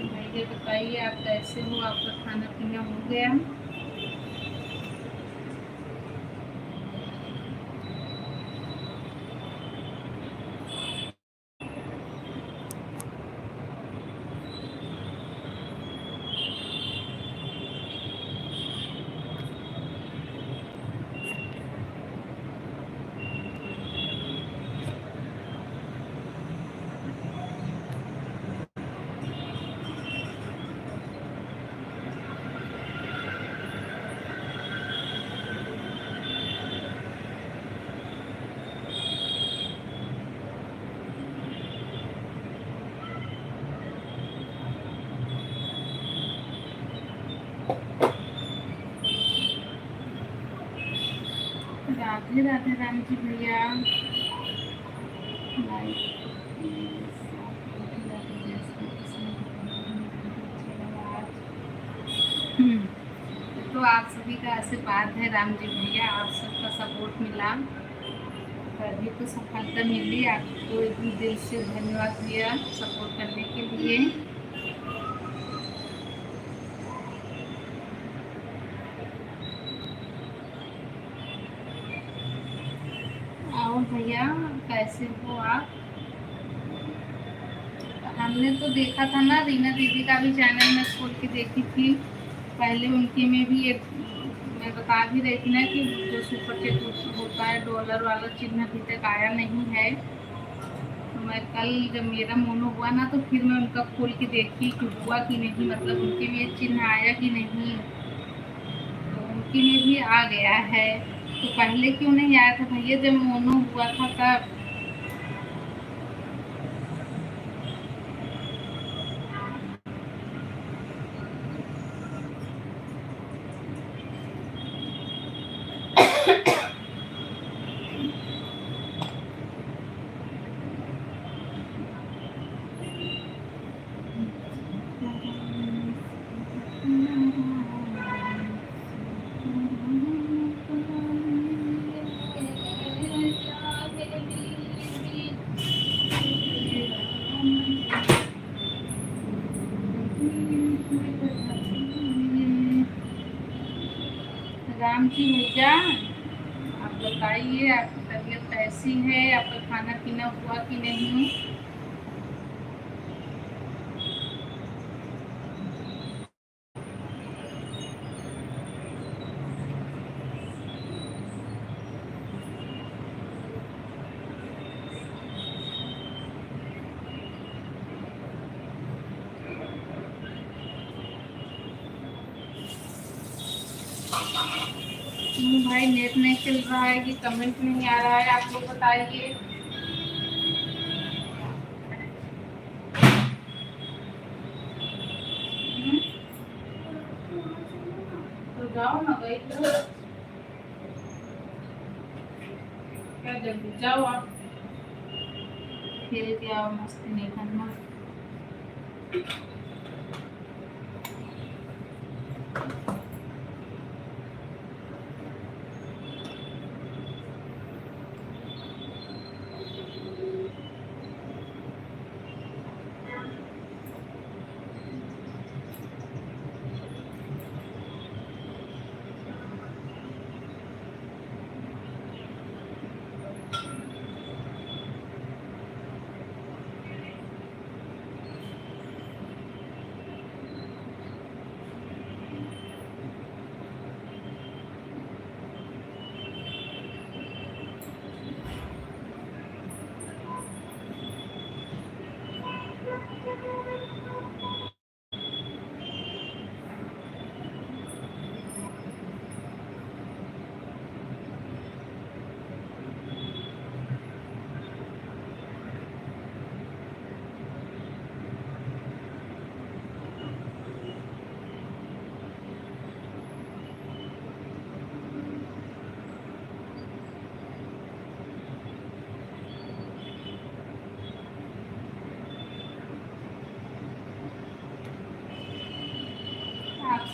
भैया बताइए आप कैसे हो, आपका खाना पीना हो गया? राधे राधे राम जी भैया, तो आप सभी का आशीर्वाद है राम जी भैया, आप सबका सपोर्ट मिला तभी तो सफलता मिली। आपको इतनी दिल से धन्यवाद भैया सपोर्ट करने के लिए। और भैया कैसे हो आप? हमने तो देखा था ना, रीना दीदी का भी चैनल में खोल के देखी थी पहले, उनके में भी एक मैं बता भी रही थी ना कि जो सुपर चैट होता है डॉलर वाला चिन्ह अभी तक आया नहीं है। तो मैं कल जब मेरा मोनो हुआ ना तो फिर मैं उनका खोल के देखी कि हुआ कि नहीं, मतलब उनके में ये चिन्ह आया कि नहीं। तो उनके में भी आ गया है, तो पहले क्यों नहीं आया था भैया जब मोनो हुआ था तब? राम जी भैया आप बताइए आपकी तबीयत कैसी है, आपका खाना पीना हुआ कि नहीं? भाई नेट नहीं चल रहा है कि कमेंट नहीं आ रहा है, आप लोग बताइए। तो जाओ ना गई तो क्या जल्दी जाओ आप, खेल के आओ, मस्ती नहीं करना।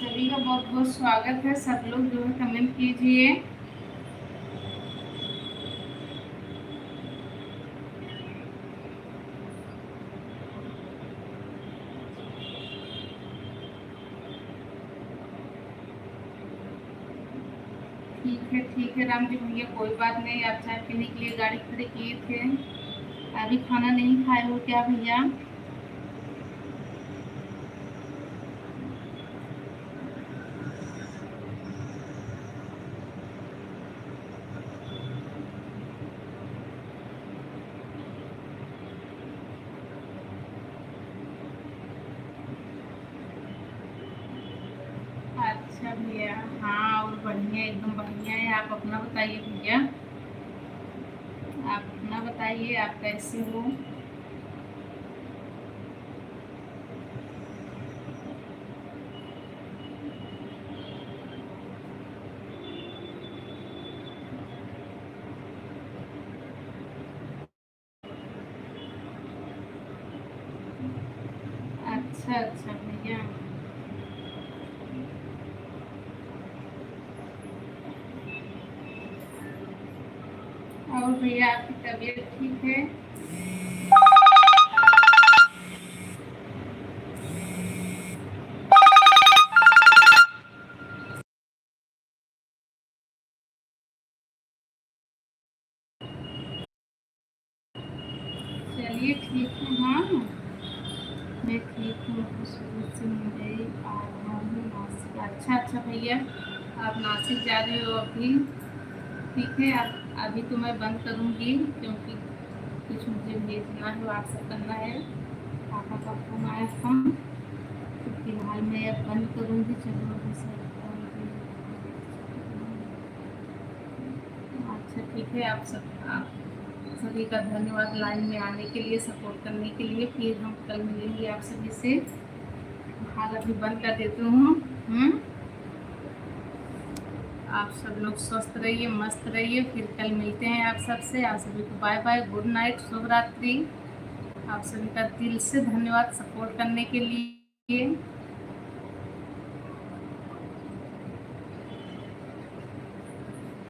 सभी का बहुत बहुत स्वागत है। सब लोग जो है कमेंट कीजिए। ठीक है राम जी भैया, कोई बात नहीं। आप चाय पीने के लिए गाड़ी खड़ी किए थे, अभी खाना नहीं खाए हो क्या भैया? अच्छा भैया, हाँ और बढ़िया, एकदम बढ़िया है। आप अपना बताइए भैया, आप अपना बताइए, आप कैसे हो? अच्छा अच्छा भैया, और भैया आपकी तबीयत ठीक है? चलिए ठीक है। हाँ मैं ठीक हूँ, शुरू से मुंबई आ रहा हूँ नासिक। अच्छा अच्छा भैया, आप नासिक जा रहे हो अभी? ठीक है, अब अभी तो मैं बंद करूँगी, क्योंकि कुछ मुझे भेजना है, व्हाट्सएप करना है। पापा का फोन आया था, तो फिलहाल मैं अब बंद करूँगी। चलो अभी सब अच्छा ठीक है। आप सभी का धन्यवाद लाइन में आने के लिए, सपोर्ट करने के लिए। फिर हम कल मिलेंगे आप सभी से। हाल अभी बंद कर देती हूँ। आप सब लोग स्वस्थ रहिए, मस्त रहिए। फिर कल मिलते हैं आप सबसे। आप सभी को बाय बाय, गुड नाइट, शुभ रात्रि। आप सभी का दिल से धन्यवाद सपोर्ट करने के लिए।